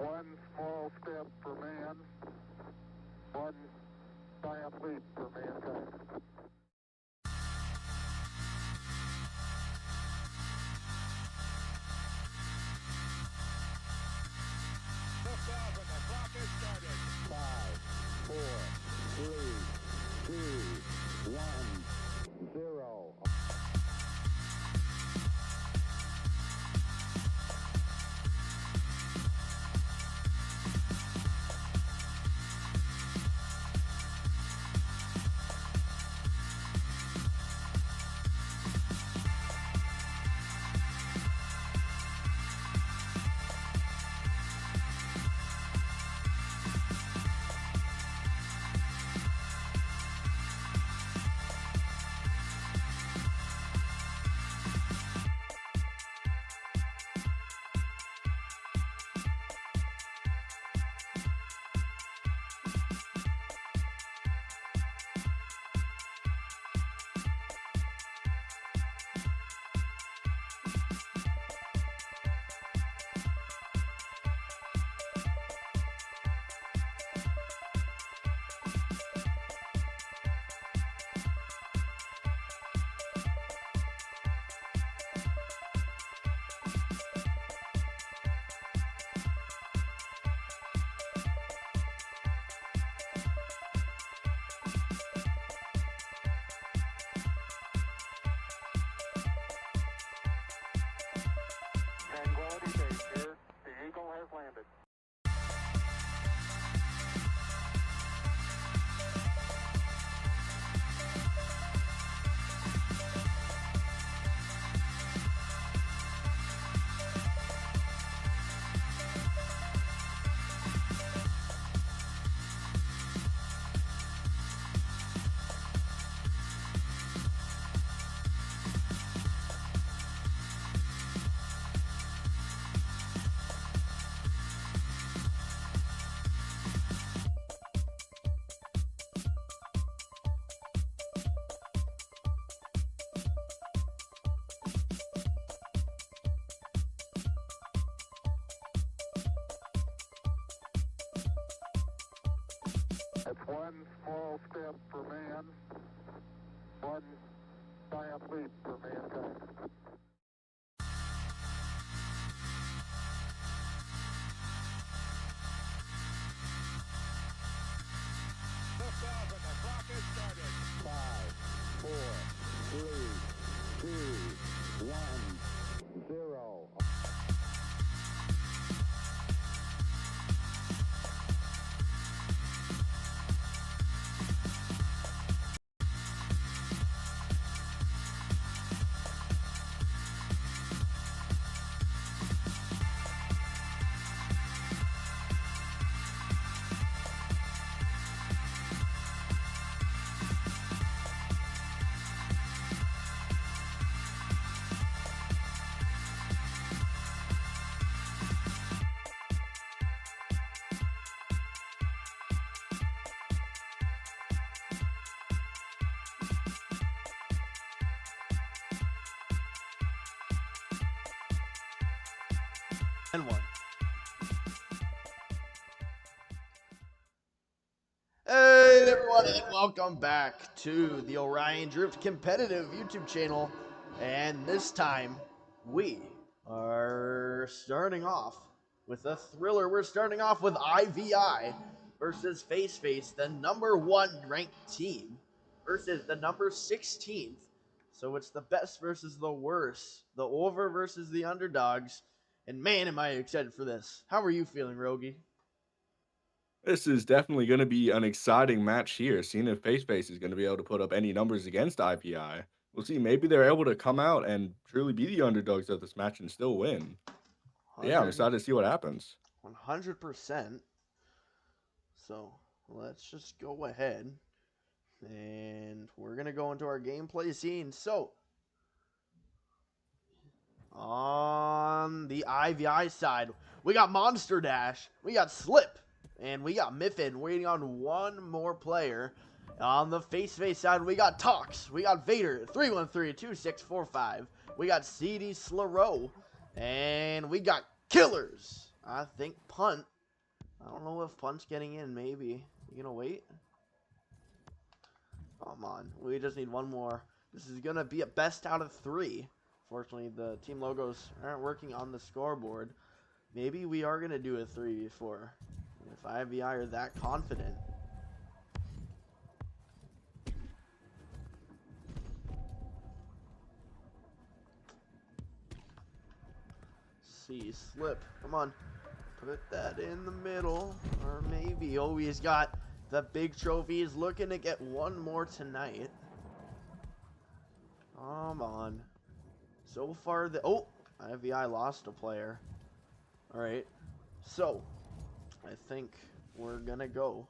One small step for man, one giant leap for mankind. Liftoff and the clock is started. 5, 4, 3, 2, 1, 0. Tranquility Base here. The Eagle has landed. That's one small step for man, one giant leap for mankind. Liftoff and the clock is started. 5, 4, 3, 2, 1, 0. And one. Hey everyone, and welcome back to the Orion Drift competitive YouTube channel. And this time we are starting off with a thriller. We're starting off with IVI versus Face, the number 1 ranked team, versus the number 16th. So it's the best versus the worst, the over versus the underdogs. And man, am I excited for this. How are you feeling, Rogi? This is definitely going to be an exciting match here, seeing if Face is going to be able to put up any numbers against IPI. We'll see. Maybe they're able to come out and truly be the underdogs of this match and still win. Yeah, I'm excited to see what happens. 100%. So let's just go ahead. And we're going to go into our gameplay scene. So on the IVI side, we got Monster Dash, we got Slip, and we got Miffin waiting on one more player. On the Face side, we got Tox, we got Vader, 313-2645, we got CD Slaro, and we got Killers. I think Punt I don't know if Punt's getting in, maybe. You gonna wait? Come on. We just need one more. This is gonna be a best out of 3. Fortunately, the team logos aren't working on the scoreboard. Maybe we are gonna do a 3v4. If IVI are that confident. See, slip. Come on. Put that in the middle. Or maybe. Oh, he's got the big trophy. He's looking to get one more tonight. Come on. So far, oh, IVI lost a player. All right. So, I think we're going to go.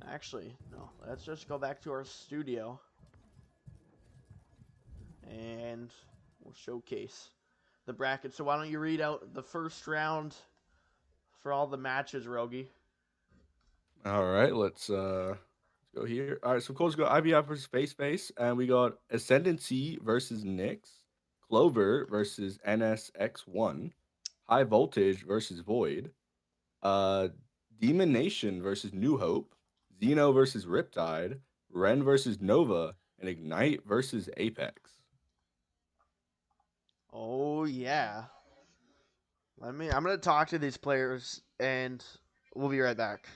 Actually, no. Let's just go back to our studio. And we'll showcase the bracket. So why don't you read out the first round for all the matches, Rogi? All right, let's go here. All right, so of course we got IVI versus Face, and we got Ascendancy versus Nyx, Clover versus NSX1, High Voltage versus Void, Demon Nation versus New Hope, Xeno versus Riptide, Ren versus Nova, and Ignite versus Apex. Oh yeah. I'm gonna talk to these players and we'll be right back.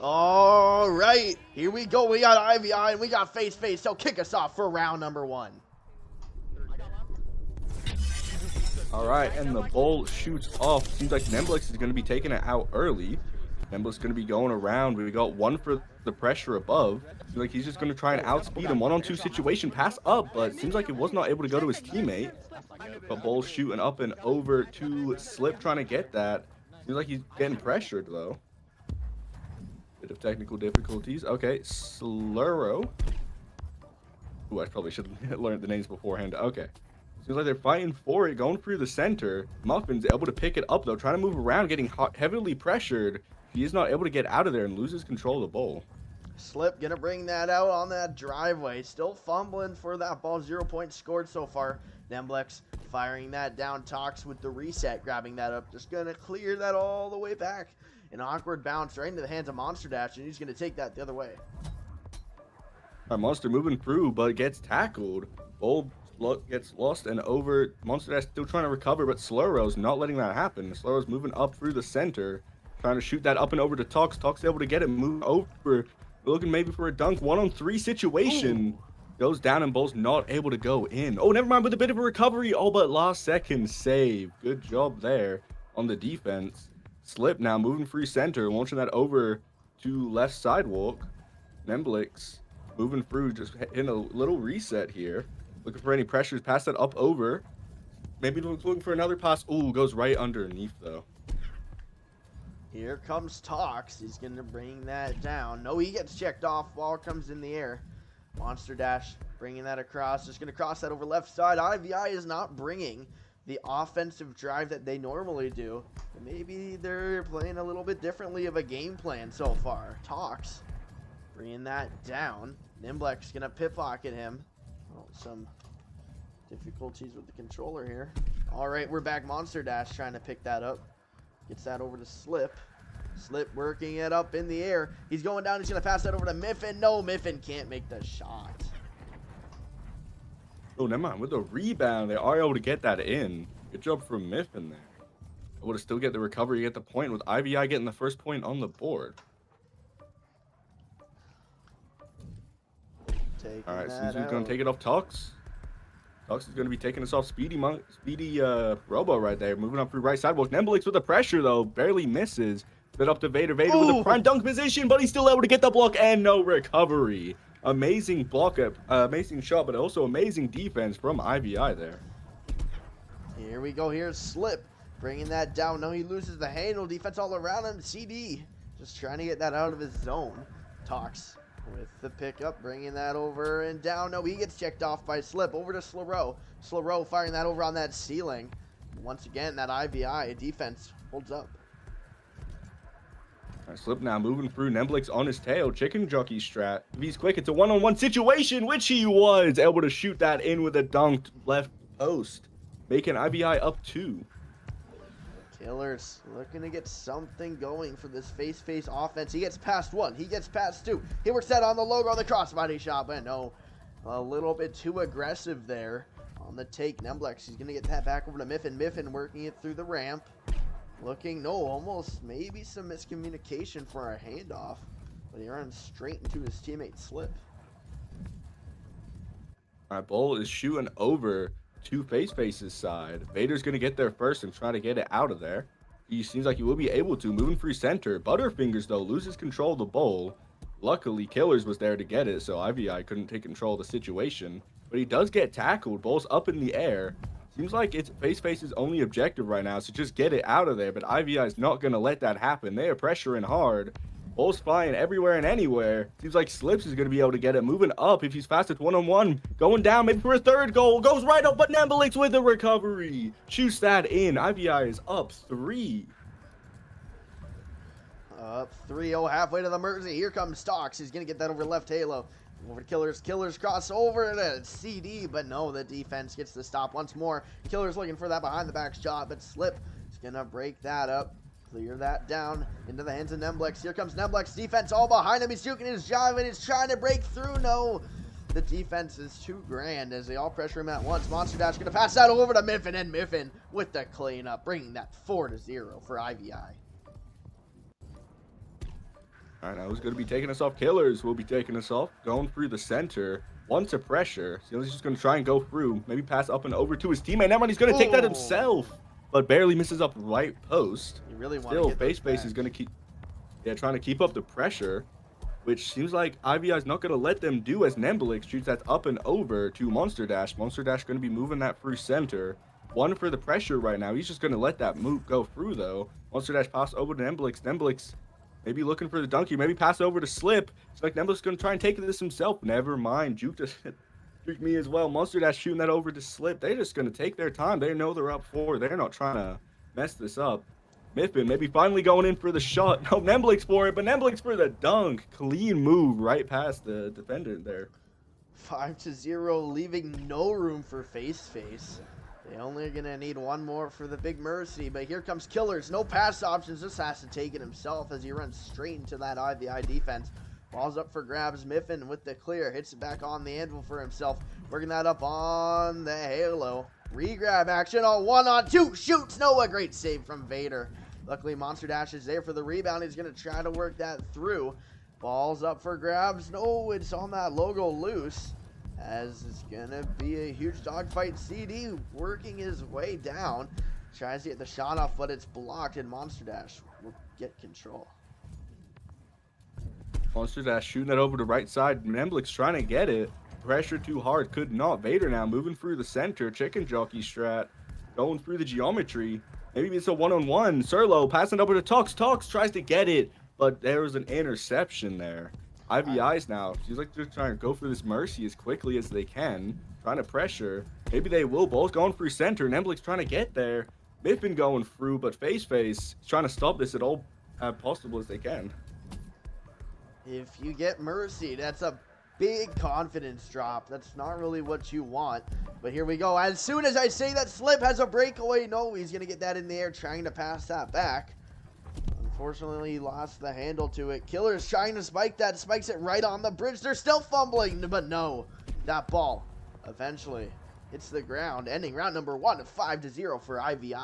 All right, here we go. We got IVI and we got Face. So kick us off for round number 1. All right, and the ball shoots off. Seems like Nemblix is going to be taking it out early. Nemblix is going to be going around. We got one for the pressure above. Seems like he's just going to try and outspeed him. 1-on-2 situation, pass up, but seems like he was not able to go to his teammate. But ball shooting up and over to Slip, trying to get that. Seems like he's getting pressured, though. Bit of technical difficulties. Okay, Slurro. Ooh, I probably should have learned the names beforehand. Okay. Seems like they're fighting for it, going through the center. Muffin's able to pick it up, though, trying to move around, getting heavily pressured. He is not able to get out of there and loses control of the ball. Slip gonna bring that out on that driveway. Still fumbling for that ball. 0 points scored so far. Nemblex firing that down. Tox with the reset, grabbing that up. Just gonna clear that all the way back. An awkward bounce right into the hands of Monster Dash, and he's gonna take that the other way. All right, Monster moving through, but gets tackled. Ball gets lost and over. Monster Dash still trying to recover, but Slurro's not letting that happen. Slurro's moving up through the center, trying to shoot that up and over to Tox. Tox able to get it, move over, looking maybe for a dunk. 1-on-3 situation. Ooh. Goes down and Ball's not able to go in. Oh, never mind, with a bit of a recovery. Oh, but last second save. Good job there on the defense. Slip now moving free center, launching that over to left sidewalk. Nemblix moving through, just hitting a little reset here. Looking for any pressures, pass that up over. Maybe looking for another pass. Ooh, goes right underneath though. Here comes Tox. He's going to bring that down. No, he gets checked off. Ball comes in the air. Monster Dash bringing that across. Just going to cross that over left side. IVI is not bringing the offensive drive that they normally do. Maybe they're playing a little bit differently of a game plan so far. Tox bringing that down. Nimblex going to pit pocket him. Oh, some difficulties with the controller here. All right, we're back. Monster Dash trying to pick that up. Gets that over to Slip. Slip working it up in the air. He's going down. He's going to pass that over to Miffin. No, Miffin can't make the shot. Oh, never mind. With the rebound, they are able to get that in. Good job from Miffin there. Able to still get the recovery, get the point with IVI getting the first point on the board. Taking All right, that Caesar's going out. to take it off Tux. Tux is going to be taking us off Speedy Robo right there. Moving up through right sidewalk. Nemblix with the pressure, though. Barely misses. Spit up to Vader. Vader with a Ooh. prime dunk position, but he's still able to get the block and no recovery. Amazing block up, amazing shot, but also amazing defense from IVI there. Here we go. Here's Slip bringing that down. No, he loses the handle. Defense all around him. CD just trying to get that out of his zone. Talks with the pickup, bringing that over and down. No, he gets checked off by Slip. Over to Slowro. Slowro firing that over on that ceiling. Once again, that IVI defense holds up. Right, Slip now moving through. Nemblix on his tail. Chicken jockey strat. If he's quick, it's a one-on-one situation, which he was able to shoot that in with a dunked left post, making IVI up 2. Killers looking to get something going for this face-face offense. He gets past 1. He gets past 2. He works that on the logo on the crossbody shot, but no, a little bit too aggressive there on the take. Nemblix, he's going to get that back over to Miffin. Miffin working it through the ramp. Looking, no, almost maybe some miscommunication for a handoff, but he runs straight into his teammate Slip. All right, Bull is shooting over to Face's side. Vader's going to get there first and try to get it out of there. He seems like he will be able to. Moving through center. Butterfingers, though, loses control of the Bull. Luckily, Killers was there to get it, so IVI couldn't take control of the situation. But he does get tackled. Bull's up in the air. Seems like it's Face's only objective right now, so just get it out of there. But IVI is not going to let that happen. They are pressuring hard. Bull's flying everywhere and anywhere. Seems like Slips is going to be able to get it. Moving up if he's fastest one-on-one. Going down maybe for a third goal. Goes right up, but Nemblix with the recovery. Shoots that in. IVI is up 3. Up 3-0 halfway to the Mersey. Here comes Stocks. He's going to get that over left halo. Over to Killers. Killers cross over to CD, but no, the defense gets the stop once more. Killers looking for that behind the back shot, but Slip is going to break that up. Clear that down into the hands of Nemblix. Here comes Nemblix. Defense all behind him. He's juking his jive and he's trying to break through. No, the defense is too grand as they all pressure him at once. Monster Dash going to pass that over to Miffin, and Miffin with the cleanup, bringing that 4-0 for IVI. All right, now who's going to be taking us off? Killers will be taking us off. Going through the center. One to pressure. So he's just going to try and go through. Maybe pass up and over to his teammate. Now he's going to take that himself. But barely misses up right post. You really want Still, to get Face is going to keep, trying to keep up the pressure, which seems like IVI is not going to let them do as Nemblix shoots that up and over to Monster Dash. Monster Dash going to be moving that through center. One for the pressure right now. He's just going to let that move go through though. Monster Dash pass over to Nemblix. Nemblix maybe looking for the donkey. Maybe pass over to Slip. It's like Nemblix going to try and take this himself. Never mind. Juke just Juke me as well. Monster Dash shooting that over to Slip. They're just going to take their time. They know they're up 4. They're not trying to mess this up. Miffin maybe finally going in for the shot. No, Nemblix for it, but Nemblix for the dunk. Clean move right past the defender there. 5-0, leaving no room for Face. They only are going to need one more for the Big Mercy, but here comes Killers. No pass options. Just has to take it himself as he runs straight into that IVI defense. Ball's up for grabs. Miffin with the clear. Hits it back on the anvil for himself. Working that up on the halo. Regrab action on 1-on-2. Shoots. No, a great save from Vader. Luckily, Monster Dash is there for the rebound. He's going to try to work that through. Ball's up for grabs. No, it's on that logo loose. As it's going to be a huge dogfight. CD working his way down. Tries to get the shot off, but it's blocked, and Monster Dash will get control. Monster Dash shooting that over the right side. Nemblix trying to get it. Pressure too hard. Could not. Vader now moving through the center. Chicken jockey strat. Going through the geometry. Maybe it's a one-on-one. Surlo passing over to Tux. Tux tries to get it, but there was an interception there. IVI's now. Seems like they're trying to go for this Mercy as quickly as they can. Trying to pressure. Maybe they will. Ball's going through center. Nemblix trying to get there. Miffin going through, but Face is trying to stop this at all possible as they can. If you get Mercy, that's a big confidence drop. That's not really what you want. But here we go. As soon as I say that Slip has a breakaway, no, he's going to get that in the air, trying to pass that back. Unfortunately, he lost the handle to it. Killer's trying to spike that. Spikes it right on the bridge. They're still fumbling, but no. That ball eventually hits the ground, ending round number 1 at 5-0 for IVI.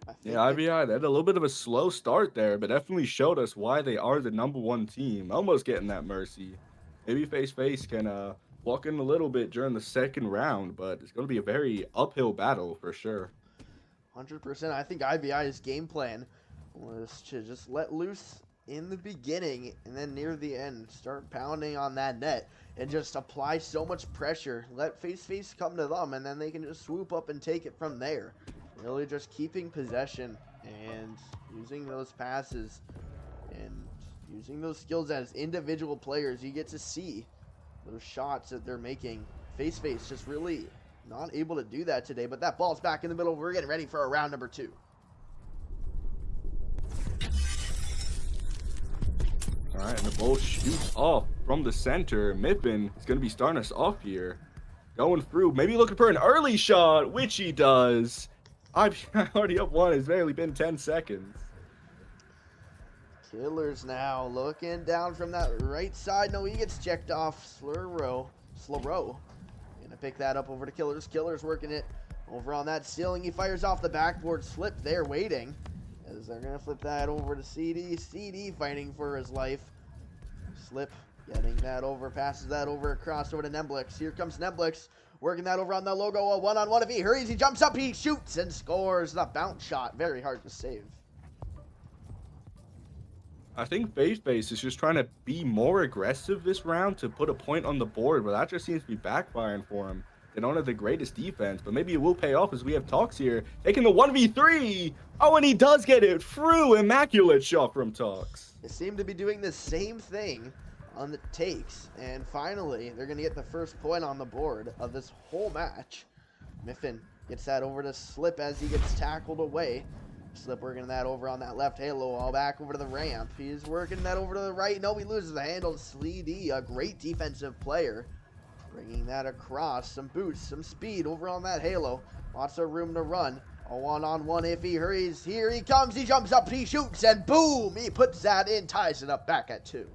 I think Yeah, IVI, they had a little bit of a slow start there, but definitely showed us why they are the #1 team. Almost getting that mercy. Maybe Face can walk in a little bit during the second round, but it's going to be a very uphill battle for sure. 100%. I think IVI's game plan was to just let loose in the beginning and then near the end start pounding on that net and just apply so much pressure. Let Face come to them, and then they can just swoop up and take it from there. Really just keeping possession and using those passes and using those skills as individual players. You get to see those shots that they're making. Face just really not able to do that today, but that ball's back in the middle. We're getting ready for a round number 2. All right, and the ball shoots off from the center. Miffin is going to be starting us off here. Going through, maybe looking for an early shot, which he does. IVI already up 1. It's barely been 10 seconds. Killers now looking down from that right side. No, he gets checked off. Slow row. Gonna pick that up over to Killers. Killers working it over on that ceiling. He fires off the backboard. Slip there waiting, as they're gonna flip that over to CD. CD fighting for his life. Slip getting that over, passes that over across over to Nemblix. Here comes Nemblix working that over on the logo. A one-on-one. If he hurries, he jumps up, he shoots and scores the bounce shot. Very hard to save. I think Face is just trying to be more aggressive this round to put a point on the board, but that just seems to be backfiring for him. They don't have the greatest defense, but maybe it will pay off as we have Talks here taking the 1v3. Oh, and he does get it through. Immaculate shot from Talks. They seem to be doing the same thing on the takes, and finally they're going to get the first point on the board of this whole match. Miffin gets that over to Slip as he gets tackled away. Slip working that over on that left halo, all back over to the ramp. He's working that over to the right. No, he loses the handle. Sleedy, a great defensive player, bringing that across. Some boost, some speed over on that halo. Lots of room to run. A one-on-one if he hurries. Here he comes. He jumps up, he shoots, and boom! He puts that in, ties it up back at 2.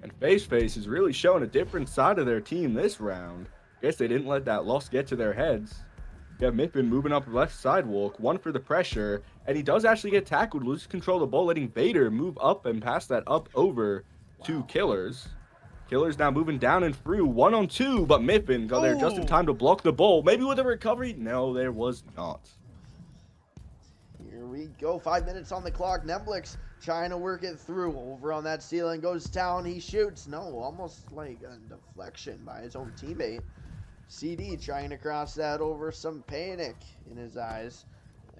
And Face is really showing a different side of their team this round. Guess they didn't let that loss get to their heads. You have Miffin moving up the left sidewalk, 1 for the pressure, and he does actually get tackled, loses control of the ball, letting Vader move up and pass that up over to Killers. Killers now moving down and through, 1-on-2, but Miffin got there just in time to block the ball. Maybe with a recovery? No, there was not. Here we go, 5 minutes on the clock. Nemblix trying to work it through. Over on that ceiling, goes down, he shoots. No, almost like a deflection by his own teammate. CD trying to cross that over, some panic in his eyes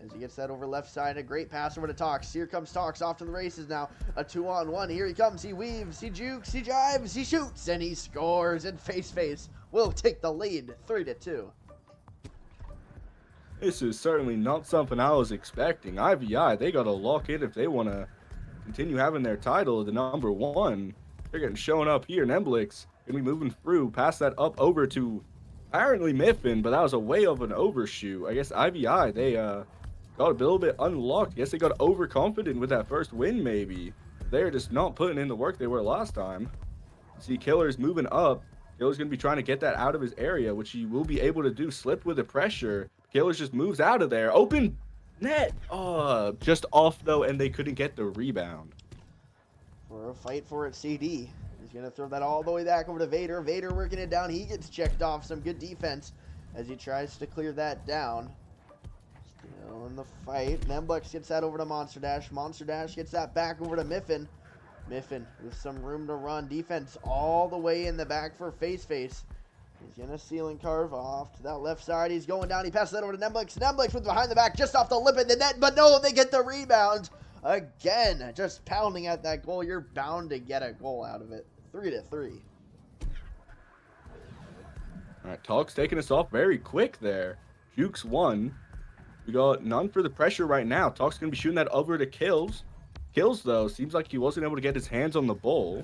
as he gets that over left side. A great pass over to Talks. Here comes Talks off to the races now. A 2-on-1. Here he comes. He weaves, he jukes, he jives, he shoots, and he scores. And Face will take the lead, 3-2. This is certainly not something I was expecting. IVI, they got to lock in if they want to continue having their title of the #1. They're getting showing up here. Nemblix going to be moving through, pass that up over to apparently Miffin, but that was a way of an overshoot. I guess IVI, they got a little bit unlocked. I guess they got overconfident with that first win, maybe. They're just not putting in the work they were last time. See Killers moving up. Killer's going to be trying to get that out of his area, which he will be able to do. Slipped with the pressure. Killers just moves out of there. Open net. Just off, though, and they couldn't get the rebound. For a fight for it, CD. He's going to throw that all the way back over to Vader. Vader working it down. He gets checked off. Some good defense as he tries to clear that down. Still in the fight. Nemblix gets that over to Monster Dash. Monster Dash gets that back over to Miffin. Miffin with some room to run. Defense all the way in the back for Face. He's going to ceiling carve off to that left side. He's going down. He passes that over to Nemblix. Nemblix with behind the back just off the lip of the net. But no, they get the rebound. Again, just pounding at that goal. You're bound to get a goal out of it. 3-3. All right, Talks taking us off very quick there. Jukes 1. We got none for the pressure right now. Talks going to be shooting that over to Kills. Kills, though, seems like he wasn't able to get his hands on the ball.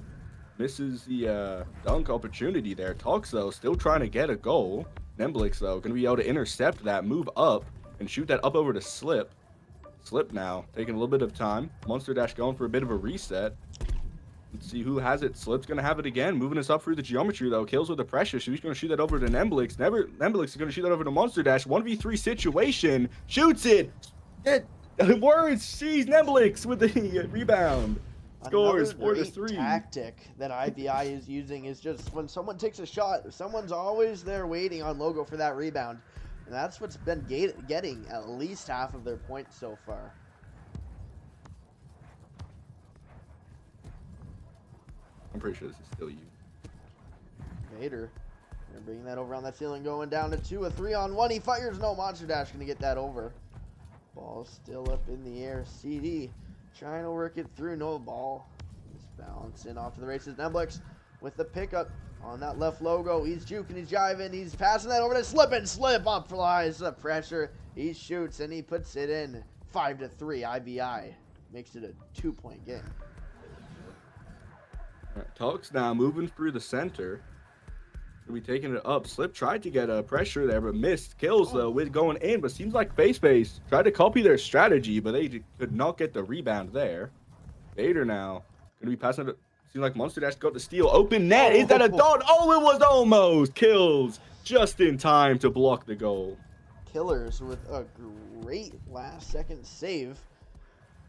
Misses the dunk opportunity there. Talks, though, still trying to get a goal. Nemblix, though, going to be able to intercept that, move up, and shoot that up over to Slip. Slip now, taking a little bit of time. Monster Dash going for a bit of a reset. Let's see who has it. Slip's going to have it again. Moving us up through the geometry, though. Kills with the pressure. So he's going to shoot that over to Nemblix. Nemblix is going to shoot that over to Monster Dash. 1v3 situation. Shoots it. Words. Jeez, Nemblix with the rebound. Scores Another 4-3. great tactic that IVI is using is just when someone takes a shot, someone's always there waiting on Logo for that rebound. And that's what's been getting at least half of their points so far. I'm pretty sure this is still you. Vader gonna bring that over on that ceiling, going down to 2, a 3-on-1. He fires, no, Monster Dash gonna get that over. Ball still up in the air. CD trying to work it through, no ball. Just bouncing off to the races. Nemblix with the pickup on that left Logo. He's juking, he's jiving, he's passing that over to Slip, and Slip up flies the pressure. He shoots and he puts it in. 5-3. IVI makes it a 2-point game. All right, Talks now moving through the center. Gonna be taking it up. Slip tried to get a pressure there, but missed. Kills though with going in, but seems like FaceFace tried to copy their strategy, but they could not get the rebound there. Vader now gonna be passing it. Seems like Monster Dash got the steal. Open net. Is that a dot? Oh, it was almost. Kills just in time to block the goal. Killers with a great last-second save.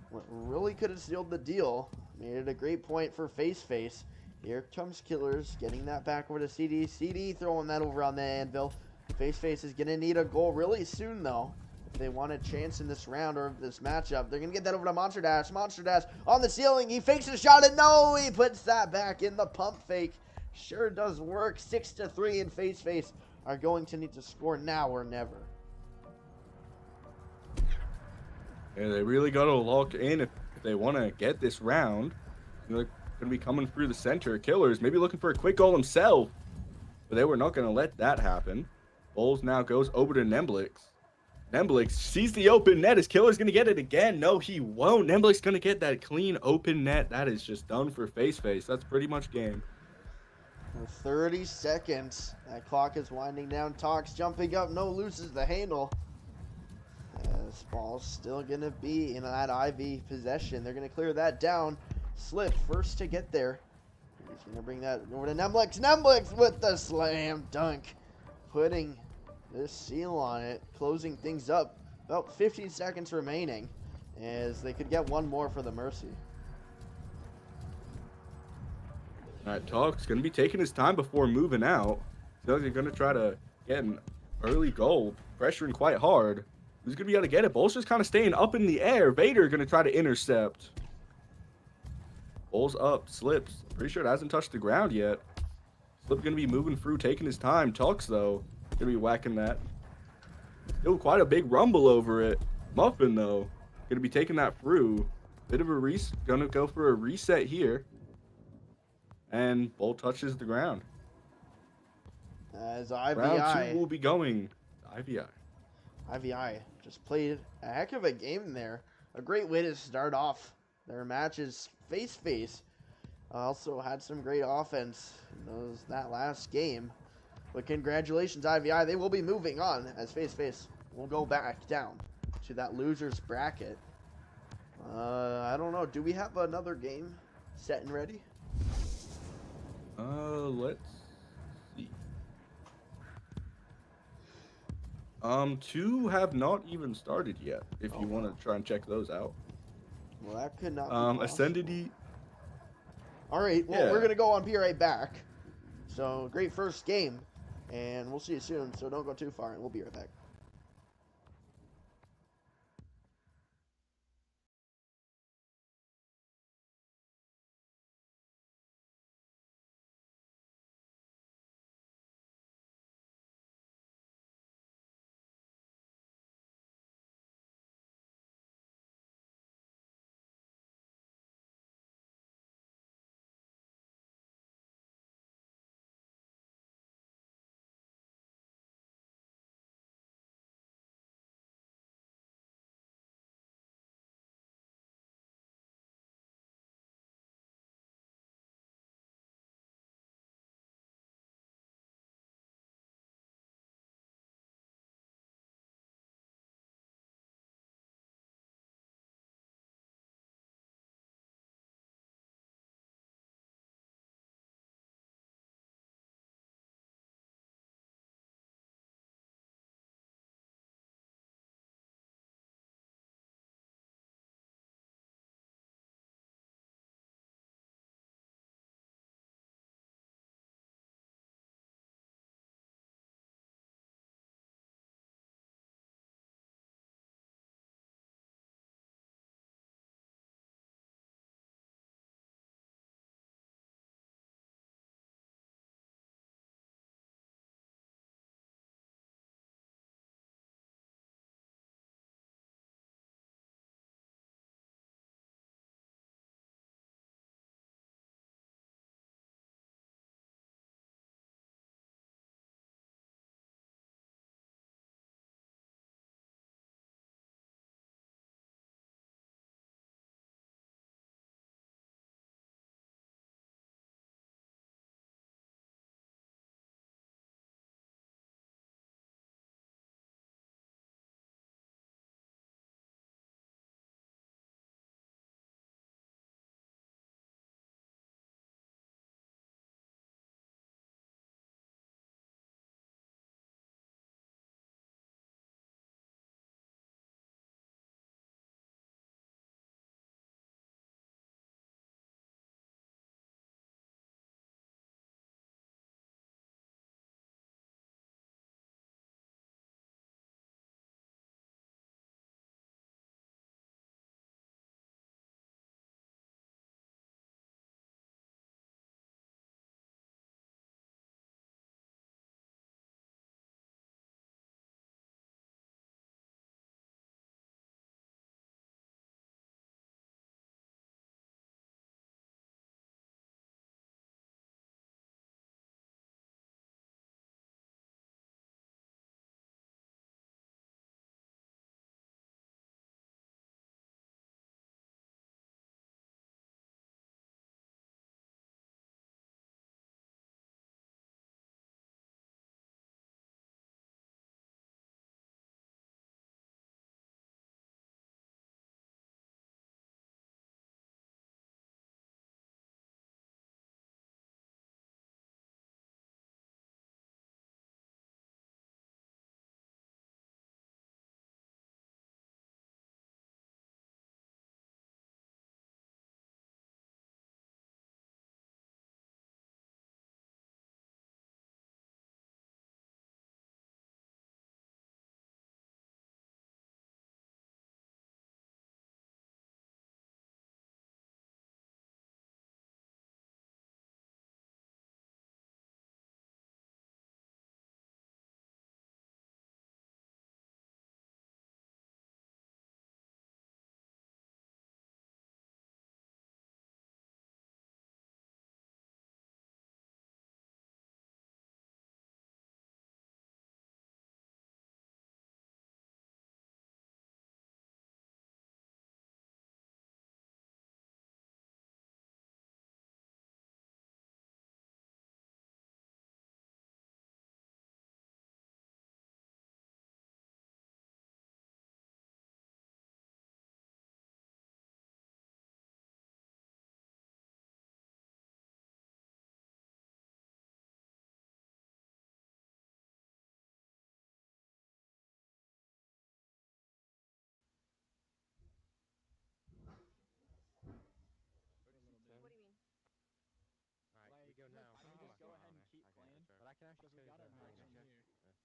What really could have sealed the deal. Made it a great point for FaceFace. Here comes Killers, getting that back over to CD. CD throwing that over on the anvil. FaceFace is going to need a goal really soon, though. If they want a chance in this round or this matchup, they're going to get that over to Monster Dash. Monster Dash on the ceiling. He fakes a shot, and no, he puts that back in the pump fake. Sure does work. 6-3, and FaceFace are going to need to score now or never. Yeah, they really got to lock in if they want to get this round. They're going to be coming through the center. Killers maybe looking for a quick goal himself, but they were not going to let that happen. Bowles now goes over to Nemblix. Nemblix sees the open net. Is Killers going to get it again? No, he won't. Nemblix going to get that clean open net. That is just done for FaceFace. That's pretty much game. 30 seconds. That clock is winding down. Talks jumping up. No, loses the handle. This ball's still going to be in that IV possession. They're going to clear that down. Slip first to get there. He's going to bring that over to Nemblix. Nemblix with the slam dunk. Putting the seal on it. Closing things up. About 15 seconds remaining. As they could get one more for the Mercy. All right, Talk's going to be taking his time before moving out. So they're going to try to get an early goal. Pressuring quite hard. Who's going to be able to get it? Bowles just kind of staying up in the air. Vader going to try to intercept. Bowles up. Slips. Pretty sure it hasn't touched the ground yet. Slip going to be moving through, taking his time. Talks, though, going to be whacking that. Still quite a big rumble over it. Muffin, though, going to be taking that through. Bit of a going to go for a reset here. And Bolt touches the ground. As IVI. Round 2 will be going to IVI. IVI just played a heck of a game there. A great way to start off their matches. FaceFace also had some great offense in that last game. But congratulations, IVI. They will be moving on as FaceFace will go back down to that loser's bracket. I don't know. Do we have another game set and ready? Let's see. 2 have not even started yet, if you want to try and check those out. Well, that could not be possible. Ascendity. All right, well, Yeah. we're going to go on Be Right Back. So, great first game, and we'll see you soon, so don't go too far, and we'll be right back. can actually Because we show got you our the match arena. here. Fucking fun.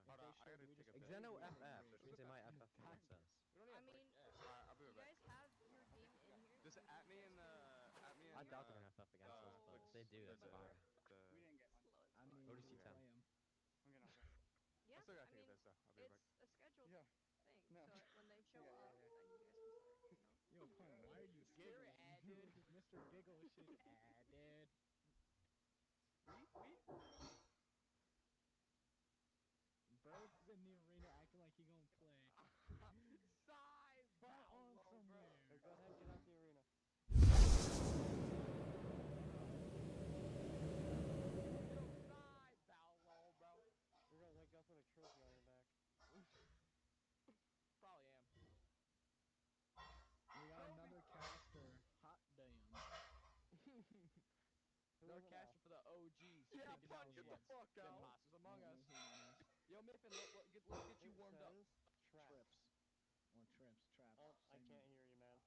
Hold on, I gotta take a piss. Xeno we FF, agree. which means they might FF against us. We don't I need a break. mean, Yeah, I'll be you right guys back. have your demon in here. Just so at you me guys in can at me I in doubt they're gonna FF against us, but if they do, slow that's fine. We didn't get one. slow as I fuck. mean, ODC we 10. play him. I'm gonna. Yeah, I still gotta I take mean, a piss though. I'll be right back. it's a scheduled Yeah. thing. No. So when they show Yeah, up, yeah, then you guys can start. You know. Yo, Pun, why are you giggling? dude. Mr. Giggle shit, dude. Bro's in the arena acting like he gonna play. Side Fall on somewhere. Here, go ahead and get out the arena. Side bow low, bro. You're gonna wake up with a trophy on your back. Probably am. We got another caster. Hot damn. Another caster for the OGs. Yeah, taking down Punch, get the shit. fuck The out. imposters among I us. don't know who that is. Yo, Miffin, let's get you It warmed up. says Traps. Trips. Or trips, traps. Oh, I same can't thing. hear you, man.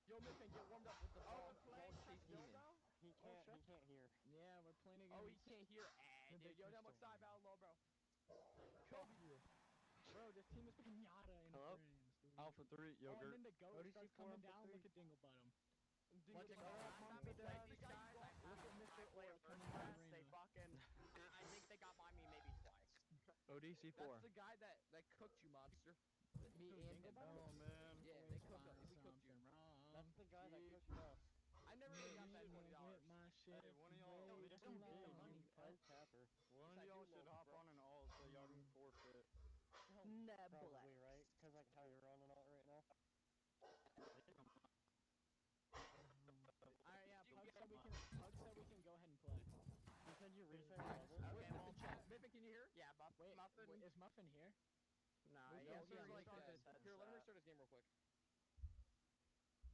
Yo, Miffin, get warmed up with the ball chase demon. He can't hear. Yeah, we're playing against. Oh, he can't hear. The Dude, yo, big them crystal side bow one. low, bro. Kobe. Bro, this team is pinata in Hello? frames, dude. Alpha 3, Oh, and yogurt. then the ghost ODC starts 4, coming Alpha down. 3. Look at Dinglebottom. Dingle Look at Dingle. that, Last time Mommy we played Dad. these guys, Look at Mr. Orr coming Yes, down the they arena. fucking. I think they got by me maybe twice. ODC 4. That's the guy that cooked you, monster. Me Who, and him. Dinglebottom? Oh, man. Yeah, Always they cooked us. find We cooked you. something wrong. That's the guy that Jeez. cooked us. I never even got that $20. With my shit. Hey, one of y'all, way just too don't get the long. money, pro capper. One of y'all should hop on an alt so y'all can forfeit. Probably, right? Because like how you're on an alt right now. Alright, yeah, Pug said we can go ahead and play. You said you reset Okay, browser? Muffin, chat. Miffin, can you hear? Yeah, Wait, Muffin. is Muffin here? Nah, Where's yeah, the- He's yeah, like restart this. this. Here, let me restart this game real quick.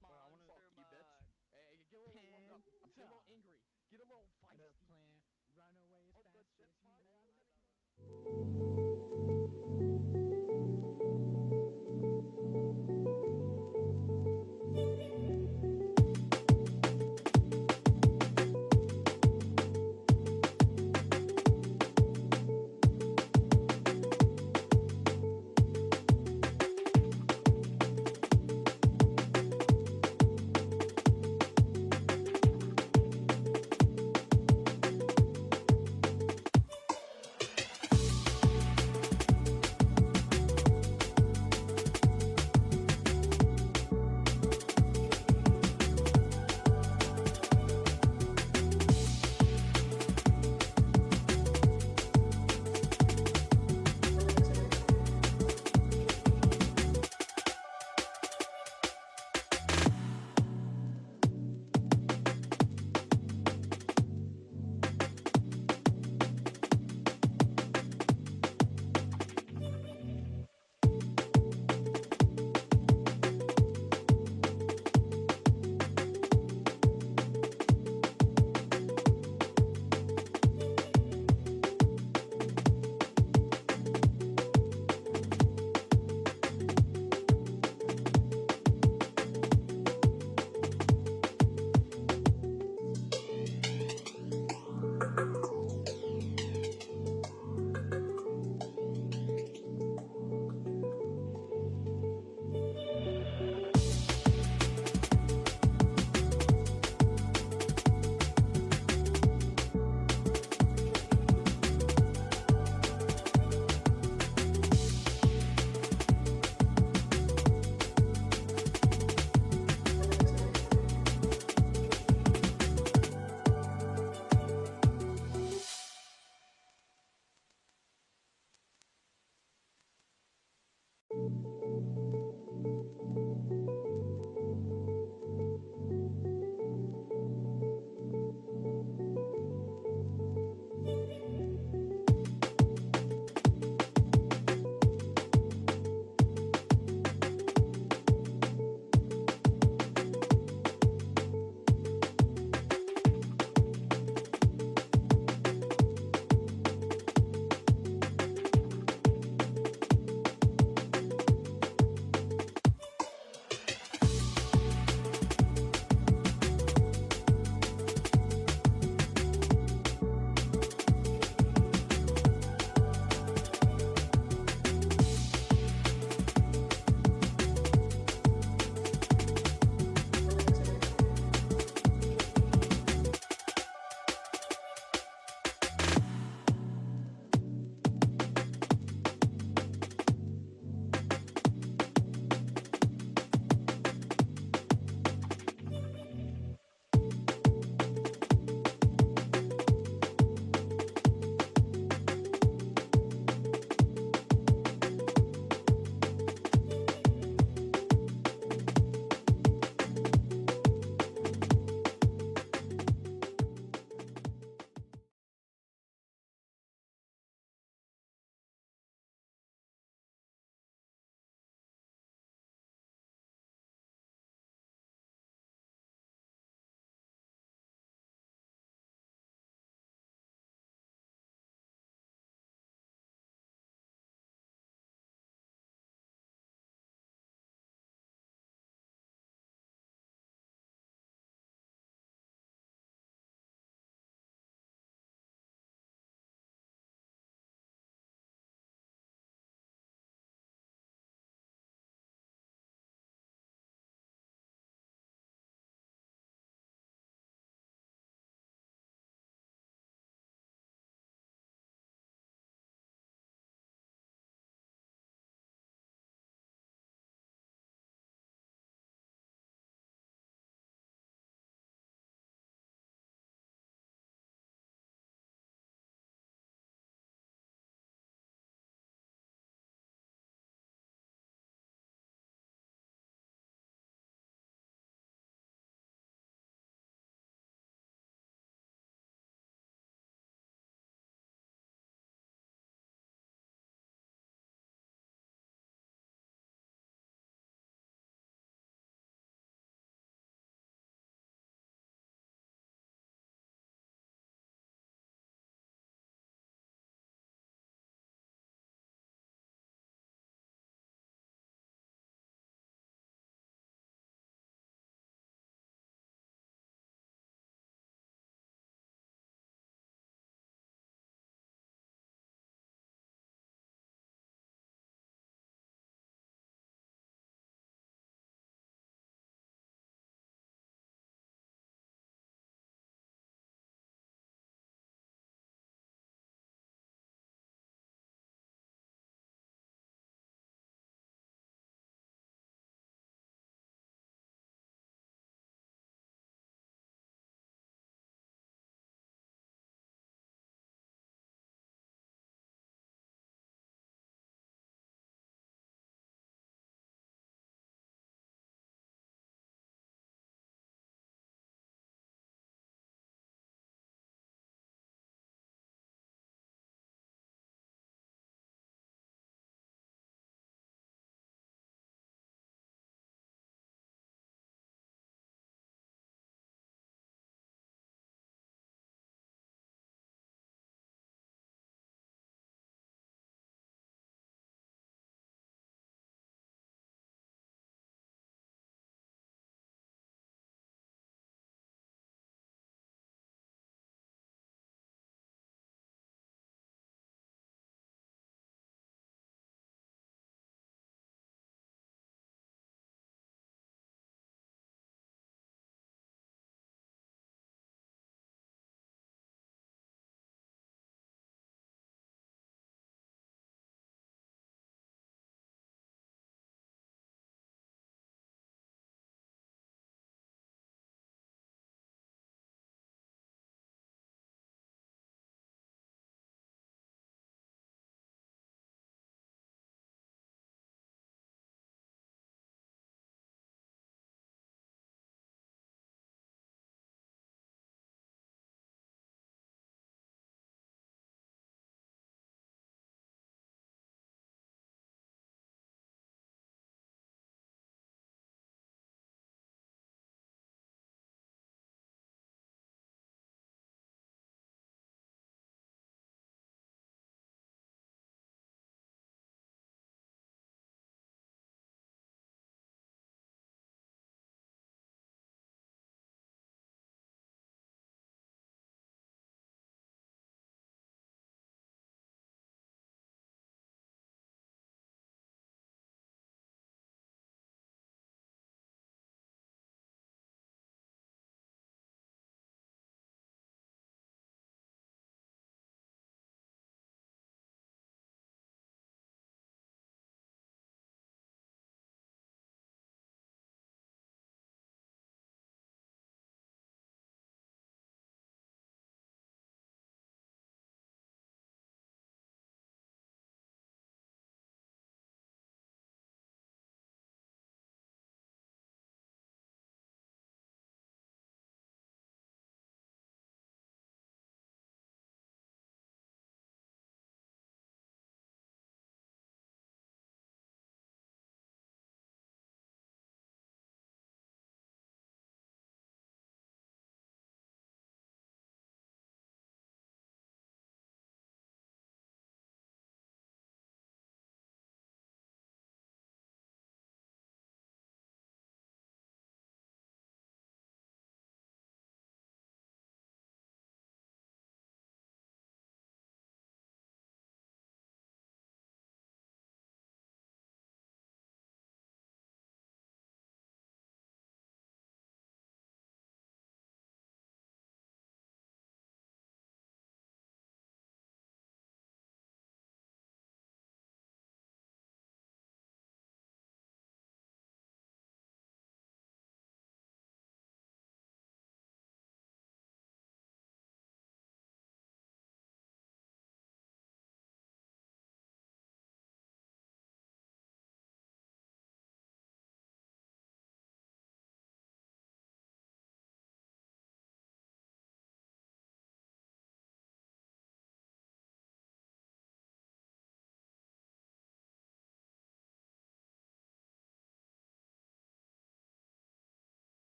Well, I wanna Fuck you, bitch. Hey, get a little warmed up. Get a little angry. Get a little Get feisty. up plan. Run away as Oh, fast good shit, as you Pun. may.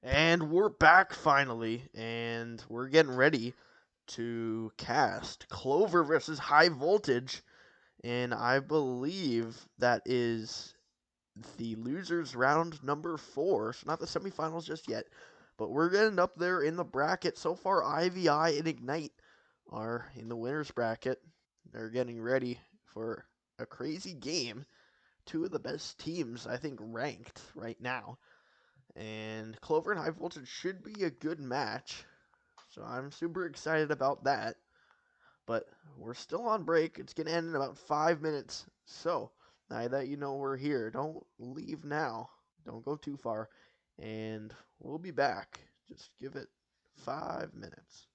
And we're back finally, and we're getting ready to cast Clover versus High Voltage, and I believe that is the losers round number 4, so not the semifinals just yet, but we're getting up there in the bracket. So far, IVI and Ignite are in the winners bracket. They're getting ready for a crazy game. Two of the best teams, I think, ranked right now. And Clover and High Voltage should be a good match. So I'm super excited about that. But we're still on break. It's going to end in about 5 minutes. So now that you know we're here, don't leave now. Don't go too far. And we'll be back. Just give it 5 minutes.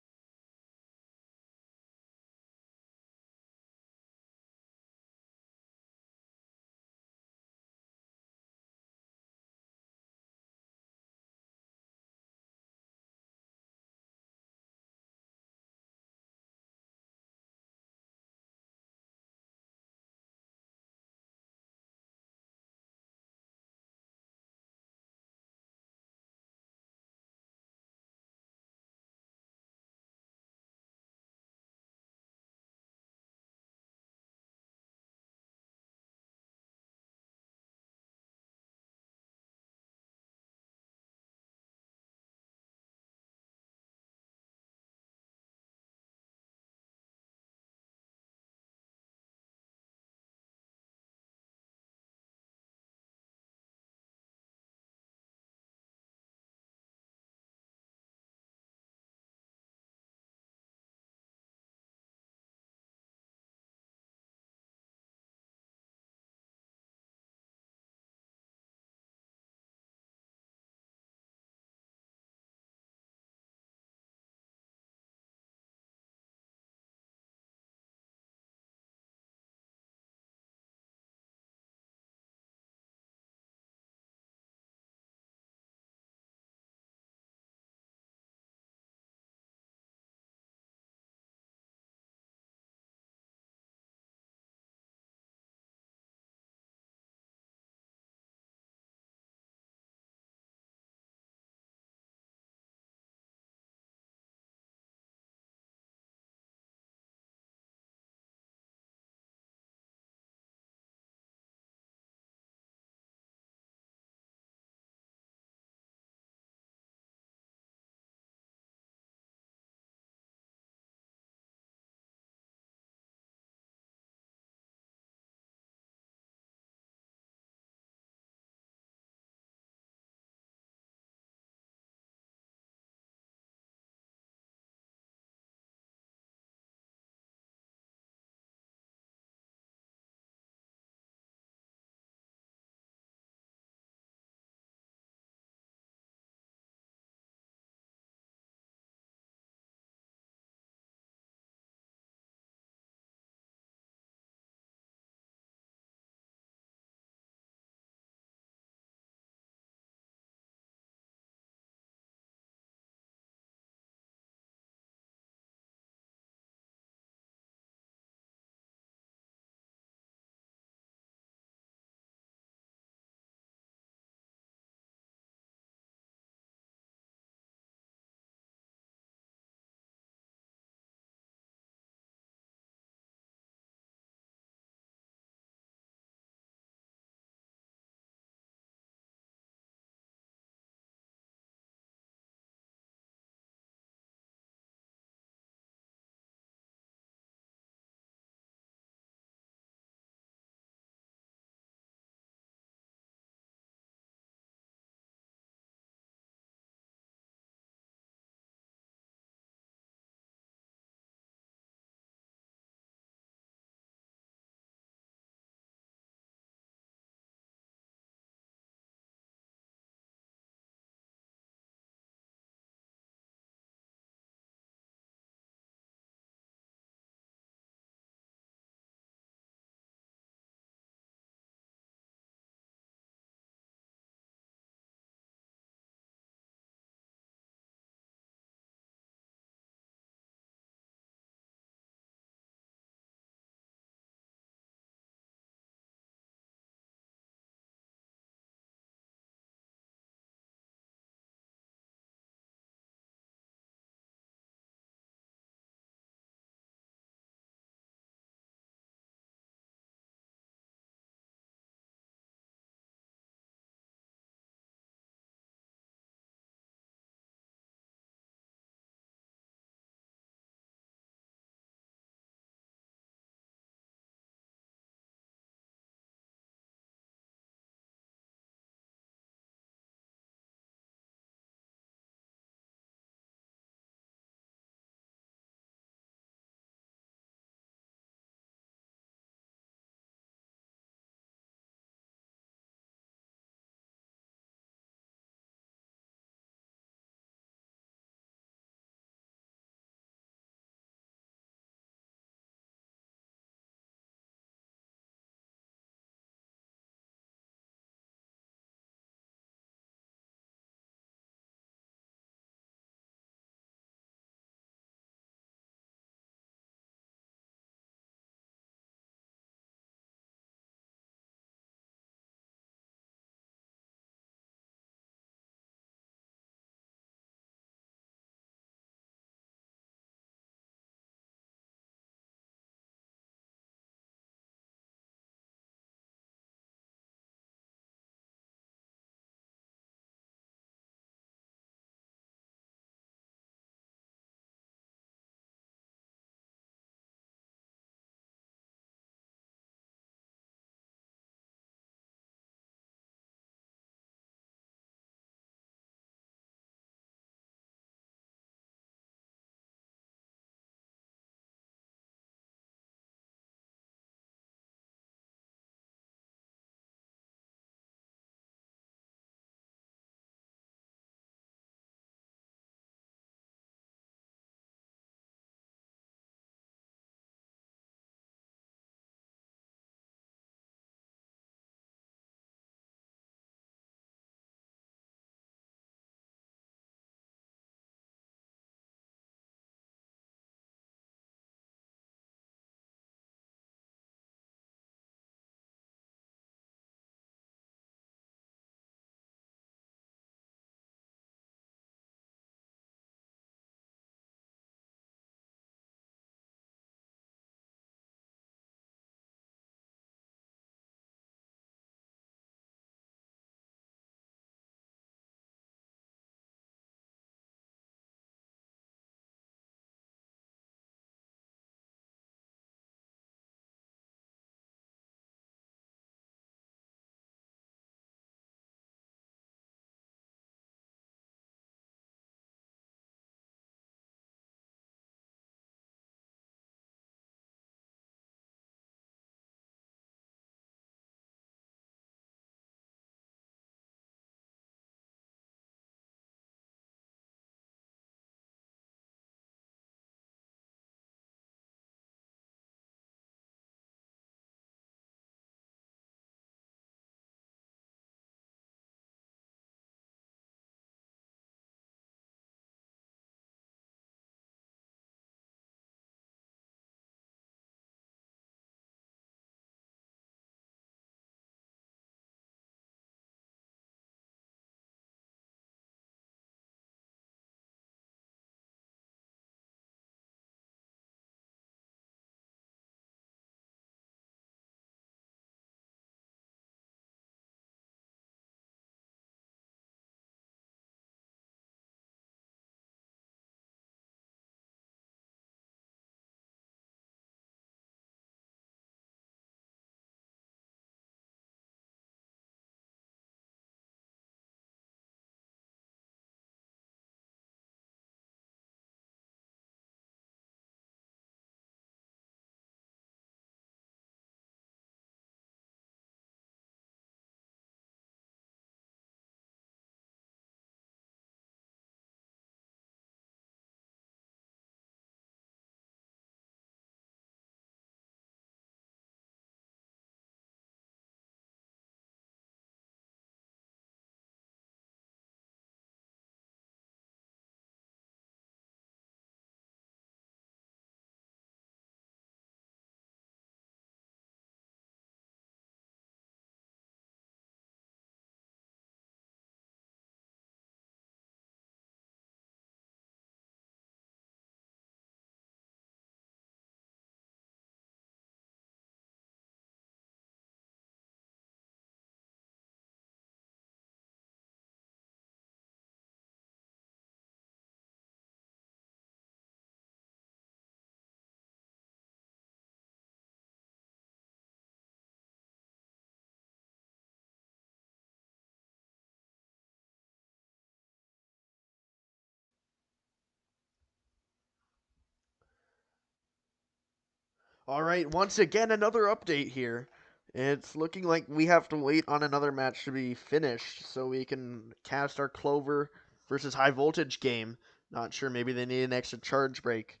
All right, once again, another update here. It's looking like we have to wait on another match to be finished so we can cast our Clover versus High Voltage game. Not sure, maybe they need an extra charge break.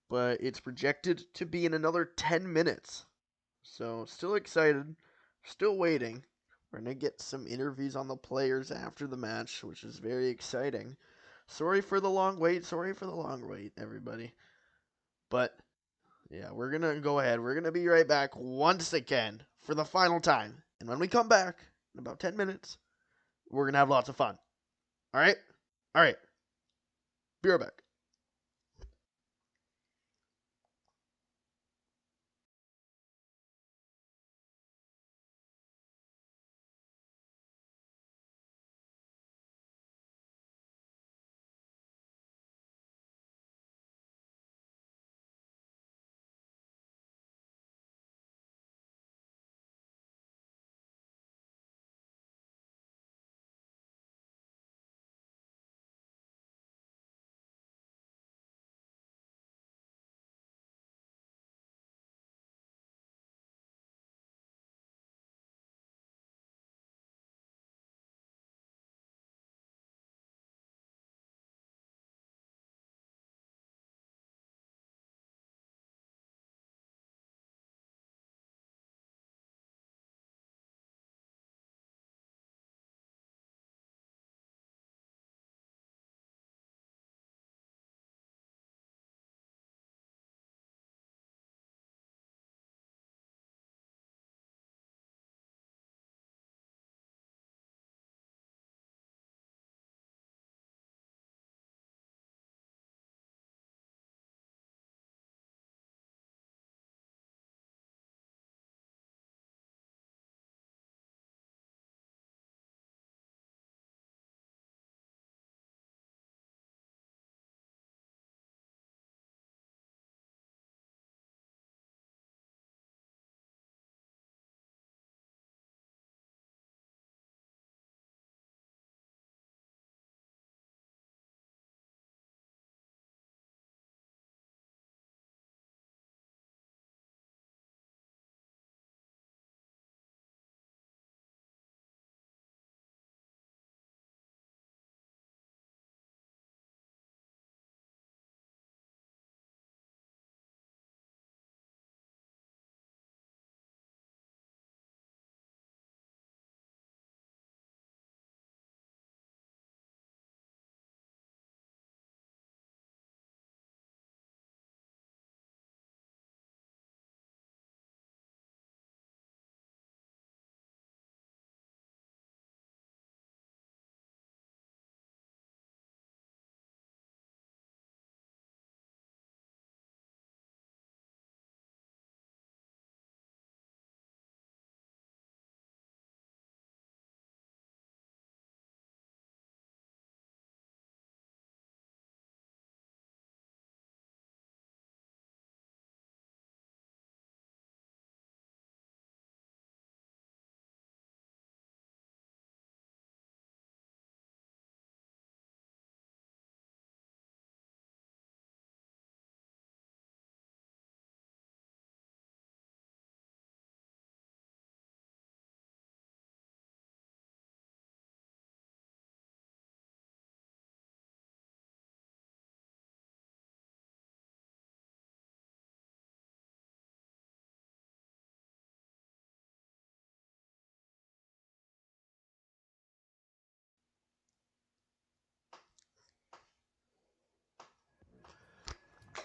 But it's projected to be in another 10 minutes. So, still excited, still waiting. We're going to get some interviews on the players after the match, which is very exciting. Sorry for the long wait, everybody. But yeah, we're going to go ahead. We're going to be right back once again for the final time. And when we come back in about 10 minutes, we're going to have lots of fun. All right? All right. Be right back.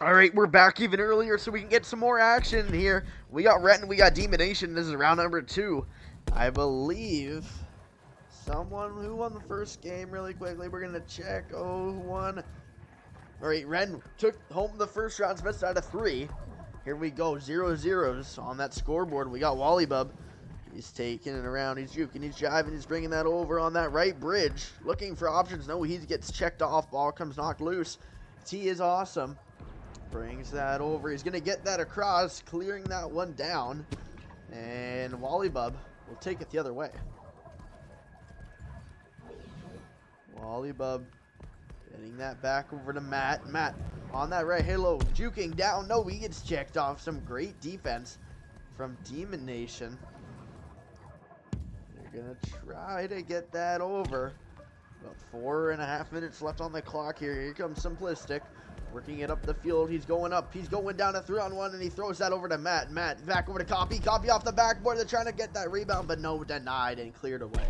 All right, we're back even earlier so we can get some more action here. We got Rhett and we got Elimination. This is round number 2. I believe someone who won the first game really quickly. We're going to check. Oh, who won? All right, Ren took home the first round, best out of 3. Here we go, 0-0s on that scoreboard. We got Wallybub. He's taking it around. He's juking. He's jiving. He's bringing that over on that right bridge. Looking for options. No, he gets checked off. Ball comes knocked loose. T is awesome. Brings that over. He's going to get that across, clearing that one down. And Wallybub will take it the other way. Wallybub getting that back over to Matt. Matt On that right halo, juking down. No, he gets checked off. Some great defense from Elimination. They're going to try to get that over. About 4.5 minutes left on the clock here. Here comes Simplistic. Working it up the field. He's going up. He's going down a 3-on-1, and he throws that over to Matt. Matt back over to Copy. Copy off the backboard. They're trying to get that rebound, but no, denied and cleared away.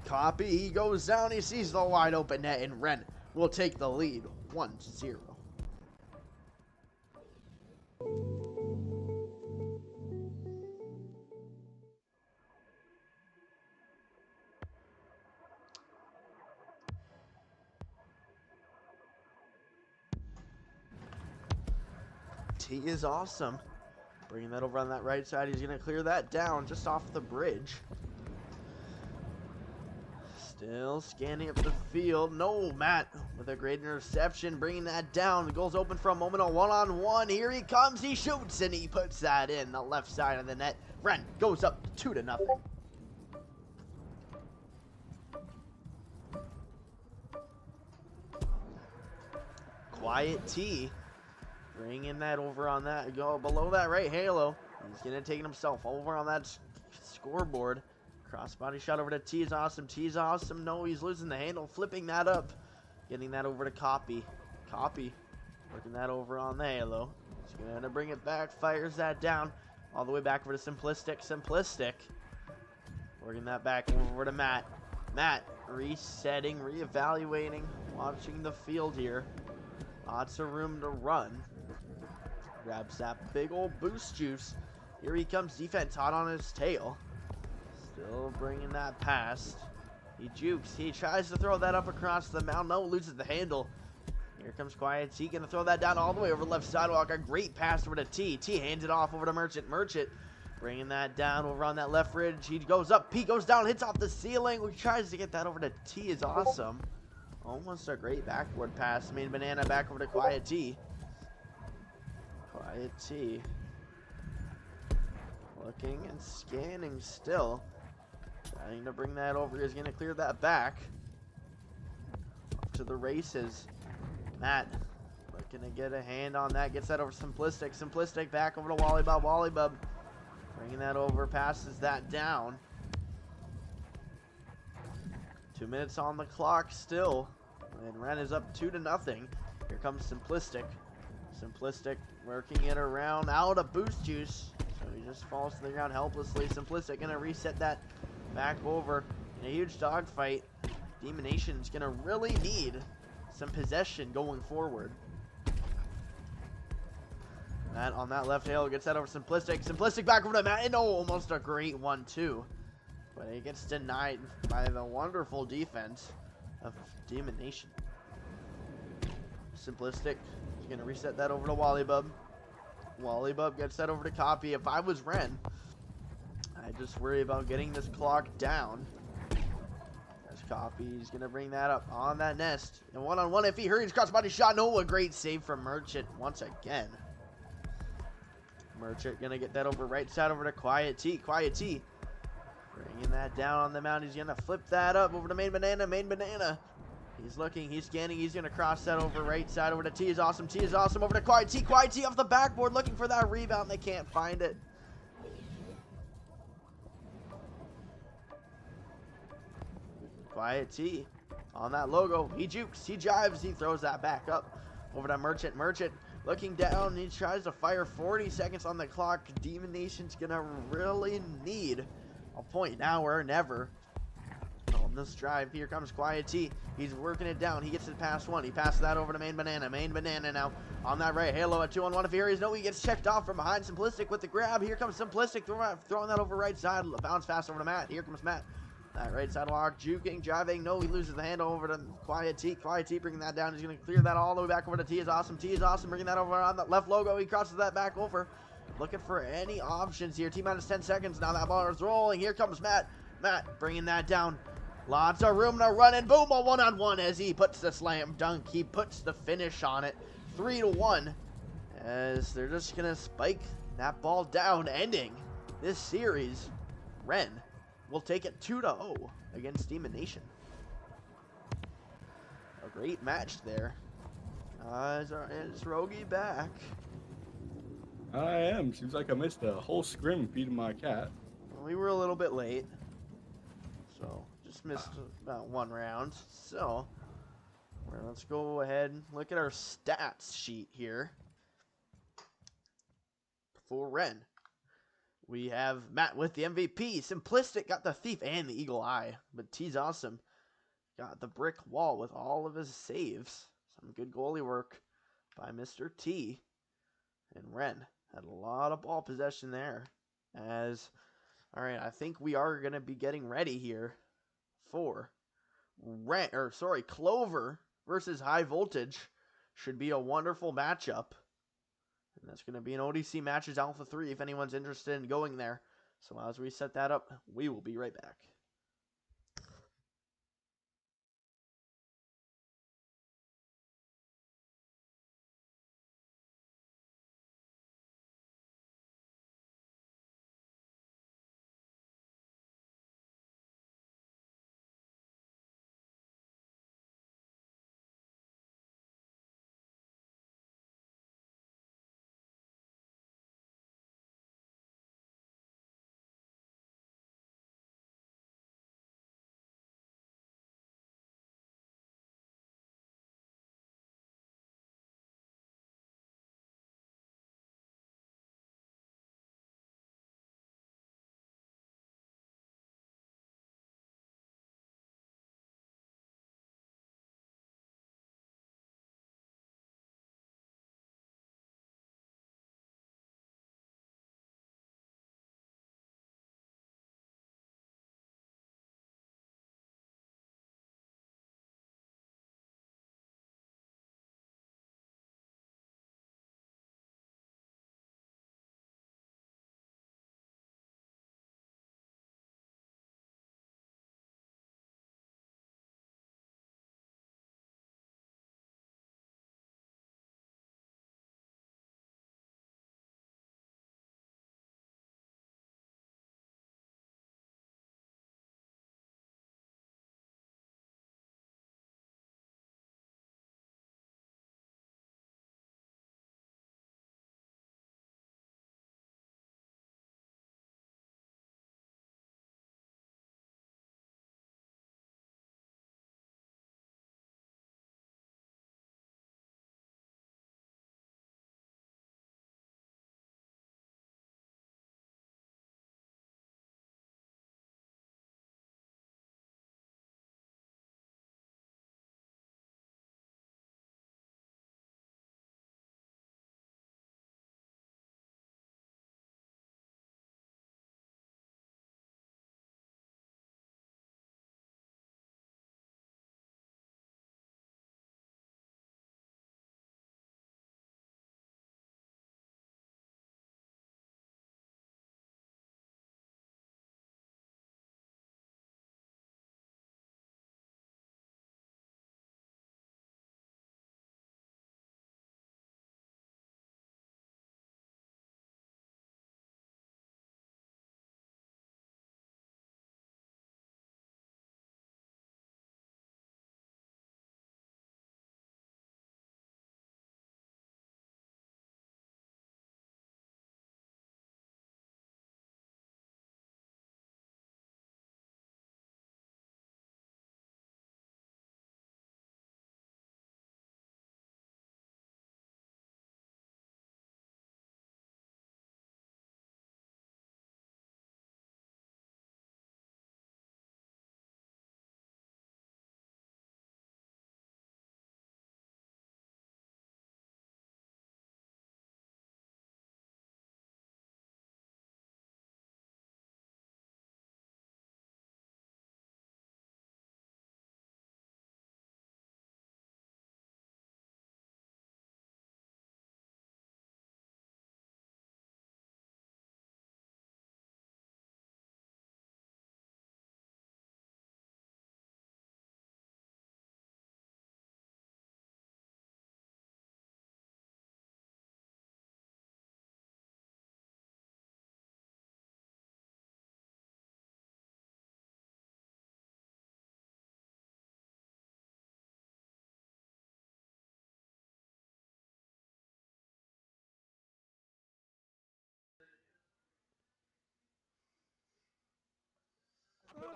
Copy. He goes down. He sees the wide open net, and Ren will take the lead 1-0. T is awesome. Bringing that over on that right side. He's going to clear that down just off the bridge. Still scanning up the field. No, Matt with a great interception. Bringing that down. The goal's open for a moment. A one-on-one. Here he comes. He shoots and he puts that in the left side of the net. Ren goes up 2-0. Quiet T. Bringing that over on that, go below that right halo. He's going to take himself over on that scoreboard. Crossbody shot over to T is awesome. T is awesome. No, he's losing the handle. Flipping that up. Getting that over to Copy. Copy. Working that over on the halo. He's going to bring it back. Fires that down. All the way back over to Simplistic. Simplistic. Working that back over to Matt. Matt resetting, reevaluating. Watching the field here. Lots of room to run. Grabs that big old boost juice. Here he comes, defense hot on his tail. Still bringing that past. He jukes. He tries to throw that up across the mound. No, loses the handle. Here comes Quiet T. Going to throw that down all the way over the left sidewalk. A great pass over to T. T hands it off over to Merchant. Merchant bringing that down over on that left ridge. He goes up. P goes down. Hits off the ceiling. He tries to get that over to T. Is awesome. Almost a great backboard pass. Main Banana back over to Quiet T. Quiet T. Looking and scanning still. Trying to bring that over. He's going to clear that back. Off to the races. Matt looking to get a hand on that. Gets that over Simplistic. Simplistic back over to Wallybub. Wallybub bringing that over. Passes that down. 2 minutes on the clock still. And Ren is up 2-0. Here comes Simplistic. Simplistic working it around. Out of boost juice. So he just falls to the ground helplessly. Simplistic going to reset that back over in a huge dogfight. Elimination's going to really need some possession going forward. Matt on that left tail gets that over Simplistic. Simplistic back over to Matt. And almost a great 1-2. But it gets denied by the wonderful defense of Elimination. Simplistic is going to reset that over to Wallybub. Wallybub gets that over to Copy. If I was Ren, I just worry about getting this clock down. As Copy is going to bring that up on that nest. And one-on-one, if he hurries, crossbody shot. No, a great save from Merchant once again. Merchant going to get that over right side over to Quiet T. Quiet T bringing that down on the mound. He's going to flip that up over to Main Banana. Main Banana. He's looking. He's scanning. He's going to cross that over right side over to T is awesome. T is awesome over to Quiet T. Quiet T off the backboard looking for that rebound. They can't find it. Quiet T on that logo. He jukes. He jives. He throws that back up over to Merchant. Merchant looking down. He tries to fire. 40 seconds on the clock. Elimination's going to really need a point now or never on this drive. Here comes Quiet T. He's working it down. He gets it past one. He passes that over to Main Banana. Main Banana now on that right halo at 2-on-1. If he hurries, no, he gets checked off from behind. Simplistic with the grab. Here comes Simplistic throwing that over right side. Bounce fast over to Matt. Here comes Matt. That right sidewalk, juking, driving. No, he loses the handle over to Quiet T. Quiet T bringing that down. He's going to clear that all the way back over to T is awesome. T is awesome. Bringing that over on that left logo. He crosses that back over. Looking for any options here. T minus 10 seconds. Now that ball is rolling. Here comes Matt. Matt bringing that down. Lots of room to run, and boom, a one-on-one as he puts the slam dunk. He puts the finish on it. 3-1 as they're just going to spike that ball down, ending this series. Ren will take it 2-0 against Elimination. A Great match there. Is Rogie back? I am. Seems like I missed a whole scrim feeding my cat. Well, we were a little bit late. So, just missed about one round. So, let's go ahead and look at our stats sheet here. For Ren, we have Matt with the MVP. Simplistic got the Thief and the Eagle Eye. But T's awesome. Got the brick wall with all of his saves. Some good goalie work by Mr. T. And Ren had a lot of ball possession there. Alright, I think we are going to be getting ready here for Clover versus High Voltage. Should be a wonderful matchup. And that's going to be an ODC Matches Alpha 3 if anyone's interested in going there. So as we set that up, we will be right back.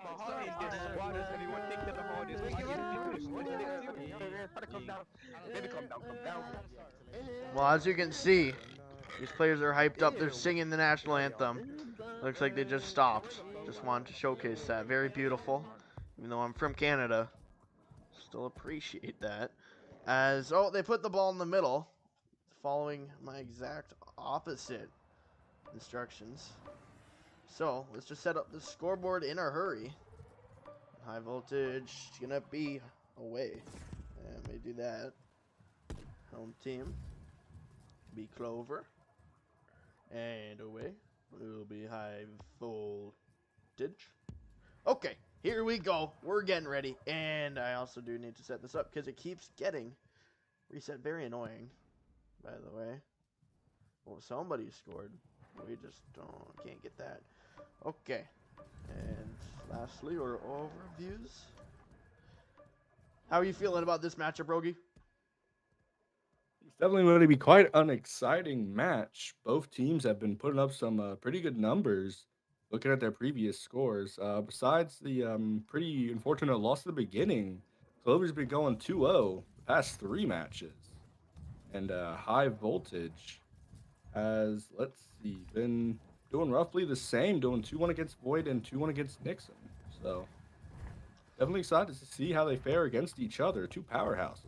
behind this. Why does everyone think they're behind this? Why can't you do this? Come down. Baby, come down, come down. Well, as you can see, these players are hyped up. They're singing the national anthem. Looks like they just stopped. Just wanted to showcase that. Very beautiful. Even though I'm from Canada, still appreciate that. As, oh, they put the ball in the middle, following my exact opposite instructions. So, let's just set up the scoreboard in a hurry. High voltage is going to be away. Let me do that. Home team be Clover. And away will be high voltage. Okay, here we go. We're getting ready. And I also do need to set this up because it keeps getting reset. Very annoying, by the way. Well, somebody scored. We just can't get that. Okay. And lastly, our overviews. How are you feeling about this matchup, Rogi? It's definitely going to be quite an exciting match. Both teams have been putting up some pretty good numbers looking at their previous scores. Besides the pretty unfortunate loss at the beginning, Clover's been going 2-0 the past 3 matches. And High Voltage has, let's see, been doing roughly the same, doing 2-1 against Void and 2-1 against Nixon. So definitely excited to see how they fare against each other. 2 powerhouses.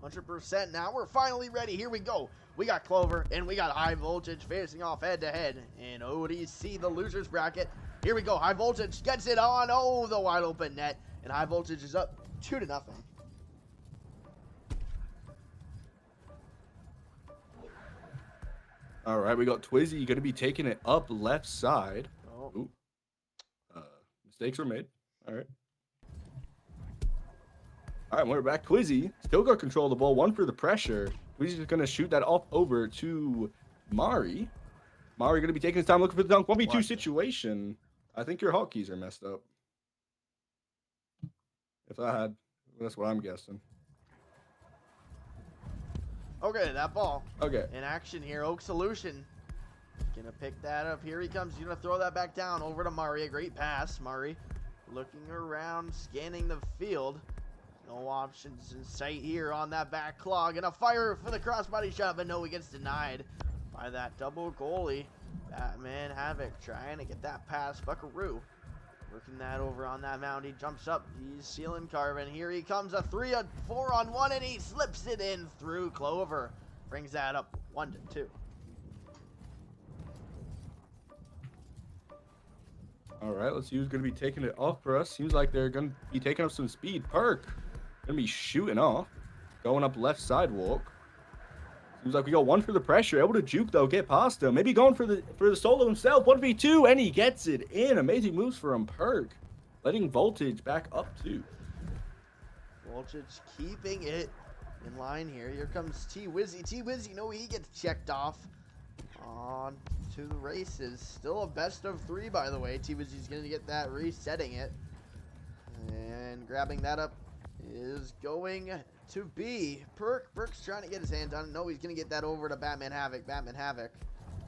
100%. Now we're finally ready. Here we go. We got Clover and we got High Voltage facing off head to head in ODC, the losers bracket. Here we go. High Voltage gets it on. Oh, the wide open net. And High Voltage is up 2-0. All right, we got Twizzy going to be taking it up left side. Oh. Ooh. Mistakes were made. All right. All right, we're back. Twizzy still got control of the ball. One for the pressure. Twizzy's going to shoot that off over to Mari. Mari going to be taking his time looking for the dunk. 1v2 situation. I think your hotkeys are messed up. That's what I'm guessing. Okay, that ball. Okay. In action here. Oak Solution. Gonna pick that up. Here he comes. He's gonna throw that back down over to Mari. A great pass. Mari looking around, scanning the field. No options in sight here on that back claw. Gonna fire for the crossbody shot, but no, he gets denied by that double goalie. Batman Havoc trying to get that pass. Buckaroo working that over on that mound. He jumps up. He's sealing Carvin. Here he comes. A 4-on-1, and he slips it in through Clover. Brings that up 1-2. All right, let's see who's going to be taking it off for us. Seems like they're going to be taking up some speed. Perk going to be shooting off. Going up left sidewalk. Seems like we got one for the pressure. Able to juke, though. Get past him. Maybe going for the solo himself. 1v2, and he gets it in. Amazing moves from Perk. Letting Voltage back up, too. Voltage keeping it in line here. Here comes T-Wizzy. T-Wizzy, no, he gets checked off on to the races. Still a best of 3, by the way. T-Wizzy's going to get that, resetting it. And grabbing that up is going to be Perk. Perk's trying to get his hands on it. No, he's going to get that over to Batman Havoc. Batman Havoc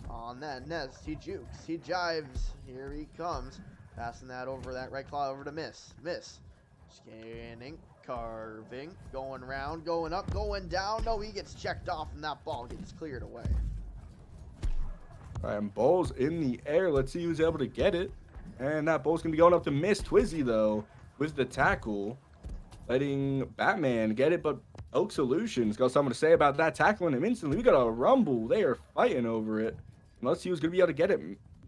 on that nest. He jukes. He jives. Here he comes. Passing that over, that right claw over to Miss. Miss. Scanning. Carving. Going round. Going up. Going down. No, he gets checked off and that ball gets cleared away. All right, and ball's in the air. Let's see who's able to get it. And that ball's going to be going up to Miss. Twizzy, though, with the tackle. Letting Batman get it, but Oak Solutions got something to say about that, tackling him instantly. We got a rumble. They are fighting over it. And let's see who's going to be able to get it.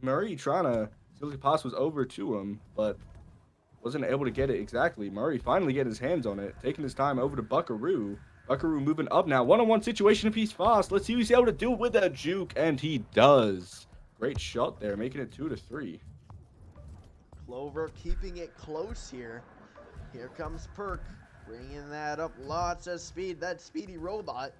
Murray trying to, silly pass was over to him, but wasn't able to get it exactly. Murray finally get his hands on it, taking his time over to Buckaroo. Buckaroo moving up now. One-on-one situation if he's fast. Let's see who's able to do it with a juke, and he does. Great shot there, making it 2-3. Clover keeping it close here. Here comes Perk, bringing that up. Lots of speed. That speedy robot.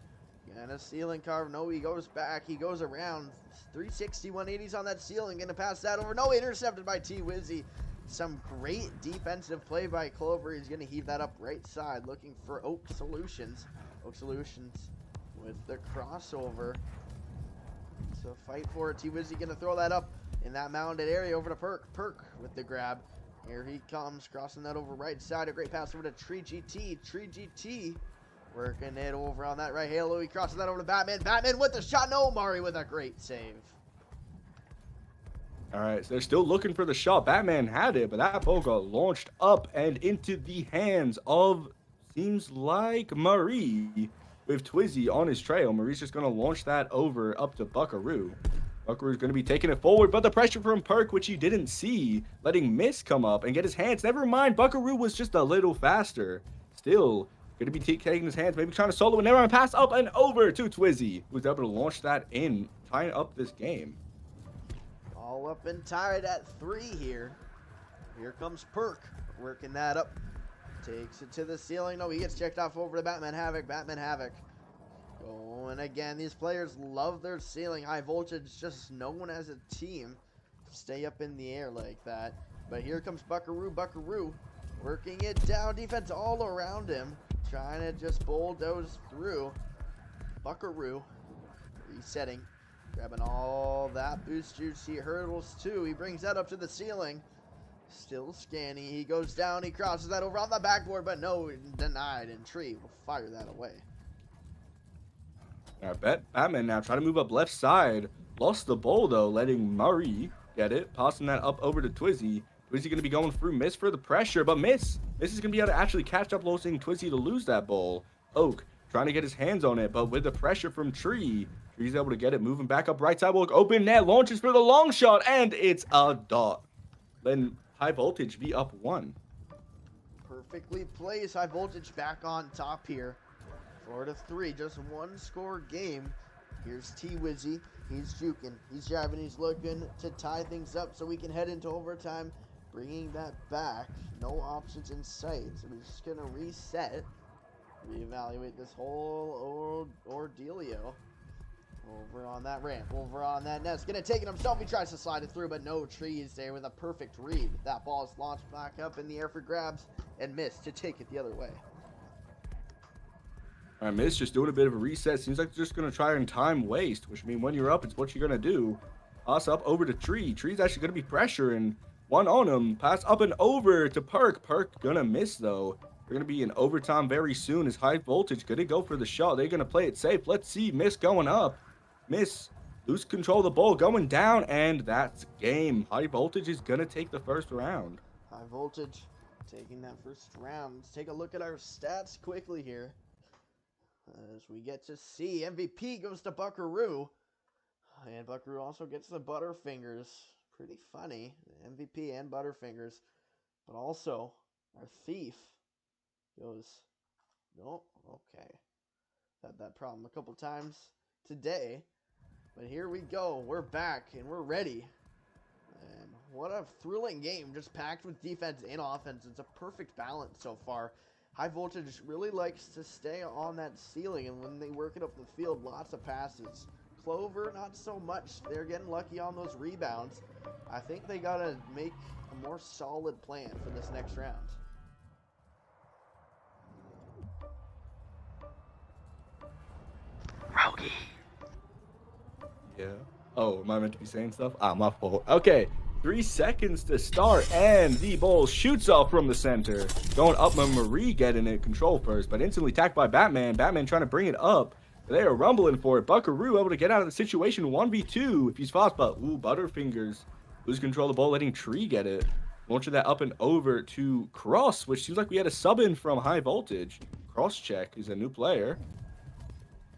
And a ceiling carve. No, he goes back. He goes around. 360, 180s on that ceiling. Going to pass that over. No, intercepted by T-Wizzy. Some great defensive play by Clover. He's going to heave that up right side, looking for Oak Solutions. Oak Solutions with the crossover. So fight for it. T-Wizzy going to throw that up in that mounded area over to Perk. Perk with the grab. Here he comes, crossing that over right side. A great pass over to Tree GT. Tree GT working it over on that right halo. He crosses that over to Batman. Batman with the shot. No, Mari with a great save. All right, so they're still looking for the shot. Batman had it, but that ball got launched up and into the hands of, seems like, Marie with Twizzy on his trail. Marie's just going to launch that over up to Buckaroo. Buckaroo's going to be taking it forward, but the pressure from Perk, which he didn't see, letting Miss come up and get his hands. Never mind, Buckaroo was just a little faster. Still going to be taking his hands, maybe trying to solo, and never mind, pass up and over to Twizzy, who's able to launch that in, tying up this game. All up and tied at 3 here. Here comes Perk, working that up. Takes it to the ceiling. No, he gets checked off over to Batman Havoc. Batman Havoc going again. These players love their ceiling. High Voltage, just known as a team, stay up in the air like that. But here comes Buckaroo. Buckaroo working it down. Defense all around him, trying to just bulldoze through. Buckaroo resetting. Grabbing all that boost juice. He hurdles too. He brings that up to the ceiling. Still scanning. He goes down. He crosses that over on the backboard, but no, denied. And Tree will fire that away. I bet Batman now trying to move up left side. Lost the ball though, letting Murray get it. Passing that up over to Twizzy. Twizzy going to be going through Miss for the pressure, but Miss is going to be able to actually catch up, losing Twizzy to lose that ball. Oak trying to get his hands on it, but with the pressure from Tree, Tree's able to get it, moving back up right side. Will open net, launches for the long shot, and it's a dot. Then High Voltage be up 1. Perfectly placed. High Voltage back on top here. 4-3, just 1 score game. Here's T-Wizzy. He's juking. He's driving. He's looking to tie things up so we can head into overtime. Bringing that back. No options in sight. So we're just going to reset. Reevaluate this whole ordealio. Over on that ramp, over on that net. Gonna take it himself. He tries to slide it through, but no, Tree is there with a perfect read. That ball is launched back up in the air for grabs and Miss to take it the other way. All right, Miss just doing a bit of a reset. Seems like they're just gonna try and time waste, which means when you're up, it's what you're gonna do. Pass up over to Tree. Tree's actually gonna be pressuring. One on him. Pass up and over to Perk. Perk gonna miss though. We're gonna be in overtime very soon. Is High Voltage gonna go for the shot? They're gonna play it safe. Let's see. Miss going up. Miss lose control of the ball, going down, and that's game. High Voltage is gonna take the first round. High Voltage taking that first round. Let's take a look at our stats quickly here. As we get to see, MVP goes to Buckaroo. And Buckaroo also gets the Butterfingers. Pretty funny. MVP and Butterfingers. But also, our Thief goes, no, okay. Had that problem a couple times today. But here we go. We're back and we're ready. And what a thrilling game, just packed with defense and offense. It's a perfect balance so far. High Voltage really likes to stay on that ceiling, and when they work it up the field, lots of passes. Clover, not so much. They're getting lucky on those rebounds. I think they got to make a more solid plan for this next round. Rogie. Yeah. Oh, am I meant to be saying stuff? Ah, my fault. Okay. 3 seconds to start, and the ball shoots off from the center. Going up, Marie getting it control first, but instantly attacked by Batman. Batman trying to bring it up. They are rumbling for it. Buckaroo able to get out of the situation. 1v2 if he's fast, but ooh, Butterfingers lose control of the ball, letting Tree get it. Launching that up and over to Cross, which seems like we had a sub in from High Voltage. Cross check is a new player.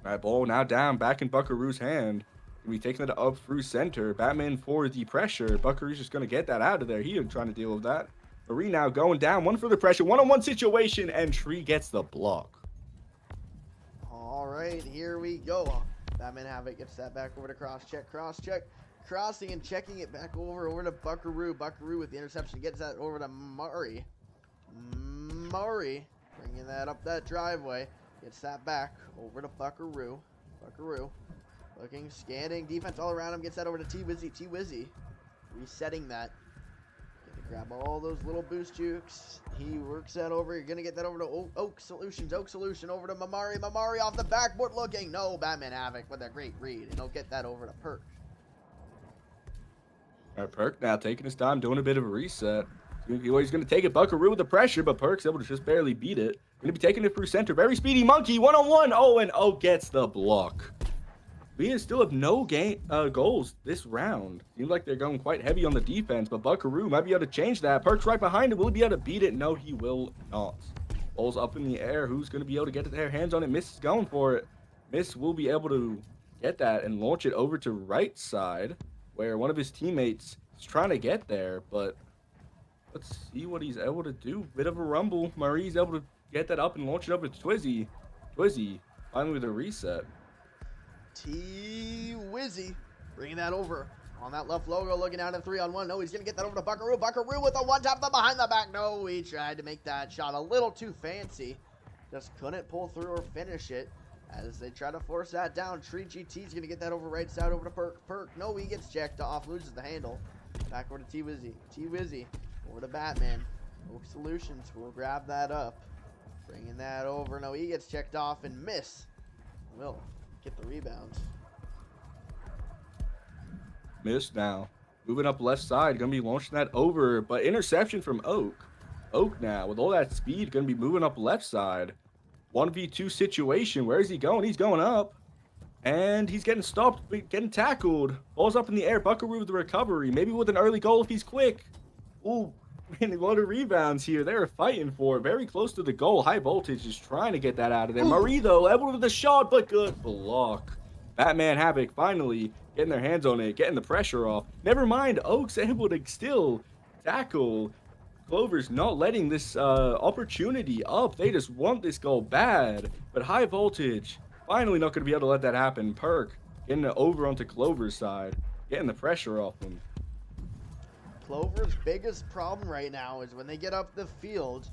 All right, ball now down, back in Buckaroo's hand. We taking it up through center. Batman for the pressure. Buckaroo's just going to get that out of there. He ain't trying to deal with that. Marie now going down. One for the pressure. One-on-one situation, and Tree gets the block. All right, here we go. Batman Havoc gets that back over to cross check. Crossing and checking it back over to Buckaroo. Buckaroo with the interception gets that over to Murray. Murray bringing that up that driveway. Gets that back over to Buckaroo. Buckaroo looking, scanning, defense all around him. Gets that over to T-Wizzy. T-Wizzy resetting that. Gonna grab all those little boost jukes. He works that over. You're going to get that over to Oak Solutions. Oak Solution over to Mamari. Mamari off the backboard looking. No, Batman Havoc with a great read. And he'll get that over to Perk. All right, Perk now taking his time, doing a bit of a reset. He's going to take it. Buckaroo with the pressure, but Perk's able to just barely beat it. Going to be taking it through center. Very speedy Monkey. One-on-one. Oh, and Oak gets the block. We still have no goals this round. Seems like they're going quite heavy on the defense, but Buckaroo might be able to change that. Perk's right behind him. Will he be able to beat it? No, he will not. Ball's up in the air. Who's going to be able to get their hands on it? Miss is going for it. Miss will be able to get that and launch it over to right side, where one of his teammates is trying to get there, but let's see what he's able to do. Bit of a rumble. Marie's able to get that up and launch it over to Twizzy. Twizzy finally with a reset. T-Wizzy bringing that over on that left logo, looking out at 3-on-1. No, he's going to get that over to Buckaroo. Buckaroo with a one-tap from behind the back. No, he tried to make that shot a little too fancy. Just couldn't pull through or finish it as they try to force that down. Tree GT's going to get that over right side over to Perk. Perk, no, he gets checked off, loses the handle. Back over to T-Wizzy. T-Wizzy over to Batman. Oak Solutions will grab that up. Bringing that over. No, he gets checked off and Miss will get the rebound. Miss now. Moving up left side. Going to be launching that over, but interception from Oak. Oak now, with all that speed, going to be moving up left side. 1v2 situation. Where is he going? He's going up. And he's getting stopped, getting tackled. Ball's up in the air. Buckaroo with the recovery. Maybe with an early goal if he's quick. Ooh, man, a lot of rebounds here. They're fighting for it. Very close to the goal. High Voltage is trying to get that out of there. Marie, though, able with the shot, but good block. Batman Havoc finally getting their hands on it, getting the pressure off. Never mind, Oak's able to still tackle. Clover's not letting this opportunity up. They just want this goal bad. But High Voltage finally not going to be able to let that happen. Perk getting it over onto Clover's side, getting the pressure off them. Clover's biggest problem right now is when they get up the field,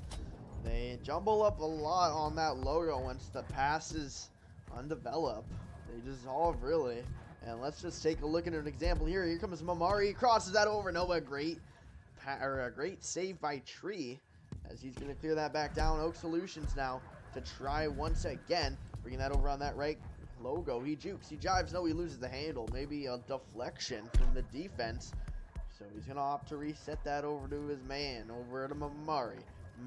they jumble up a lot on that logo once the pass is undeveloped. They dissolve, really. And let's just take a look at an example here. Here comes Mamari, crosses that over. No, a great save by Tree as he's going to clear that back down. Oak Solutions now to try once again, bringing that over on that right logo. He jukes, he jives. No, he loses the handle. Maybe a deflection from the defense. So he's going to opt to reset that over to his man, over to Mamari.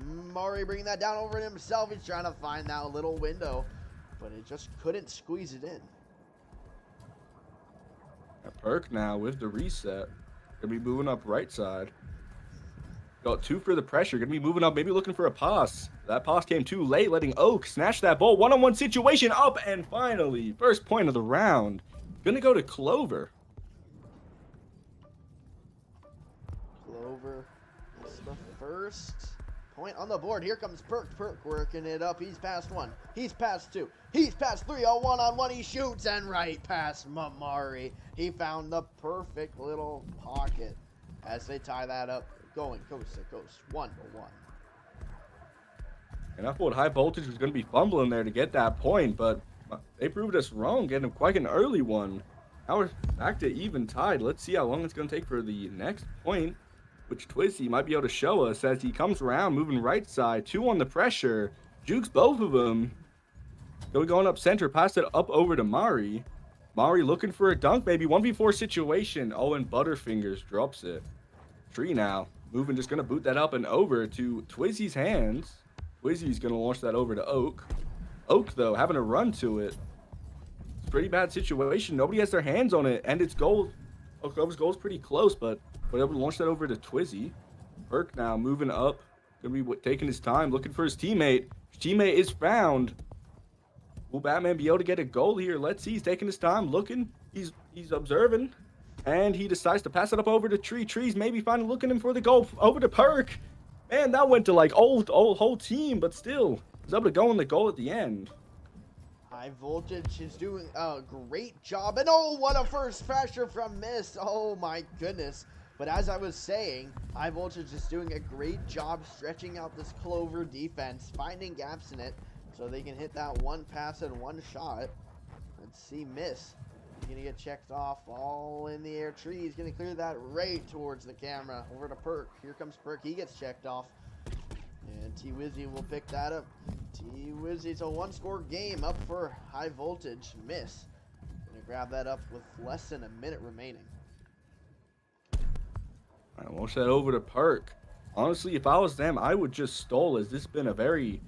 Mamari bringing that down over to himself. He's trying to find that little window, but it just couldn't squeeze it in. Perk now with the reset. Gonna be moving up right side. Got two for the pressure. Gonna be moving up, maybe looking for a pass. That pass came too late, letting Oak snatch that ball. One-on-one situation up, and finally, first point of the round. Gonna go to Clover. Clover is the first point on the board. Here comes Perk. Perk working it up. He's past one. He's past two. He's past three. Oh, one-on-one. He shoots and right past Mamari. He found the perfect little pocket as they tie that up, going coast to coast, 1-1. And I thought High Voltage was going to be fumbling there to get that point, but they proved us wrong, getting quite an early one. Now we're back to even tied. Let's see how long it's going to take for the next point, which Twizzy might be able to show us as he comes around, moving right side. Two on the pressure. Jukes both of them. Going up center, pass it up over to Mari. Mari looking for a dunk, maybe 1v4 situation. Oh, and Butterfingers drops it. Tree now moving, just going to boot that up and over to Twizzy's hands. Twizzy's going to launch that over to Oak. Oak, though, having a run to it. It's a pretty bad situation. Nobody has their hands on it, and it's goal. Oak's goal is pretty close, but we're able to launch that over to Twizzy. Perk now moving up. Going to be taking his time, looking for his teammate. His teammate is found. Will Batman be able to get a goal here? Let's see. He's taking his time, looking. He's observing. And he decides to pass it up over to Tree. Tree's maybe finally looking him for the goal. Over to Perk. Man, that went to like whole team, but still was able to go in the goal at the end. High Voltage is doing a great job. And oh, what a first pressure from Miss. Oh my goodness. But as I was saying, High Voltage is doing a great job stretching out this Clover defense, finding gaps in it, so they can hit that one pass and one shot. Let's see, Miss. He's going to get checked off all in the air. Tree is going to clear that right towards the camera. Over to Perk. Here comes Perk. He gets checked off. And T-Wizzy will pick that up. T-Wizzy, it's a one-score game up for High Voltage. Miss. Going to grab that up with less than a minute remaining. All right, launch that over to Perk. Honestly, if I was them, I would just stall, as this has been a very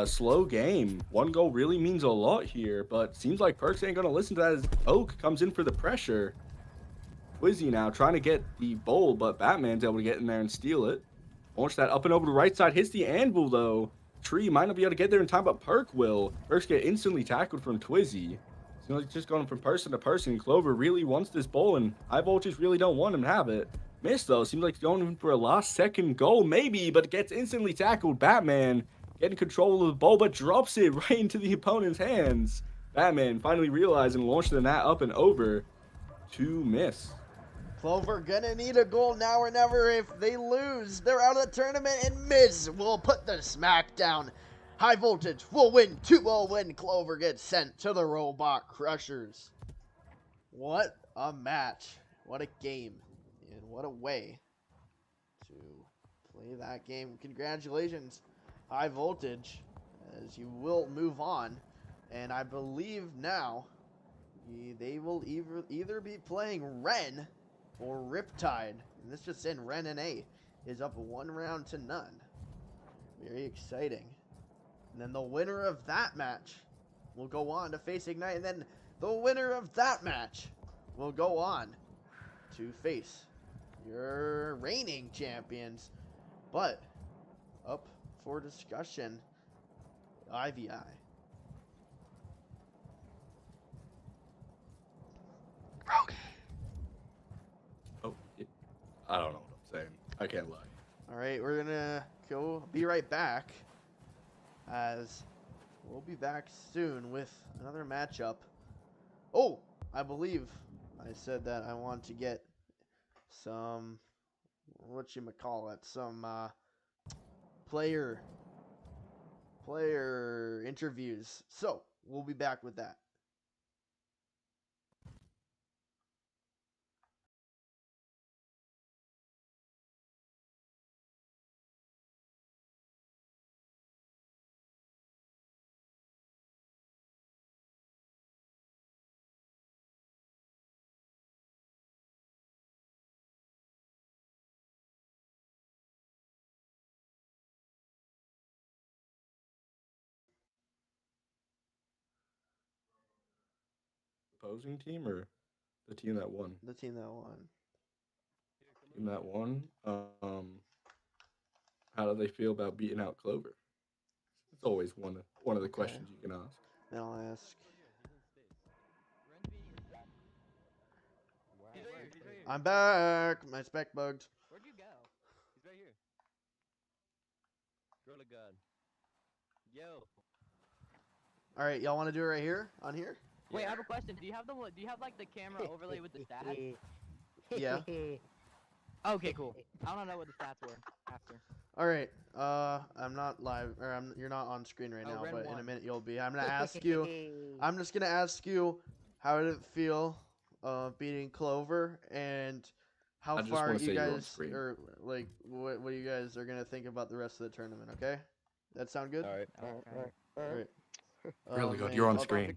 slow game. One goal really means a lot here, but seems like Perks ain't going to listen to that as Oak comes in for the pressure. Twizzy now trying to get the bowl, but Batman's able to get in there and steal it. Launch that up and over the right side. Hits the anvil, though. Tree might not be able to get there in time, but Perk will. Perks get instantly tackled from Twizzy. So it's just going from person to person. Clover really wants this bowl, and High Voltage really don't want him to have it. Missed, though. Seems like he's going for a last-second goal, maybe, but gets instantly tackled. Batman getting control of the bowl, but drops it right into the opponent's hands. Batman finally realized and launched the net up and over to miss. Clover gonna need a goal now or never. If they lose, they're out of the tournament, and Miz will put the smack down. High Voltage will win 2-0 when Clover gets sent to the Robot Crushers. What a match. What a game. And what a way to play that game. Congratulations, High Voltage, as you will move on. And I believe now they will either be playing Ren or Riptide. And this just in, Ren and A is up 1-0 to none. Very exciting. And then the winner of that match will go on to face Ignite. And then the winner of that match will go on to face your reigning champions. But up for discussion, IVI. Oh, I don't know what I'm saying. I can't lie. All right, we're gonna be right back, as we'll be back soon with another matchup. Oh, I believe I said that I want to get some, some player interviews. So we'll be back with that. Opposing team or the team that won? The team that won. Team that won. How do they feel about beating out Clover? It's always one of the questions you can ask. Then I'll ask. I'm back. My spec bugged. Where'd you go? He's right here. ThatGorillaGod. Yo. All right, y'all want to do it right here? On here? Wait, I have a question. Do you have like the camera overlay with the stats? Yeah. Okay, cool. I don't know what the stats were after. All right. I'm not live, or you're not on screen right now, Ren but in a won. minute you'll be. I'm gonna ask you. I'm just gonna ask you, how did it feel, beating Clover, and how I just far wanna say you you're on guys, screen. or like, what you guys are gonna think about the rest of the tournament? Okay. That sound good? All right. All right. Really good. and- You're on screen.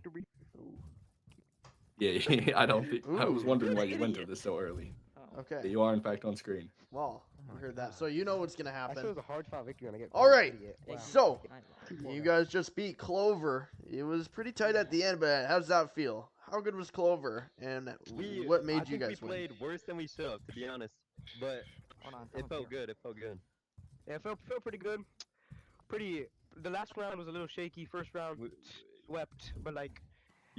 Yeah, I don't think. I was Ooh. wondering why you went to this so early. Yeah, Okay. you are in fact on screen. Well, you heard that, so you know what's gonna I said it happen. was a hard fought victory, and I get. All right. Wow. So you guys just beat Clover. It was pretty tight at the end, but how does that feel? How good was Clover, and what made you guys we win? played worse than we should have, to be honest. But Hold on. it felt good. It felt good. Yeah, it felt pretty good. The last round was a little shaky. First round swept, but like.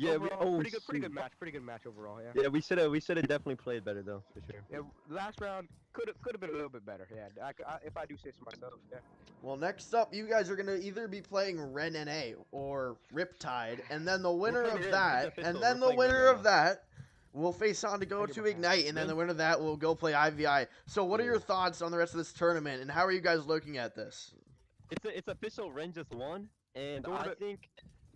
Yeah, overall, pretty good shoot. match. Pretty good match overall. Yeah. Yeah, we should have definitely played better though, for sure. Yeah, last round could have been a little bit better. Yeah, if I do say so myself. Yeah. Well, next up, you guys are gonna either be playing Ren and A or Riptide, and then the winner playing of Ren. that, It's and official. then We're the playing Ren winner right of that will face on to go Thank you, to my Ignite, and then the Ren? winner of that will go play IVI. So, what are your thoughts on the rest of this tournament, and how are you guys looking at this? It's official. Ren just won, and I think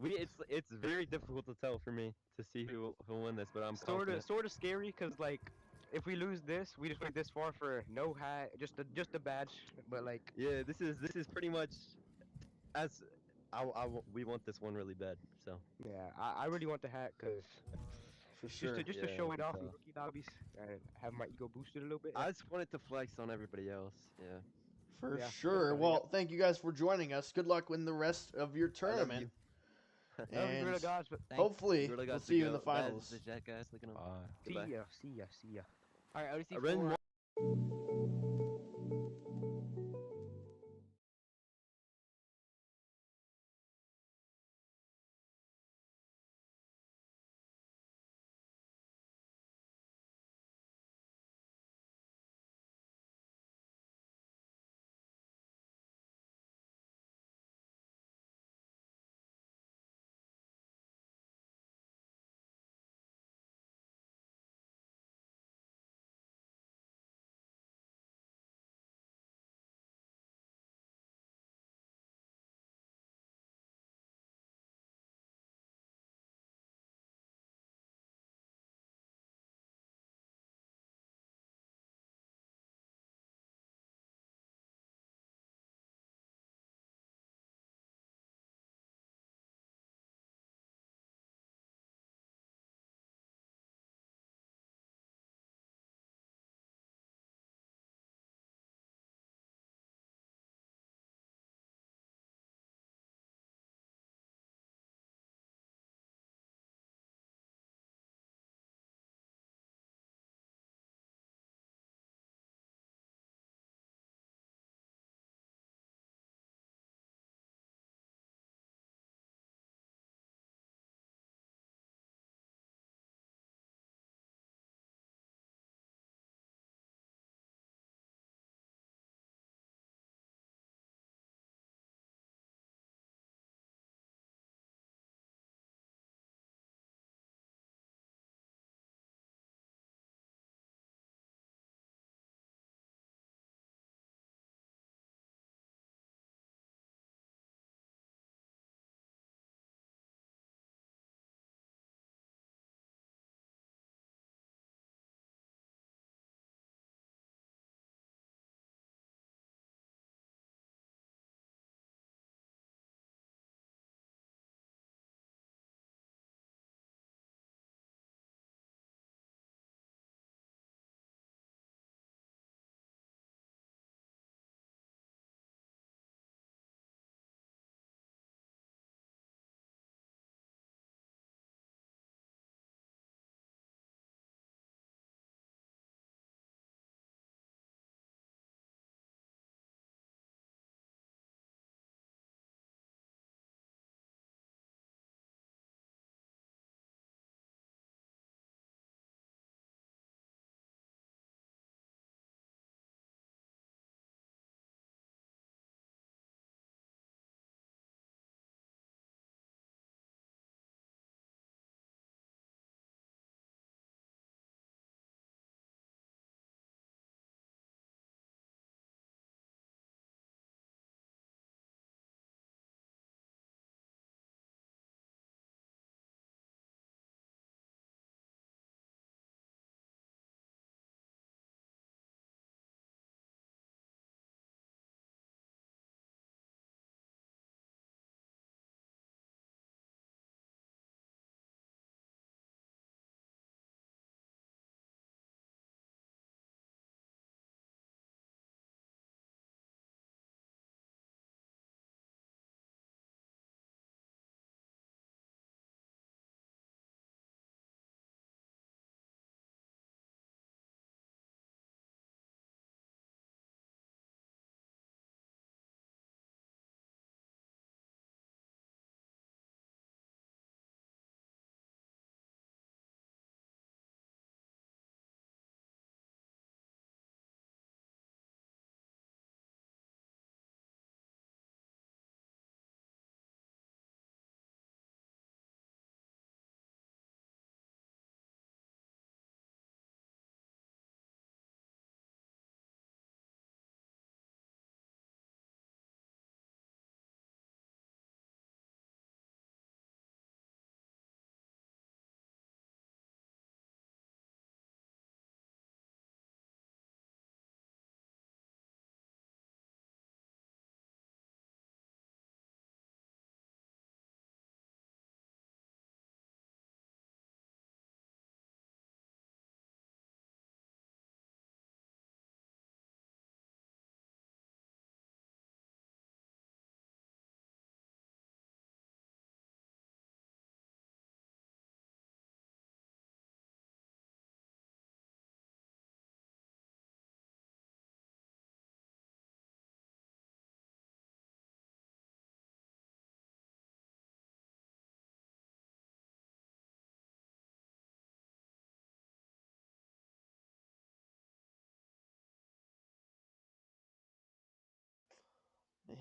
it's very difficult to tell for me to see who will win this, but I'm confident. Sort of scary, cause like if we lose this, we just went this far for no hat, just a badge. But like Yeah, this is pretty much as we want this one really bad. So yeah, I really want the hat, cause For sure. just to Yeah, show it off in so. rookie lobbies and have my ego boosted a little bit. I just wanted to flex on everybody else. Yeah. For Yeah, sure. definitely, Well, thank you guys for joining us. Good luck in the rest of your I love tournament. Love you, And Gorilla Gods, but hopefully, Gorilla we'll God's see the you in the goat. Baz is finals. the jackass. Look at him. Bye. see Goodbye. ya. All right, ODC Ren 4.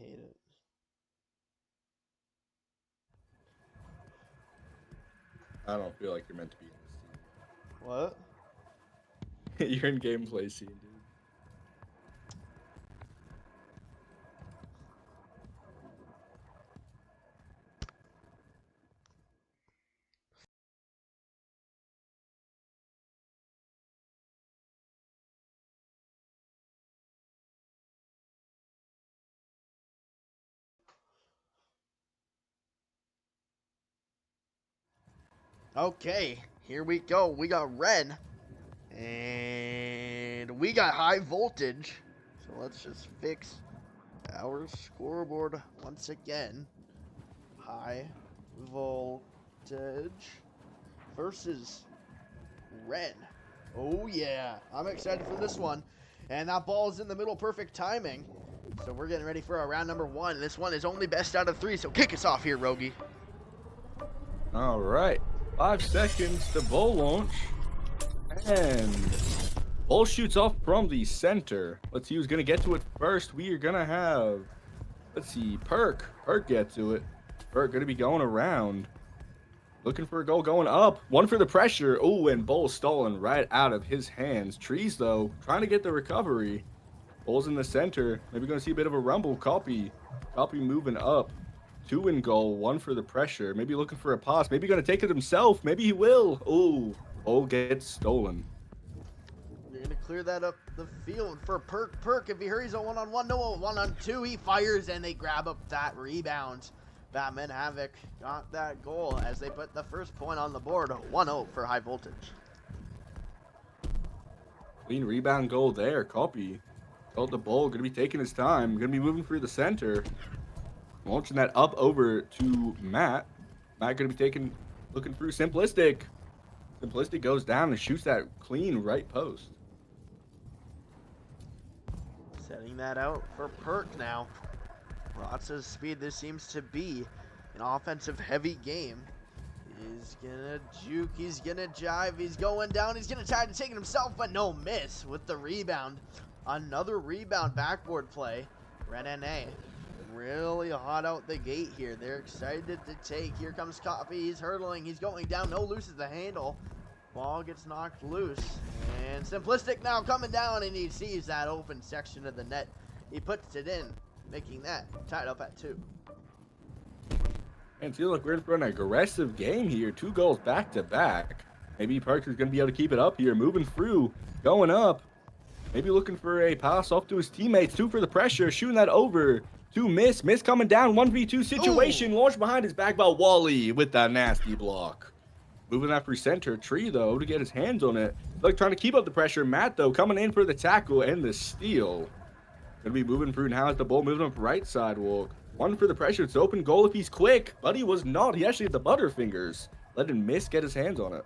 hate it. I don't feel like you're meant to be in this What? scene. You're in gameplay scene, dude. Okay, here we go. We got red. And we got high voltage. So let's just fix our scoreboard once again. High voltage versus red. Oh yeah, I'm excited for this one. And that ball is in the middle, perfect timing. So we're getting ready for our round number 1. This one is only best out of 3, so kick us off here, Rogie. All right. 5 seconds to ball launch. And ball shoots off from the center. Let's see who's going to get to it first. We are going to have, let's see, Perk. Perk get to it. Perk going to be going around. Looking for a goal, going up. One for the pressure. Oh, and ball stolen right out of his hands. Trees, though, trying to get the recovery. Ball's in the center. Maybe going to see a bit of a rumble. Copy moving up. 2 in goal, 1 for the pressure. Maybe looking for a pass. Maybe going to take it himself. Maybe he will. Oh, ball gets stolen. They're going to clear that up the field for Perk. Perk, if he hurries on 1-on-1, no, 1-on-2, he fires and they grab up that rebound. Batman Havoc got that goal as they put the first point on the board. 1-0 for high voltage. Clean rebound goal there. Copy. Got the ball. Going to be taking his time. Going to be moving through the center. Launching that up over to Matt. Matt going to be looking through Simplistic. Simplistic goes down and shoots that clean right post. Setting that out for Perk now. Lots of speed. This seems to be an offensive heavy game. He's gonna juke, he's gonna jive, he's going down, he's gonna try to take it himself, but no miss with the rebound. Another rebound backboard play. Renene really hot out the gate here. They're excited to take. Here comes Copy. He's hurdling. He's going down. No, loses the handle. Ball gets knocked loose. And Simplistic now coming down, and he sees that open section of the net. He puts it in, making that tied up at 2. And feel like we're in for an aggressive game here. 2 goals back to back. Maybe Parks is going to be able to keep it up here. Moving through. Going up. Maybe looking for a pass off to his teammates. 2 for the pressure. Shooting that over. 2 miss. Miss coming down. 1v2 situation. Launched behind his back by Wally with that nasty block. Moving that through center. Tree, though, to get his hands on it. Like trying to keep up the pressure. Matt, though, coming in for the tackle and the steal. Going to be moving through now as the ball moving up right sidewalk. 1 for the pressure. It's open goal if he's quick. But he was not. He actually had the butterfingers. Let him miss get his hands on it.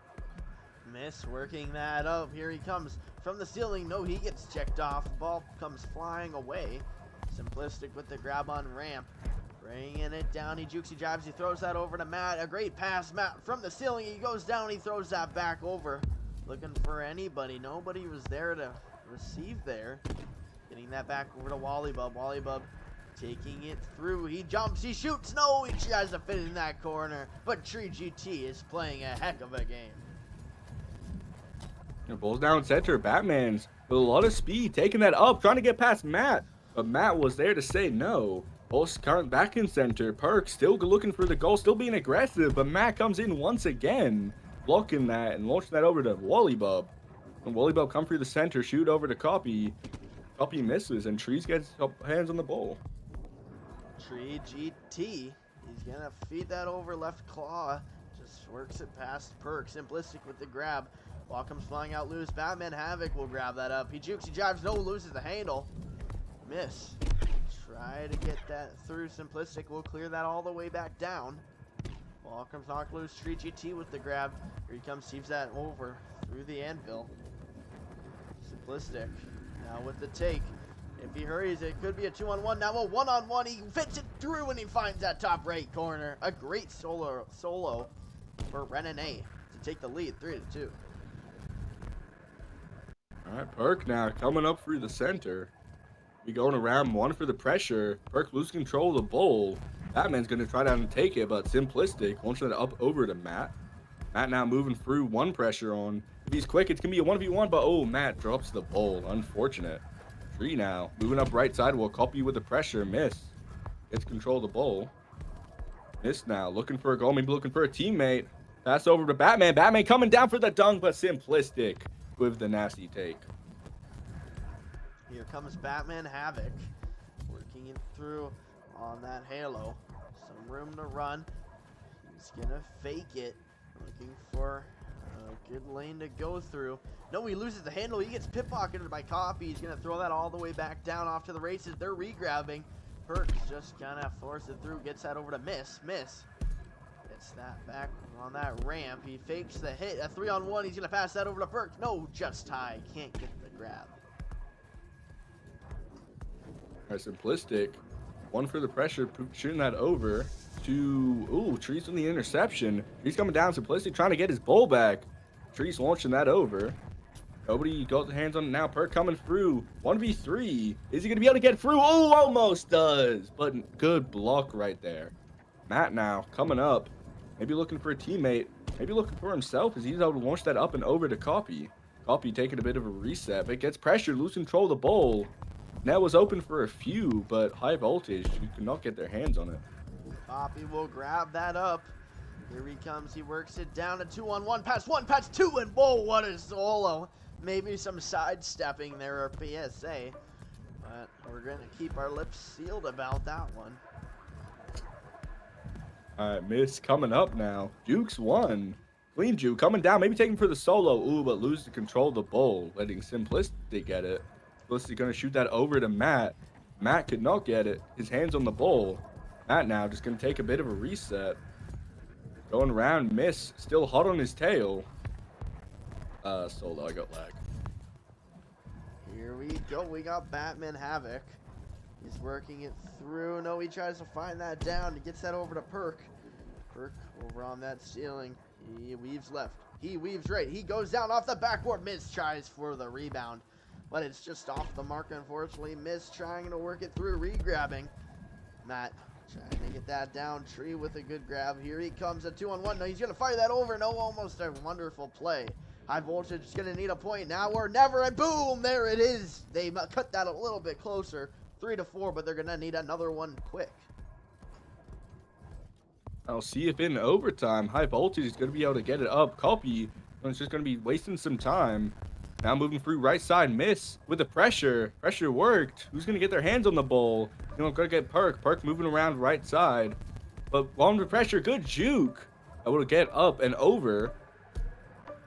Miss working that up. Here he comes from the ceiling. No, he gets checked off. Ball comes flying away. Simplistic with the grab on ramp. Bringing it down. He jukes, he jabs, he throws that over to Matt. A great pass, Matt, from the ceiling. He goes down, he throws that back over. Looking for anybody. Nobody was there to receive there. Getting that back over to Wally Bub. Wally Bub taking it through. He jumps, he shoots. No, he tries to fit in that corner. But Tree GT is playing a heck of a game. Ball's down center. Batman's with a lot of speed, taking that up, trying to get past Matt. But Matt was there to say no. Ball's current back in center. Perk still looking for the goal, still being aggressive. But Matt comes in once again, blocking that and launching that over to Wally Bub. And Wally Bub come through the center, shoot over to Copy. Copy misses, and Trees gets hands on the ball. Tree GT. He's going to feed that over left claw. Just works it past Perk. Simplistic with the grab. Ball comes flying out loose. Batman Havoc will grab that up. He jukes, he jives, no, loses the handle. Miss. Try to get that through. Simplistic will clear that all the way back down. Ball comes knocked loose. Street GT with the grab. Here he comes, sees that over through the anvil. Simplistic now with the take. If he hurries, it could be a 2-on-1. Now a 1-on-1. He fits it through and he finds that top right corner. A great solo for Renene to take the lead, 3-2. All right, Perk now coming up through the center. We going around one for the pressure. Perk loses control of the bowl. Batman's going to try down and take it, but Simplistic launching it up over to Matt. Matt now moving through one pressure on. If he's quick, it's going to be a 1v1, but oh, Matt drops the bowl. Unfortunate. Tree now moving up right side will copy with the pressure. Miss. Gets control of the bowl. Miss now. Looking for a goal, maybe looking for a teammate. Pass over to Batman. Batman coming down for the dunk, but Simplistic with the nasty take. Here comes Batman Havoc, working it through on that halo. Some room to run. He's gonna fake it, looking for a good lane to go through. No, he loses the handle. He gets pickpocketed by Copy. He's gonna throw that all the way back down off to the races. They're regrabbing. Perks just kind of forces it through. Gets that over to Miss. Gets that back on that ramp. He fakes the hit. A 3-on-1. He's gonna pass that over to Perks. No, just tie. Can't get the grab. All right, Simplistic. One for the pressure, shooting that over to, ooh, Trees on the interception. Trees coming down, Simplistic trying to get his bowl back. Trees launching that over. Nobody got the hands on it now. Perk coming through. 1v3. Is he going to be able to get through? Oh, almost does. But good block right there. Matt now coming up. Maybe looking for a teammate. Maybe looking for himself as he's able to launch that up and over to Copy. Copy taking a bit of a reset. But gets pressure, lose control of the bowl. Net was open for a few, but high voltage, you could not get their hands on it. Copy will grab that up. Here he comes. He works it down. A 2-on-1. Pass 2, and whoa, what a solo. Maybe some sidestepping there or PSA. But we're going to keep our lips sealed about that one. All right, Miss coming up now. Juke's one. Clean Juke coming down, maybe taking for the solo. Ooh, but lose the control of the bowl, letting Simplistic get it. Simplistic going to shoot that over to Matt. Matt could not get it. His hands on the bowl. Matt now just going to take a bit of a reset. Going around, Miss. Still hot on his tail. Solo, I got lag. Here we go. We got Batman Havoc. He's working it through. No, he tries to find that down. He gets that over to Perk. Perk over on that ceiling. He weaves left. He weaves right. He goes down off the backboard. Miss tries for the rebound, but it's just off the mark, unfortunately. Miss trying to work it through, re-grabbing. Matt trying to get that down. Tree with a good grab. Here he comes, a 2-on-1. No, he's going to fire that over. No, almost a wonderful play. High voltage is going to need a point now or never, and boom, there it is. They cut that a little bit closer, 3-4, but they're going to need another one quick. I'll see if in overtime, high voltage is going to be able to get it up. Copy, it's just going to be wasting some time. Now moving through right side, Miss with the pressure. Pressure worked. Who's going to get their hands on the ball? You know, going to get Perk. Perk moving around right side. But long the pressure, good juke. Able to get up and over.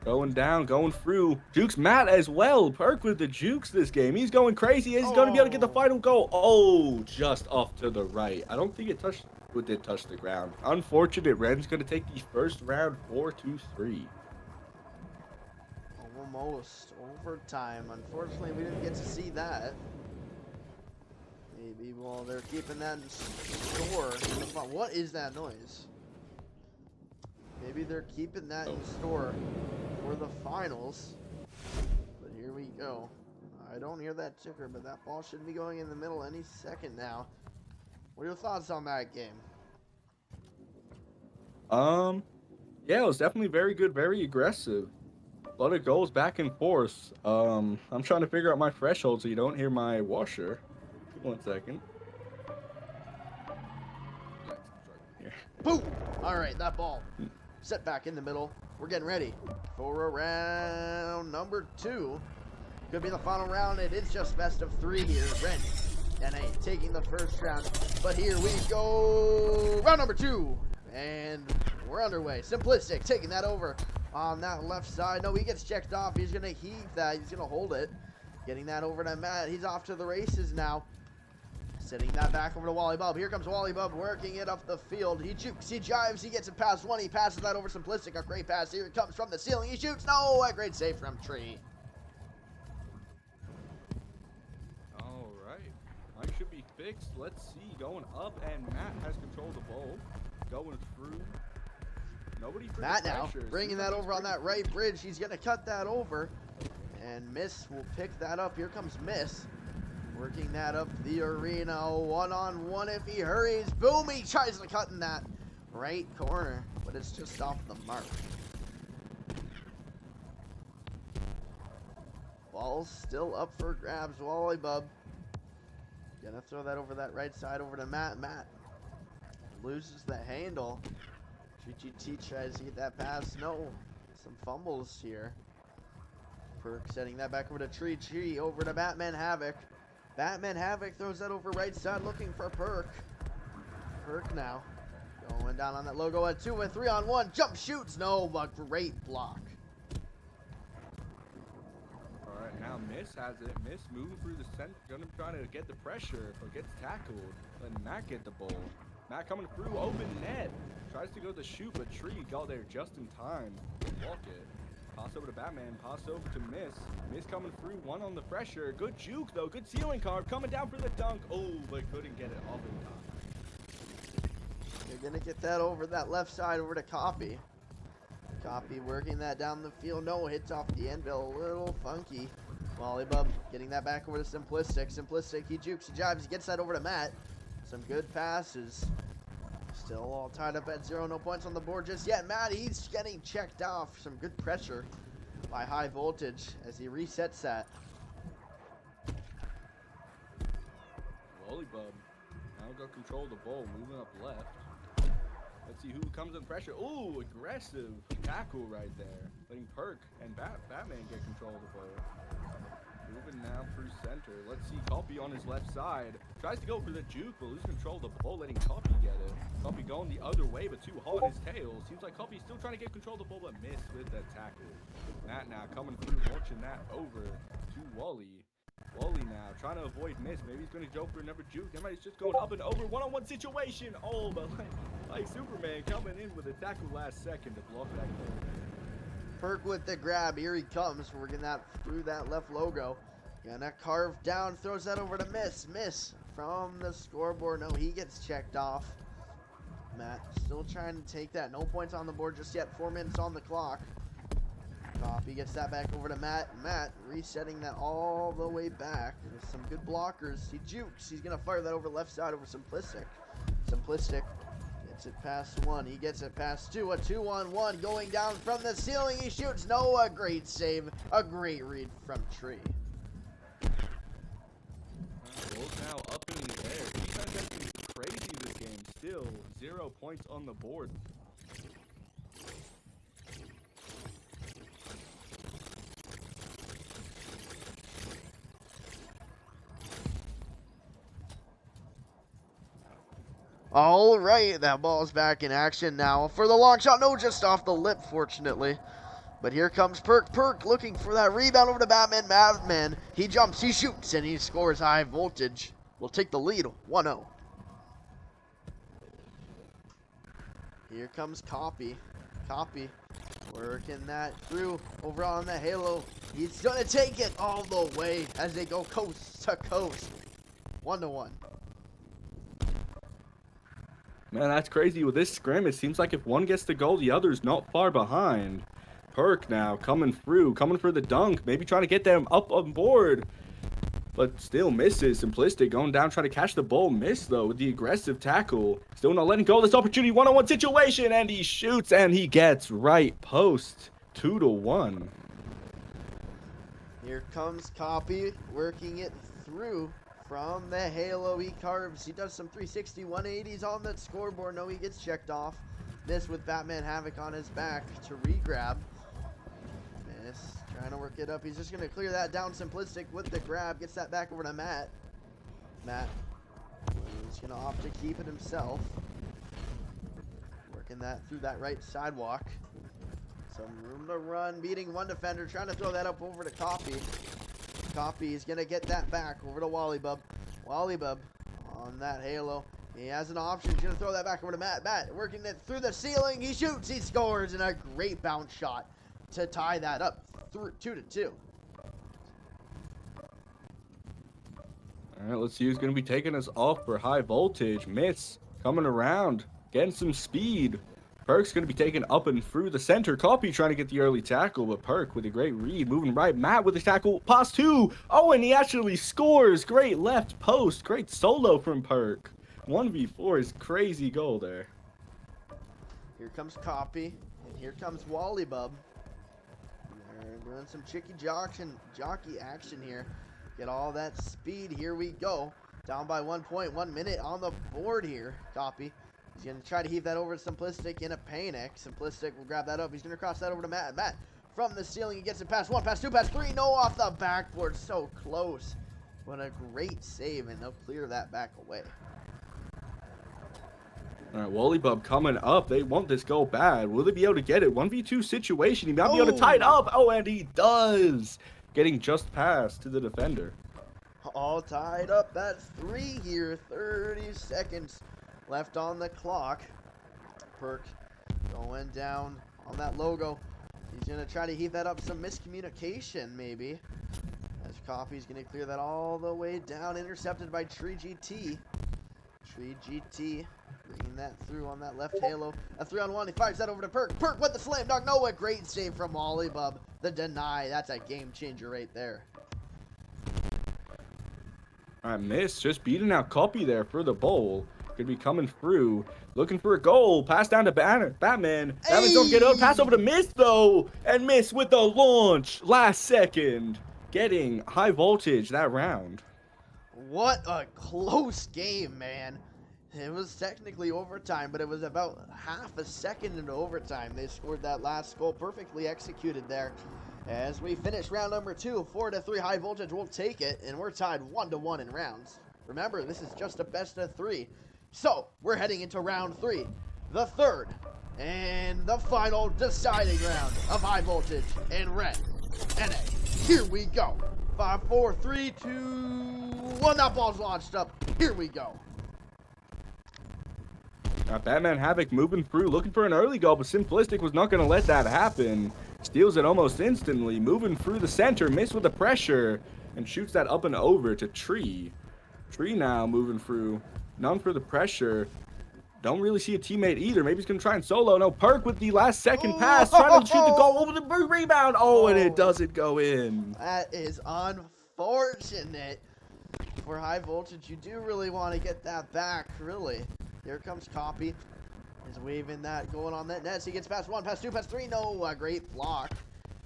Going down, going through. Juke's Matt as well. Perk with the jukes this game. He's going crazy. He's going to be able to get the final goal. Oh, just off to the right. I don't think it touched. It did touch the ground. Unfortunate. Ren's going to take the first round 4-3. Almost overtime. Unfortunately, we didn't get to see that. Maybe while they're keeping that in store. What is that noise? Maybe they're keeping that in store for the finals. But here we go. I don't hear that ticker, but that ball should be going in the middle any second now. What are your thoughts on that game? Yeah, it was definitely very good, very aggressive. A lot of goals back and forth. I'm trying to figure out my threshold so you don't hear my washer. 1 second. Boom! Alright, that ball. Set back in the middle. We're getting ready for round number 2. Could be the final round. It is just best of 3 here. Ren and A taking the first round. But here we go. Round number 2. And we're underway. Simplistic taking that over on that left side. No, he gets checked off. He's going to heave that. He's going to hold it. Getting that over to Matt. He's off to the races now. Sending that back over to Wally Bub. Here comes Wally Bub working it up the field. He jukes, he jives, he gets it past one. He passes that over Simplistic. A great pass. Here it comes from the ceiling. He shoots. No, a great save from Tree. All right. Mine should be fixed. Let's see. Going up, and Matt has control of the ball. Going through. Nobody for Matt the now pressure. bringing that over on that right bridge. He's going to cut that over. And Miss will pick that up. Here comes Miss. Working that up the arena, one-on-one if he hurries. Boom, he tries to cut in that right corner, but it's just off the mark. Ball's still up for grabs, Wallybub. Gonna throw that over that right side over to Matt. Matt loses the handle. GGT tries to get that pass. No, some fumbles here. Perk setting that back over to Tree over to Batman Havoc. Batman Havoc throws that over right side looking for Perk. Perk now going down on that logo at 2 with 3-on-1. Jump shoots. No, but great block. All right, now Miss has it. Miss moving through the center, gonna try to get the pressure, but gets tackled. Letting Matt get the ball. Matt coming through, open net. Tries to go to shoot, but Tree got there just in time to block it. Pass over to Batman, pass over to Miss. Miss coming through, one on the pressure. Good juke though, good ceiling carve, coming down for the dunk. Oh, but couldn't get it off in time. They're gonna get that over that left side over to Copy. Copy working that down the field. No, hits off the anvil, a little funky. Wallybub getting that back over to Simplistic. Simplistic, he jukes, he jibes, he gets that over to Matt. Some good passes. Still all tied up at 0, no points on the board just yet. Matt, he's getting checked off. Some good pressure by High Voltage as he resets that. Wallybub now got control of the ball, moving up left. Let's see who comes in pressure. Ooh, aggressive tackle right there. Letting Perk and Batman get control of the ball. Moving now through center. Let's see Copy on his left side. Tries to go for the juke, but loses control of the ball, letting Copy get it. Copy going the other way, but too hot on his tail. Seems like Copy's still trying to get control of the ball, but missed with that tackle. Matt now coming through, launching that over to Wally. Wally now trying to avoid Miss. Maybe he's going to go for another juke. That might just going up and over. One-on-one situation. Oh, but like Superman coming in with a tackle last second to block that goal. Perk with the grab. Here he comes. Working that through that left logo. Gonna carve down. Throws that over to Miss. Miss from the scoreboard. No, he gets checked off. Matt still trying to take that. No points on the board just yet. 4 minutes on the clock. Copy gets that back over to Matt. Matt resetting that all the way back. There's some good blockers. He jukes. He's gonna fire that over left side over Simplistic. Simplistic gets it past 1. He gets it past 2. A 2-on-1 going down from the ceiling. He shoots. No, a great save. A great read from Tree. Ball's now up in the air. Defense has been crazy this game. Still 0 points on the board. All right, that ball's back in action now for the long shot. No, just off the lip, fortunately. But here comes Perk. Perk looking for that rebound over to Batman. Batman, he jumps, he shoots, and he scores. High Voltage will take the lead, 1-0. Here comes Copy. Copy working that through over on the Halo. He's going to take it all the way as they go coast to coast. 1-1. Man, that's crazy. With this scrim, it seems like if one gets the goal, the other's not far behind. Perk now coming through, coming for the dunk, maybe trying to get them up on board, but still misses. Simplistic going down, trying to catch the ball. Missed though with the aggressive tackle. Still not letting go of this opportunity. 1-on-1 situation, and he shoots and he gets right post. 2-1. Here comes Copy working it through. From the Halo, he carves. He does some 360 180s on that scoreboard. No, he gets checked off. Miss with Batman Havoc on his back to re-grab. Miss trying to work it up. He's just going to clear that down. Simplistic with the grab. Gets that back over to Matt. Matt, he's going to opt to keep it himself. Working that through that right sidewalk. Some room to run. Beating one defender. Trying to throw that up over to Copy. Copy is going to get that back over to Wallybub. Wallybub on that Halo. He has an option. He's going to throw that back over to Matt. Matt working it through the ceiling. He shoots. He scores. And a great bounce shot to tie that up. 2-2. All right, let's see who's going to be taking us off for High Voltage. Miss coming around, getting some speed. Perk's going to be taken up and through the center. Copy trying to get the early tackle, but Perk with a great read. Moving right. Matt with the tackle. Pass 2. Oh, and he actually scores. Great left post. Great solo from Perk. 1v4 is crazy goal there. Here comes Copy, and here comes Wallybub. They're doing some jockey action here. Get all that speed. Here we go. Down by 1 point, 1 minute on the board here. Copy. He's going to try to heave that over to Simplistic in a panic. Simplistic will grab that up. He's going to cross that over to Matt. Matt from the ceiling. He gets it past 1, past 2, past 3. No, off the backboard. So close. What a great save, and they'll clear that back away. All right, Wallybub coming up. They want this goal bad. Will they be able to get it? 1v2 situation. He might be able to tie it up. Oh, and he does. Getting just past to the defender. All tied up. That's 3 here. 30 seconds left on the clock. Perk going down on that logo. He's going to try to heave that up. Some miscommunication, maybe. As Copy's going to clear that all the way down. Intercepted by Tree GT. Tree GT bringing that through on that left halo. A 3-on-1. He fires that over to Perk. Perk with the slam dunk. No, a great save from Wallybub. The deny. That's a game changer right there. All right, Miss just beating out Copy there for the bowl. Could be coming through, looking for a goal. Pass down to Batman. Batman's don't get up. Pass over to Miss though, and Miss with the launch last second, getting high voltage that round. What a close game, man. It was technically overtime, but it was about half a second into overtime. They scored that last goal, perfectly executed there. As we finish round number 2, 4-3 high voltage will take it, and we're tied 1-1 in rounds. Remember, this is just a best of 3. So, we're heading into round 3, the third and the final deciding round of high voltage in red NA. Here we go. 5, 4, 3, 2, 1. That ball's launched up. Here we go. Batman Havoc moving through, looking for an early goal, but Simplistic was not going to let that happen. Steals it almost instantly, moving through the center, Miss with the pressure, and shoots that up and over to Tree. Tree now moving through, none for the pressure. Don't really see a teammate either. Maybe he's going to try and solo. No, Perk with the last second pass, trying to shoot the goal over the rebound. Oh, and it doesn't go in. That is unfortunate. For high voltage, you do really want to get that back, really. Here comes Copy. He's waving that, going on that net. He gets past 1, past 2, past 3. No, a great block.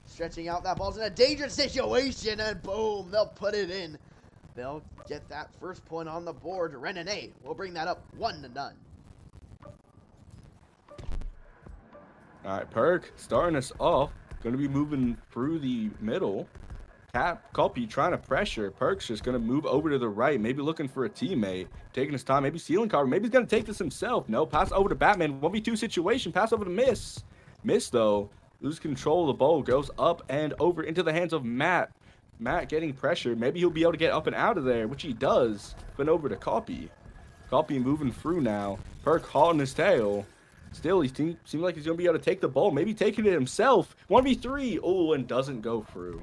Stretching out, that ball's in a dangerous situation, and boom, they'll put it in. They'll get that first point on the board. René will bring that up 1-0. All right, Perk starting us off. Going to be moving through the middle. Copy trying to pressure. Perk's just going to move over to the right, maybe looking for a teammate. Taking his time, maybe stealing cover. Maybe he's going to take this himself. No, pass over to Batman. 1v2 situation. Pass over to Miss. Miss, though, loses control of the ball. Goes up and over into the hands of Matt. Matt getting pressured. Maybe he'll be able to get up and out of there, which he does. But over to Copy. Copy moving through now. Perk hauling his tail. Still, he seems like he's going to be able to take the ball. Maybe taking it himself. 1v3. Oh, and doesn't go through.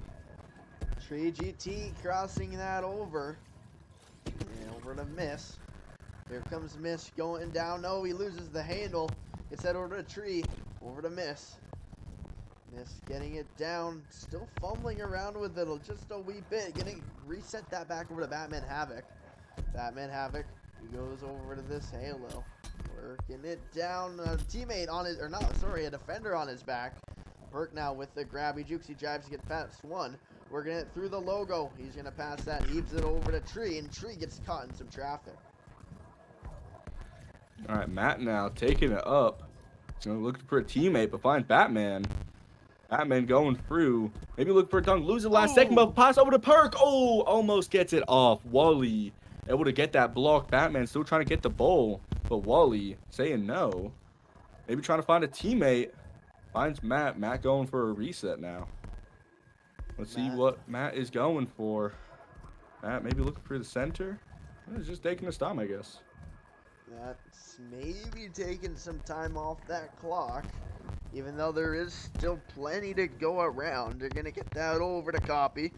Tree GT crossing that over. And over to Miss. Here comes Miss going down. No, he loses the handle. Gets that over to Tree. Over to Miss. Miss getting it down. Still fumbling around with it just a wee bit. Getting reset that back over to Batman Havoc. Batman Havoc. He goes over to this halo. Working it down. A teammate on his, or not, sorry, a defender on his back. Perk now with the grab. He jukes, he jibes to get past 1. Working it through the logo. He's going to pass that. Heaves it over to Tree, and Tree gets caught in some traffic. All right, Matt now taking it up. He's going to look for a teammate, but finds Batman. Batman going through. Maybe look for a dunk. Lose the last second, but pass over to Perk. Oh, almost gets it off. Wally able to get that block. Batman still trying to get the ball, but Wally saying no. Maybe trying to find a teammate. Finds Matt. Matt going for a reset now. Let's see what Matt is going for. Matt maybe looking for the center. He's just taking his time, I guess. That's maybe taking some time off that clock. Even though there is still plenty to go around. They're going to get that over to Copy.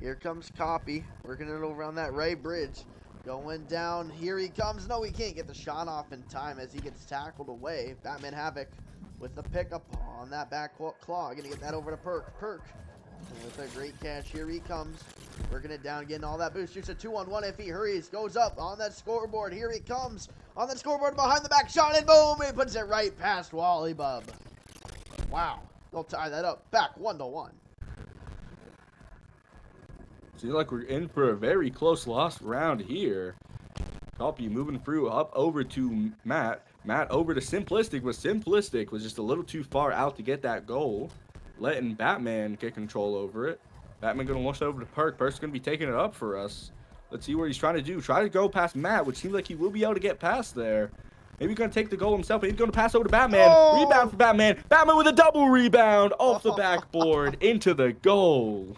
Here comes Copy. Working it over on that right bridge. Going down. Here he comes. No, he can't get the shot off in time as he gets tackled away. Batman Havoc with the pickup on that back claw. Gonna get that over to Perk. Perk with a great catch. Here he comes. Working it down, getting all that boost. Shoots a 2-on-1 if he hurries. Goes up on that scoreboard. Here he comes. On that scoreboard behind the back shot, and boom! He puts it right past Wally Bub. Wow. They'll tie that up. Back 1-1. Seems like we're in for a very close last round here. Copy moving through up over to Matt. Matt over to Simplistic, but Simplistic was just a little too far out to get that goal. Letting Batman get control over it. Batman going to launch it over to Perk. Perk's going to be taking it up for us. Let's see what he's trying to do. Try to go past Matt, which seems like he will be able to get past there. Maybe he's going to take the goal himself, but he's going to pass over to Batman. Oh! Rebound for Batman. Batman with a double rebound off the backboard into the goal.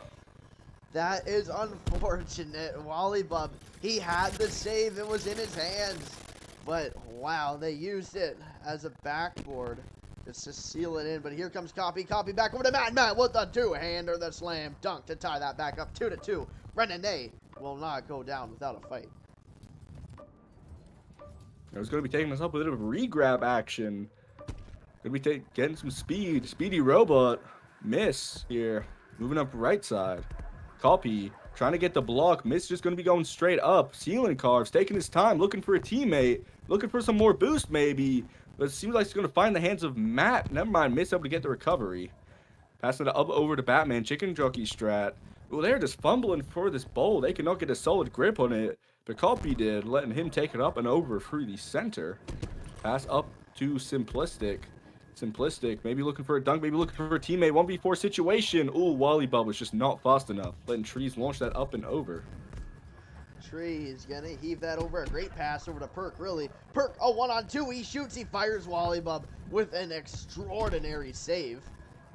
That is unfortunate. Wally Bub, he had the save. It was in his hands. But, wow, they used it as a backboard just to seal it in. But here comes Copy. Copy back over to Matt. Matt with the two-hander, the slam dunk to tie that back up 2-2. Renane will not go down without a fight. I was going to be taking us up with a bit of re-grab action. Going to be getting some speed. Speedy Robot. Miss here. Moving up right side. Copy. Trying to get the block. Miss just going to be going straight up. Ceiling carves. Taking his time. Looking for a teammate. Looking for some more boost maybe. But it seems like he's going to find the hands of Matt. Never mind. Miss able to get the recovery. Passing it up over to Batman. Chicken jockey strat. Well, they're just fumbling for this ball. They cannot get a solid grip on it. But Copy did, letting him take it up and over through the center. Pass up to Simplistic. Simplistic, maybe looking for a dunk, maybe looking for a teammate. 1v4 situation. Ooh, Wally Bub was just not fast enough. Letting Trees launch that up and over. Trees gonna heave that over. A great pass over to Perk, really. Perk, a 1-on-2. He shoots, he fires Wally Bub with an extraordinary save.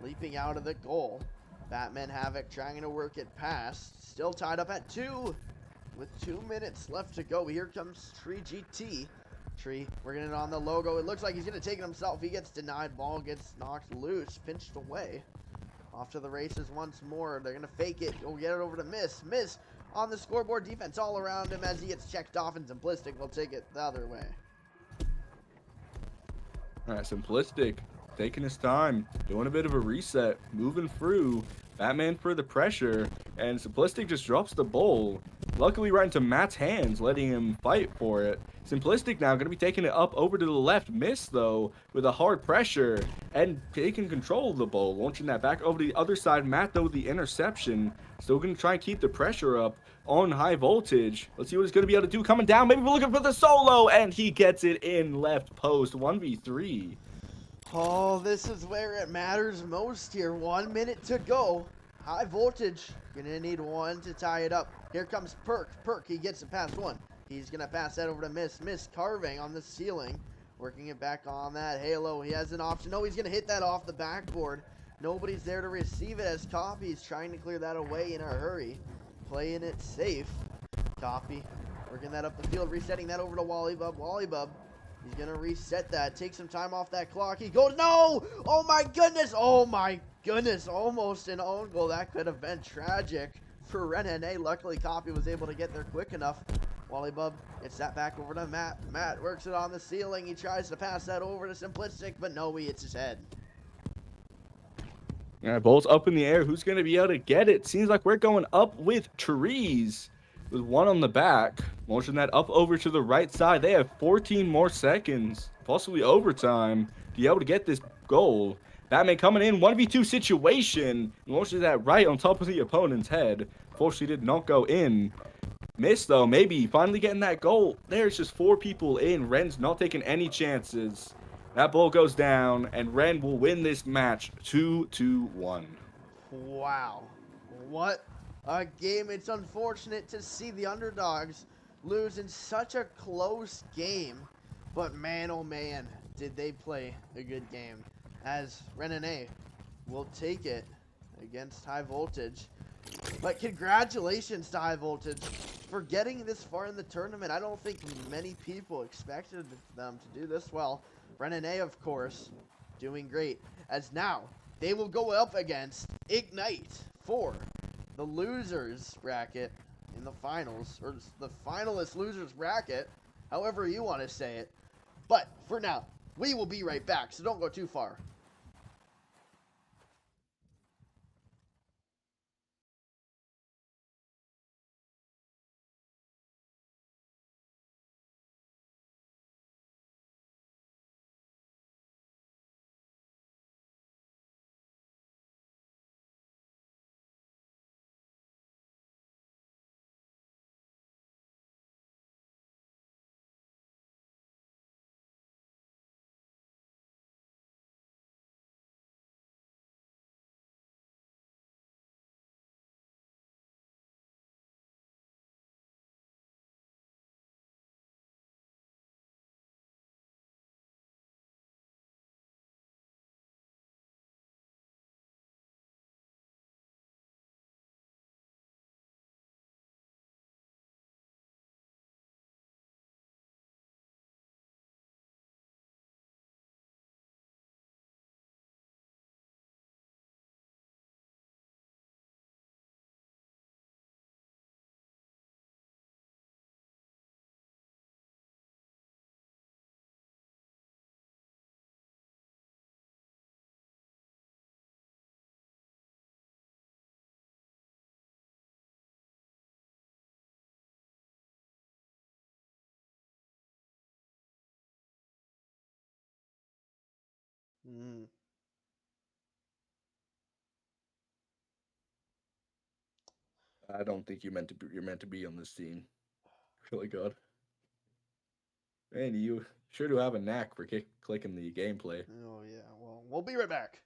Leaping out of the goal. Batman Havoc trying to work it past. Still tied up at 2. With 2 minutes left to go. Here comes Tree GT. Tree working it on the logo. It looks like he's going to take it himself. He gets denied. Ball gets knocked loose. Pinched away. Off to the races once more. They're going to fake it. Go get it over to Miss. Miss on the scoreboard. Defense all around him as he gets checked off. And Simplistic will take it the other way. All right, Simplistic taking his time. Doing a bit of a reset. Moving through. Batman for the pressure. And Simplistic just drops the bowl. Luckily right into Matt's hands, letting him fight for it. Simplistic now going to be taking it up over to the left. Miss, though, with a hard pressure. And taking control of the ball. Launching that back over to the other side. Matt, though, with the interception. Still going to try and keep the pressure up on high voltage. Let's see what he's going to be able to do. Coming down. Maybe we're looking for the solo. And he gets it in left post. 1v3. Oh, this is where it matters most here. 1 minute to go. High voltage. Gonna need one to tie it up. Here comes Perk. Perk, he gets it past one. He's gonna pass that over to Miss. Miss carving on the ceiling. Working it back on that halo. He has an option. No, he's gonna hit that off the backboard. Nobody's there to receive it as Copy's trying to clear that away in a hurry. Playing it safe. Copy. Working that up the field. Resetting that over to Wally Bub. Wally Bub. He's going to reset that. Take some time off that clock. He goes, no! Oh my goodness! Oh my goodness! Almost an own goal. That could have been tragic for Renane. Luckily, Copy was able to get there quick enough. Wally Bub gets that back over to Matt. Matt works it on the ceiling. He tries to pass that over to Simplistic, but no, he hits his head. All right, ball's up in the air. Who's going to be able to get it? Seems like we're going up with Trees. With one on the back, launching that up over to the right side. They have 14 more seconds, possibly overtime, to be able to get this goal. Batman coming in, 1v2 situation. Launches that right on top of the opponent's head. Fortunately did not go in. Miss though, maybe finally getting that goal. There's just 4 people in. Ren's not taking any chances. That ball goes down, and Ren will win this match 2-1. Wow. What a game. It's unfortunate to see the underdogs lose in such a close game. But man, oh man, did they play a good game. As Renane will take it against High Voltage. But congratulations to High Voltage for getting this far in the tournament. I don't think many people expected them to do this well. Renane, of course, doing great. As now, they will go up against Ignite for the losers bracket in the finals, or the finalist losers bracket, however you want to say it. But for now, we will be right back, so don't go too far. Mm. I don't think you're meant to be on this team. Really good. Man, you sure do have a knack for clicking the gameplay. Oh yeah. Well, we'll be right back.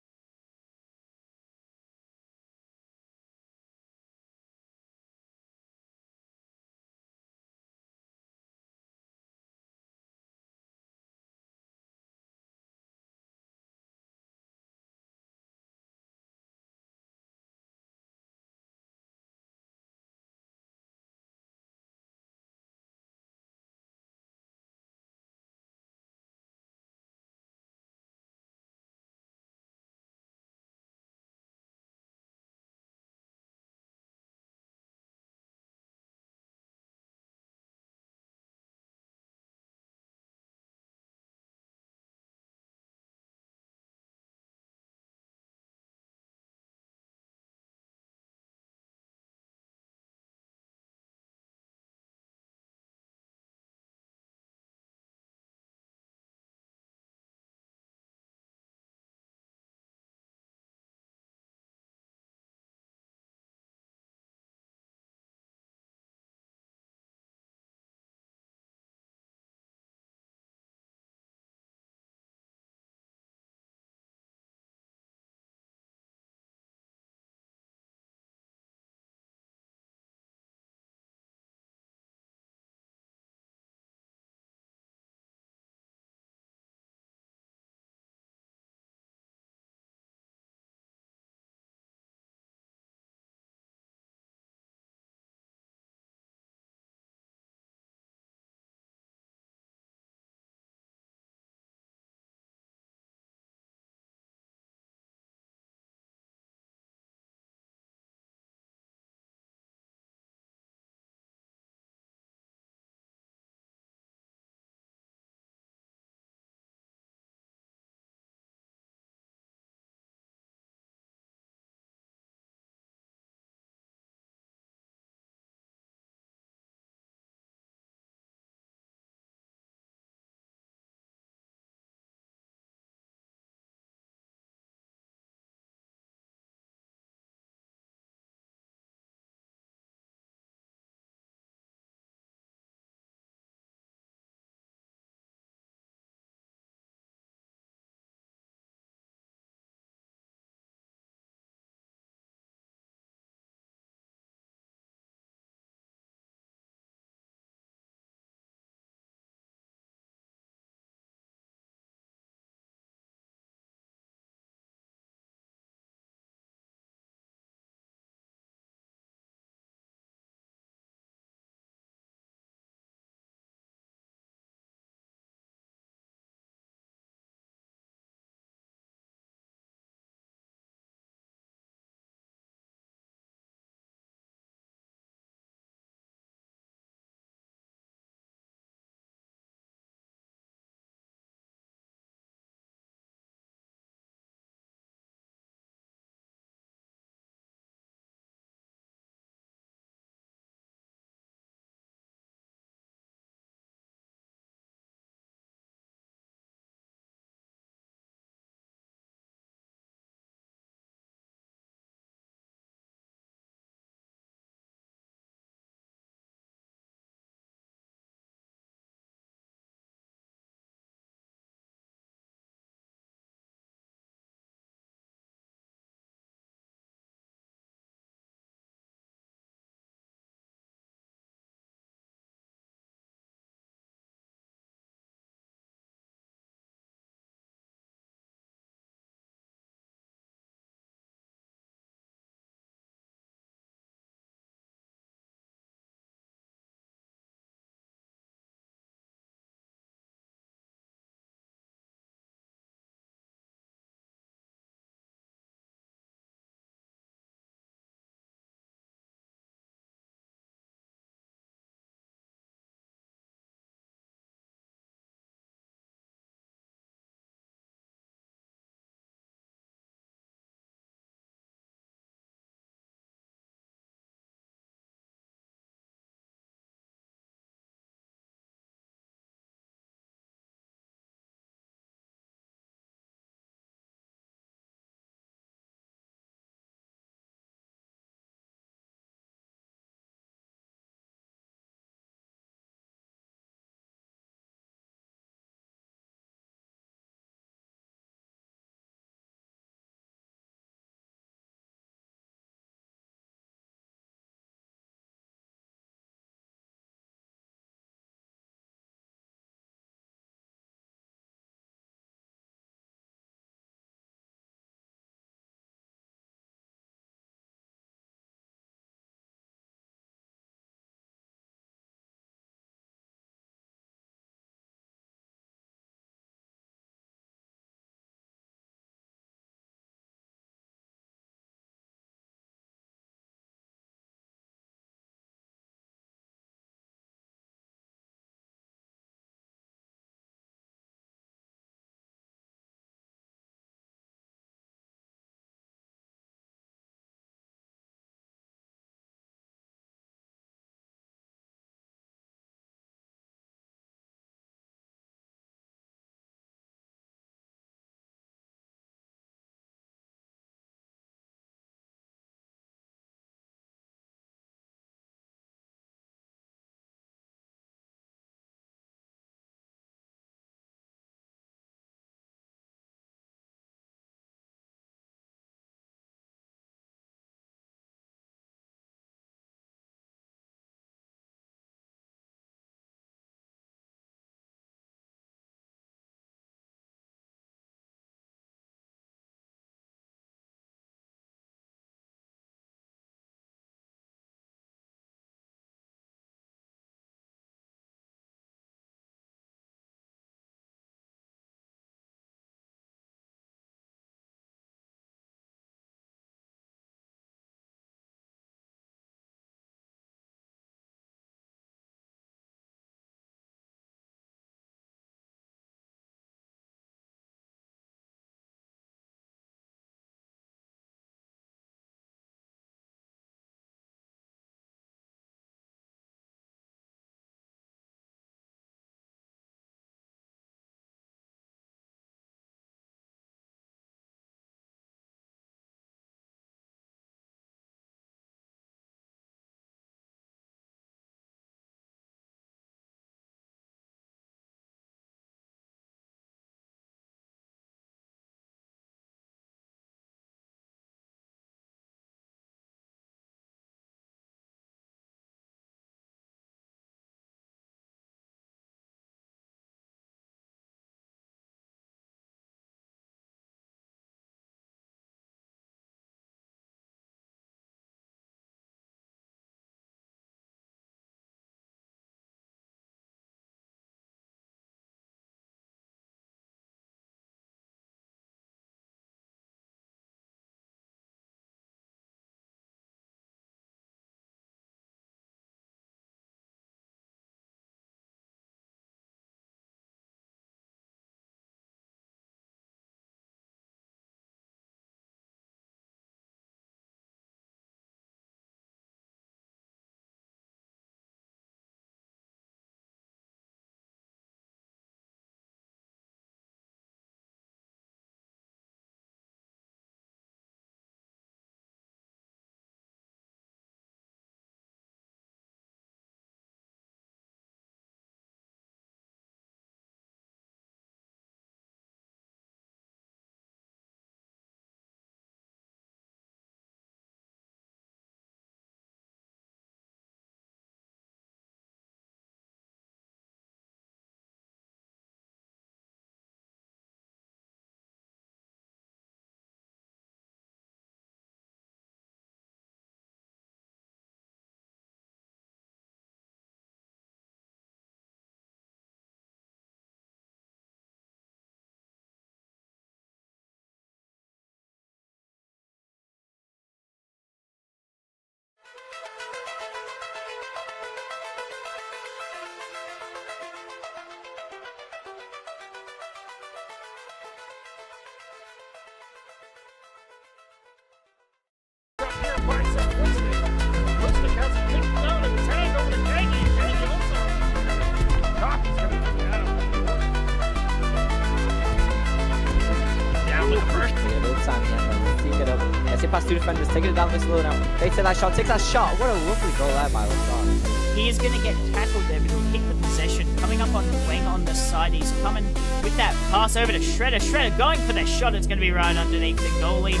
last two defenders, taking it down this low now. They take that shot, takes that shot. What a lovely goal there by LaShawn. He is going to get tackled there, but he'll keep the possession. Coming up on Wang on the side. He's coming with that pass over to Shredder. Shredder going for the shot. It's going to be right underneath the goalie.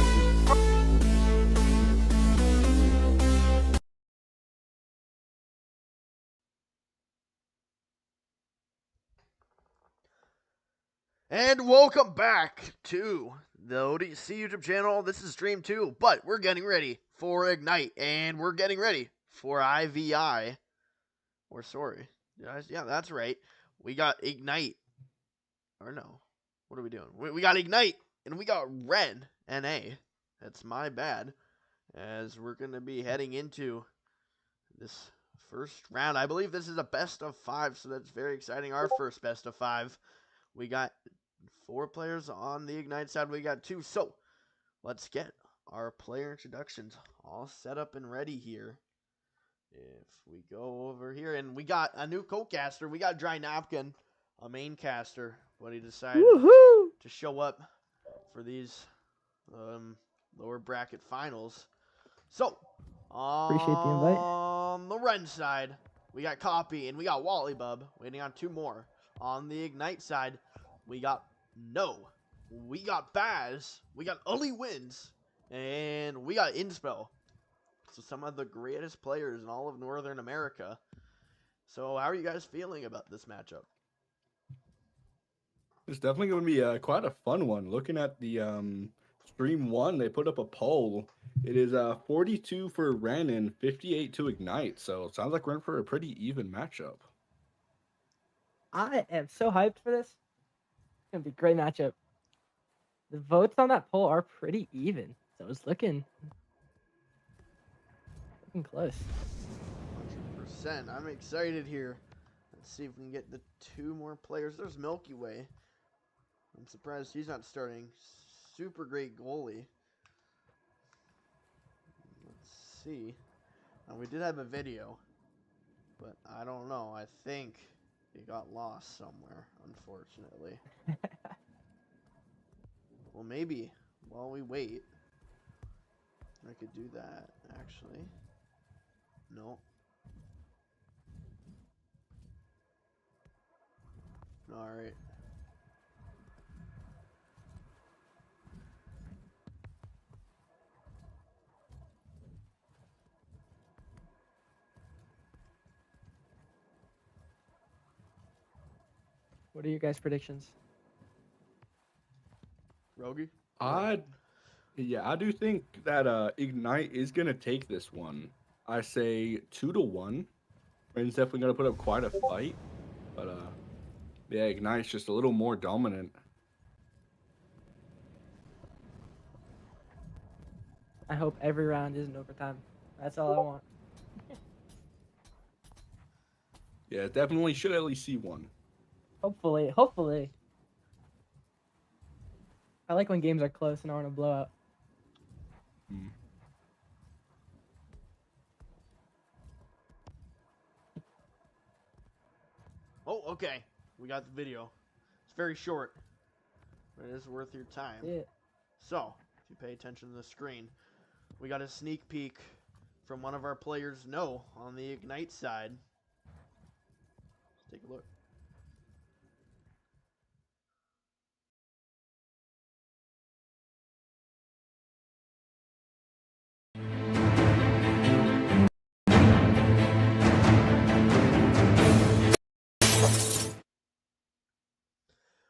And welcome back to the ODC YouTube channel. This is Stream 2, but we're getting ready for Ignite, and we're getting ready for IVI. Or sorry. Yeah, that's right. We got Ignite. Or no. What are we doing? We got Ignite, and we got Red NA. That's my bad. As we're going to be heading into this first round. I believe this is a best of 5, so that's very exciting. Our first best of 5. We got 4 players on the Ignite side. We got 2. So, let's get our player introductions all set up and ready here. If we go over here, and we got a new co-caster. We got Dry Napkin, a main caster, but he decided to show up for these lower bracket finals. So, Appreciate the invite. on the Ren side, we got Copy, and we got Wally Bub waiting on 2 more. On the Ignite side, we got No. We got Baz. We got Uli Wins. And we got Inspel. So some of the greatest players in all of Northern America. So how are you guys feeling about this matchup? It's definitely going to be quite a fun one. Looking at the Stream 1, they put up a poll. It is 42 for Ren and 58 to Ignite. So it sounds like we're in for a pretty even matchup. I am so hyped for this. It's gonna be a great matchup. The votes on that poll are pretty even, so it's looking close. 100%. I'm excited here. Let's see if we can get the 2 more players. There's Milky Way. I'm surprised he's not starting. Super great goalie. Let's see. We did have a video, but I don't know. I think it got lost somewhere, unfortunately. Well, maybe while we wait, I could do that, actually. No. Alright. What are your guys' predictions? Rogi? I do think that Ignite is gonna take this one. I say 2-1. Ren's definitely gonna put up quite a fight, but yeah, Ignite's just a little more dominant. I hope every round isn't overtime. That's all I want. Yeah, definitely should at least see one. Hopefully. I like when games are close and aren't a blowout. Oh, okay. We got the video. It's very short, but it is worth your time. Yeah. So, if you pay attention to the screen, we got a sneak peek from one of our players, No, on the Ignite side. Let's take a look.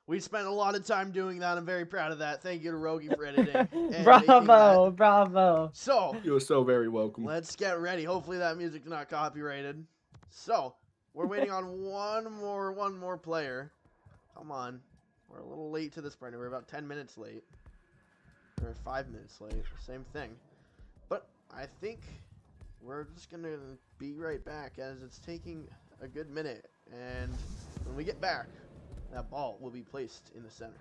We spent a lot of time doing that. I'm very proud of that. Thank you to Rogi for editing. And Bravo. So, You're so very welcome. let's get ready. Hopefully that music's not copyrighted. So, we're waiting on one more player. Come on. We're a little late to this party. We're about 10 minutes late. Or 5 minutes late. Same thing. But I think we're just going to be right back as it's taking a good minute. And when we get back, that ball will be placed in the center.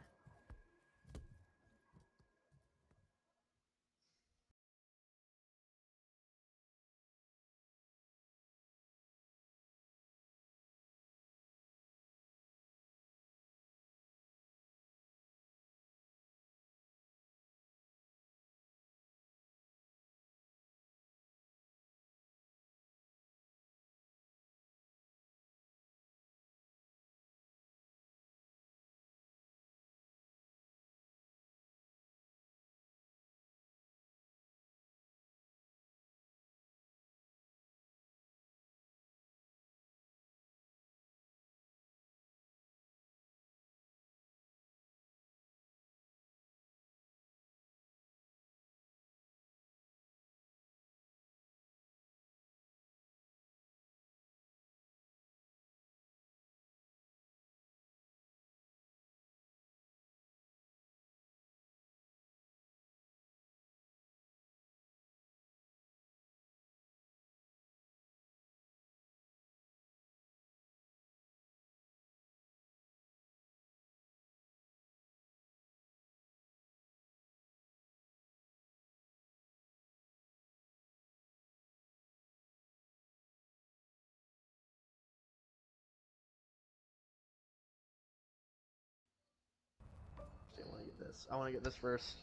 this. I want to get this first.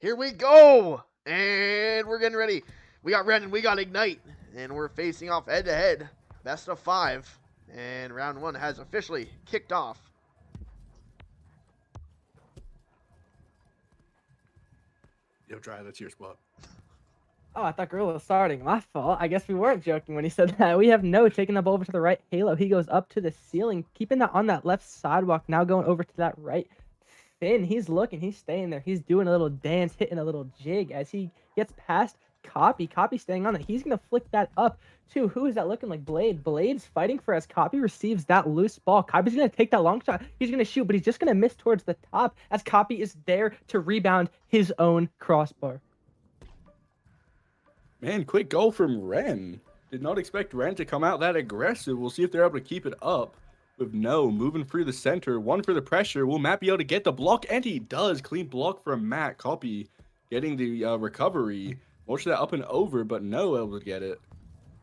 Here we go! And we're getting ready. We got Ren and we got Ignite. And we're facing off head-to-head. Best of 5. And round 1 has officially kicked off. Yo, Dry, that's your spot. Oh, I thought Gorilla was starting. My fault. I guess we weren't joking when he said that. We have No taking the ball over to the right. Halo, he goes up to the ceiling, keeping that on that left sidewalk. Now going over to that right. Finn, he's looking. He's staying there. He's doing a little dance, hitting a little jig as he gets past Copy. Copy staying on it. He's going to flick that up to, who is that looking like? Blade. Blade's fighting for as Copy receives that loose ball. Copy's going to take that long shot. He's going to shoot, but he's just going to miss towards the top as Copy is there to rebound his own crossbar. Man, quick goal from Ren. Did not expect Ren to come out that aggressive. We'll see if they're able to keep it up. With No moving through the center. One for the pressure. Will Matt be able to get the block? And he does. Clean block from Matt. Copy getting the recovery. Motion that up and over, but No able to get it.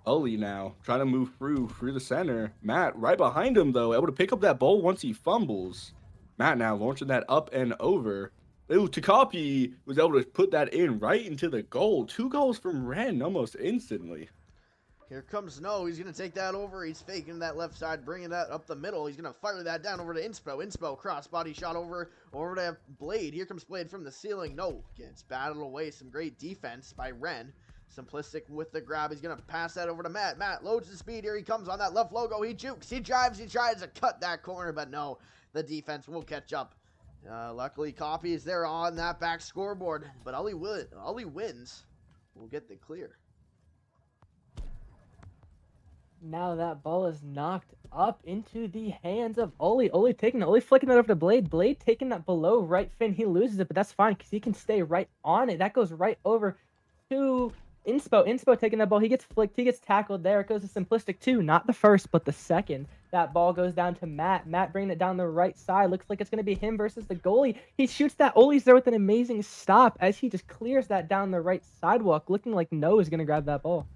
Ully now trying to move through the center. Matt right behind him, though. Able to pick up that ball once he fumbles. Matt now launching that up and over. Ooh, Takapi was able to put that in right into the goal. 2 goals from Ren almost instantly. Here comes No. He's going to take that over. He's faking that left side, bringing that up the middle. He's going to fire that down over to Inspo. Inspo, cross-body shot over to Blade. Here comes Blade from the ceiling. No, gets battled away. Some great defense by Ren. Simplistic with the grab. He's going to pass that over to Matt. Matt loads the speed. Here he comes on that left logo. He jukes. He drives. He tries to cut that corner, but no. The defense will catch up. Luckily, Copy is there on that back scoreboard, but Ully wins. We'll get the clear. Now that ball is knocked up into the hands of Ully. Ully taking it. Ully flicking that over to Blade. Blade taking that below right fin. He loses it, but that's fine because he can stay right on it. That goes right over to Inspo. Inspo taking that ball. He gets flicked. He gets tackled there. It goes to Simplistic 2. Not the first, but the second. That ball goes down to Matt. Matt bringing it down the right side. Looks like it's going to be him versus the goalie. He shoots that. Ully's there with an amazing stop as he just clears that down the right sidewalk, looking like No is going to grab that ball.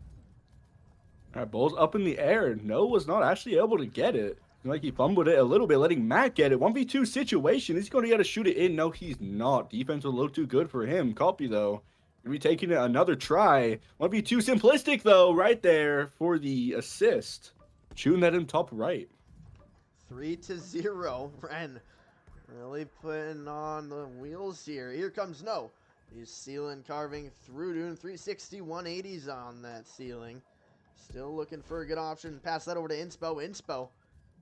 All right, ball's up in the air. No was not actually able to get it. Like he fumbled it a little bit, letting Matt get it. 1v2 situation. He's going to get to shoot it in. No, he's not. Defense was a little too good for him. Copy, though. Going to be taking another try. 1v2 Simplistic, though, right there for the assist. Shooting that in top right. 3-0. Ren really putting on the wheels here. Here comes No. He's ceiling carving through, doing 360 180s on that ceiling. Still looking for a good option. Pass that over to Inspo. Inspo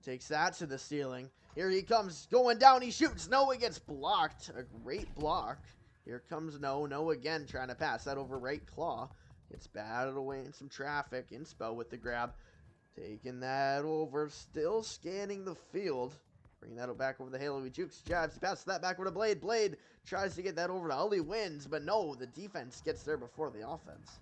takes that to the ceiling. Here he comes, going down. He shoots. No, it gets blocked. A great block. Here comes No. No again, trying to pass that over right claw. Gets batted away in some traffic. Inspo with the grab. Taking that over. Still scanning the field. Bringing that back over the Halo. He jukes, jabs. He passes that back over to Blade. Blade tries to get that over to Ully. Wins, but no, the defense gets there before the offense.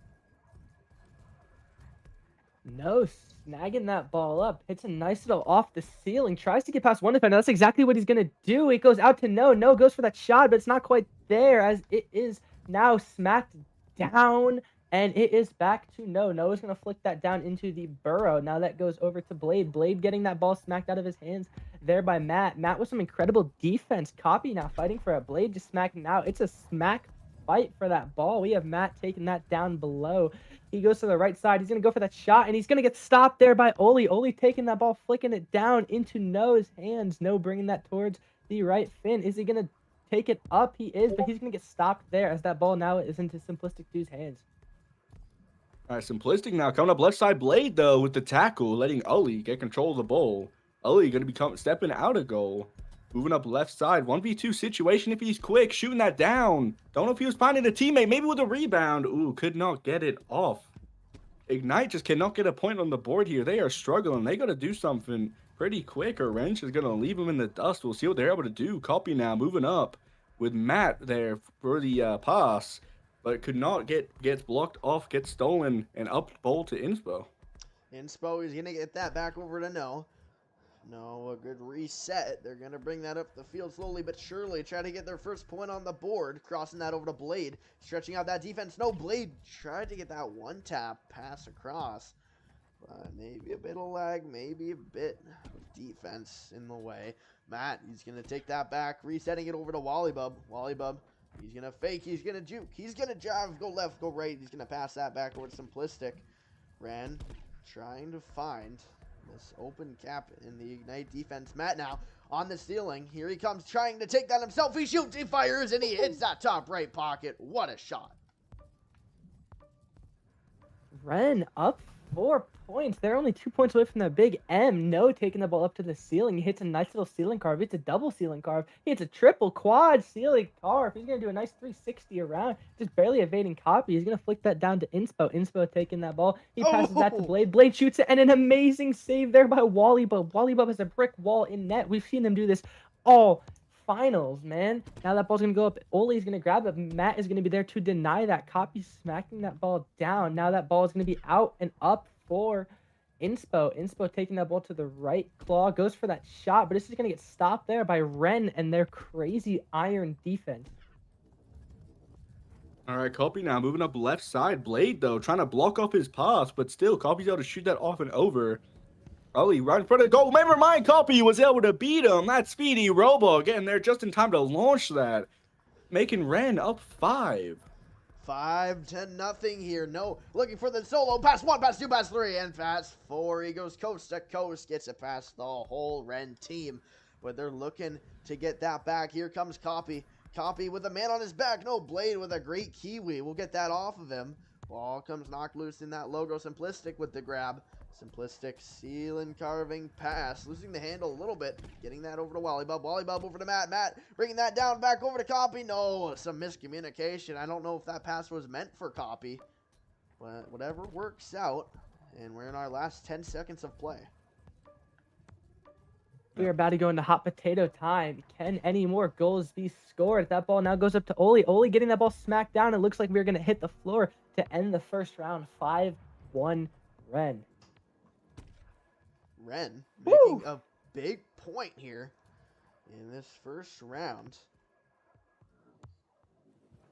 No, snagging that ball up. Hits a nice little off the ceiling. Tries to get past one defender. That's exactly what he's going to do. He goes out to No. No goes for that shot, but it's not quite there as it is now smacked down. And it is back to No. No is going to flick that down into the burrow. Now that goes over to Blade. Blade getting that ball smacked out of his hands there by Matt. Matt with some incredible defense. Copy now fighting for it. Blade just smacking out. It's a smack fight for that ball. We have Matt taking that down below. He goes to the right side. He's going to go for that shot, and he's going to get stopped there by Ully. Ully taking that ball, flicking it down into No's hands. No bringing that towards the right fin. Is he going to take it up? He is, but he's going to get stopped there as that ball now is into Simplistic 2's hands. All right, Simplistic now coming up left side. Blade, though, with the tackle, letting Ully get control of the ball. Ully going to be stepping out of goal. Moving up left side. 1v2 situation if he's quick. Shooting that down. Don't know if he was finding a teammate. Maybe with a rebound. Ooh, could not get it off. Ignite just cannot get a point on the board here. They are struggling. They got to do something pretty quick or Wrench is going to leave them in the dust. We'll see what they're able to do. Copy now. Moving up with Matt there for the pass. But could not gets blocked off, gets stolen, and up ball to Inspo. Inspo is going to get that back over to No. No, a good reset. They're going to bring that up the field slowly but surely. Try to get their first point on the board. Crossing that over to Blade. Stretching out that defense. No, Blade tried to get that one tap pass across. But maybe a bit of lag. Maybe a bit of defense in the way. Matt, he's going to take that back. Resetting it over to Wallybub. Wallybub, he's going to fake. He's going to juke. He's going to drive. Go left, go right. He's going to pass that back over to Simplistic. Ren trying to find this open cap in the Ignite defense. Matt now on the ceiling. Here he comes trying to take that himself. He shoots, he fires, and he hits that top right pocket. What a shot. Ren up 4 points. They're only 2 points away from the big M. No taking the ball up to the ceiling. He hits a nice little ceiling carve. It's a double ceiling carve. He hits a triple quad ceiling carve. He's going to do a nice 360 around. Just barely evading copy. He's going to flick that down to Inspo. Inspo taking that ball. He passes that to Blade. Blade shoots it, and an amazing save there by Wallybub. Wallybub has a brick wall in net. We've seen them do this all finals, man. Now that ball's going to go up. Oli's going to grab it. Matt is going to be there to deny that. Copy smacking that ball down. Now that ball is going to be out and up for Inspo. Inspo taking that ball to the right claw. Goes for that shot, but this is going to get stopped there by Ren and their crazy iron defense. All right, Copy now moving up left side. Blade, though, trying to block off his pass, but still, Copy's able to shoot that off and over. Oli right in front of the goal. Never mind, Copy was able to beat him. That speedy Robo getting there just in time to launch that, making Ren up 5. 5-0 here. No, looking for the solo. Pass 1, pass 2, pass 3, and pass 4. He goes coast to coast. Gets it past the whole Ren team. But they're looking to get that back. Here comes Copy. Copy with a man on his back. No, Blade with a great Kiwi. We'll get that off of him. Ball comes knocked loose in that logo. Simplistic with the grab. Simplistic ceiling carving pass. Losing the handle a little bit. Getting that over to Wallybub. Wallybub over to Matt. Matt bringing that down back over to Copy. No, some miscommunication. I don't know if that pass was meant for Copy. But whatever works out. And we're in our last 10 seconds of play. We are about to go into hot potato time. Can any more goals be scored? That ball now goes up to Oli. Oli getting that ball smacked down. It looks like we're going to hit the floor to end the first round. 5-1 Ren. Ren making a big point here in this first round.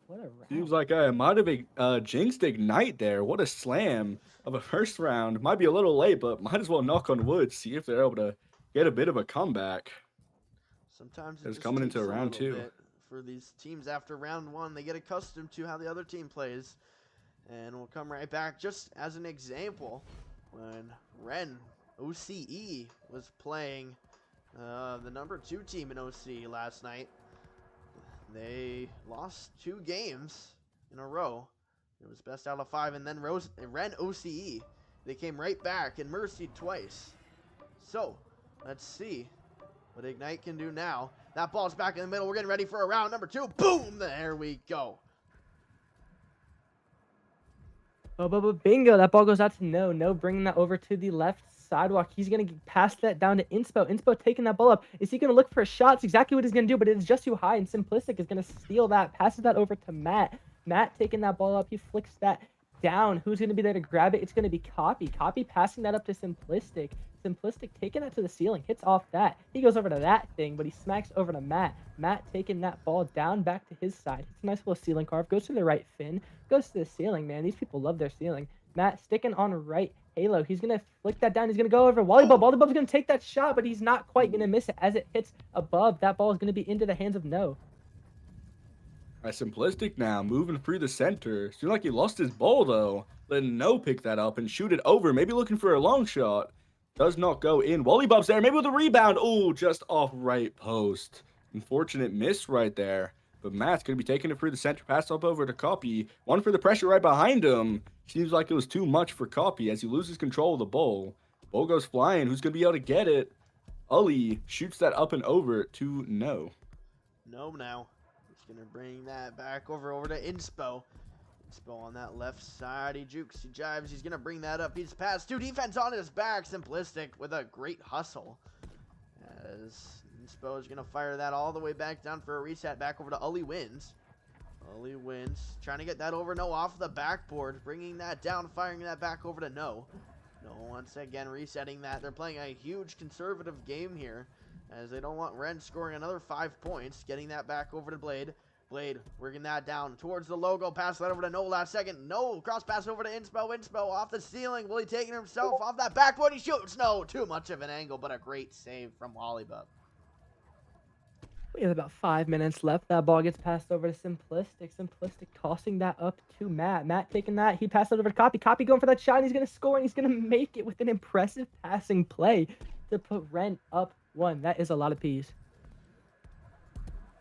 What a round. Seems like I might have jinxed Ignite there. What a slam of a first round. Might be a little late, but might as well knock on wood, see if they're able to get a bit of a comeback. Sometimes it's coming into round 2. For these teams after round 1, they get accustomed to how the other team plays. And we'll come right back just as an example. When Ren OCE was playing the number 2 team in OC last night, they lost 2 games in a row. It was best out of 5, and then Ren OCE, they came right back and mercied twice. So let's see what Ignite can do now. That ball's back in the middle. We're getting ready for a round number 2. Boom! There we go. Bingo. That ball goes out to No. No bringing that over to the left sidewalk. He's going to pass that down to Inspo. Inspo taking that ball up. Is he going to look for a shot? It's exactly what he's going to do, but it's just too high, and Simplistic is going to steal that. Passes that over to Matt. Matt taking that ball up. He flicks that down. Who's going to be there to grab it? It's going to be Copy. Copy passing that up to Simplistic. Simplistic taking that to the ceiling. Hits off that. He goes over to that thing, but he smacks over to Matt. Matt taking that ball down back to his side. It's a nice little ceiling carve. Goes to the right fin. Goes to the ceiling, man. These people love their ceiling. Matt sticking on right halo. He's going to flick that down. He's going to go over Wallybub. Wallybub's going to take that shot, but he's not quite going to miss it. As it hits above, that ball is going to be into the hands of No. Simplistic now moving through the center. Seems like he lost his ball, though. Letting No pick that up and shoot it over. Maybe looking for a long shot. Does not go in. Wallybub's there. Maybe with a rebound. Oh, just off right post. Unfortunate miss right there. But Matt's going to be taking it through the center. Pass up over to Copy. One for the pressure right behind him. Seems like it was too much for Copy as he loses control of the ball. Ball goes flying. Who's going to be able to get it? Oli shoots that up and over to No. No now. He's going to bring that back over to Inspo. Inspo on that left side. He jukes, he jives. He's going to bring that up. He's passed 2 defense on his back. Simplistic with a great hustle. As Inspo is going to fire that all the way back down for a reset. Back over to Oli Wins. Oli Wins. Trying to get that over No off the backboard. Bringing that down. Firing that back over to No. No, once again, resetting that. They're playing a huge conservative game here, as they don't want Ren scoring another 5 points. Getting that back over to Blade. Blade working that down towards the logo. Pass that over to No last second. No, cross pass over to Inspo. Inspo off the ceiling. Will he take it himself off that backboard? He shoots. No, too much of an angle, but a great save from Wallybub. We have about 5 minutes left. That ball gets passed over to Simplistic. Simplistic tossing that up to Matt. Matt taking that. He passed it over to Copy. Copy going for that shot. And he's going to score, and he's going to make it with an impressive passing play to put Ren up 1. That is a lot of P's.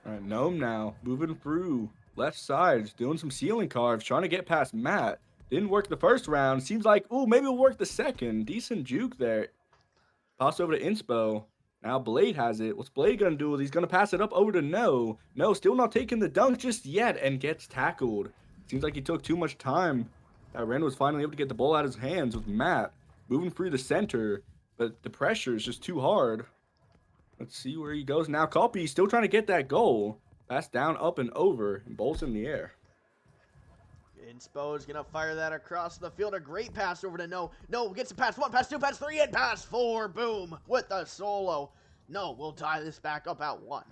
All right, Gnome now moving through left side, doing some ceiling carves, trying to get past Matt. Didn't work the first round. Seems like, ooh, maybe it'll work the second. Decent juke there. Pass over to Inspo. Now Blade has it. What's Blade going to do? He's going to pass it up over to No. No, still not taking the dunk just yet and gets tackled. Seems like he took too much time. Ren was finally able to get the ball out of his hands with Matt moving through the center, but the pressure is just too hard. Let's see where he goes now. Copy still trying to get that goal. Pass down, up, and over, and ball's in the air. Inspo is going to fire that across the field. A great pass over to No. No gets a pass 1, pass 2, pass 3, and pass 4. Boom. With the solo. No, we'll tie this back up at 1.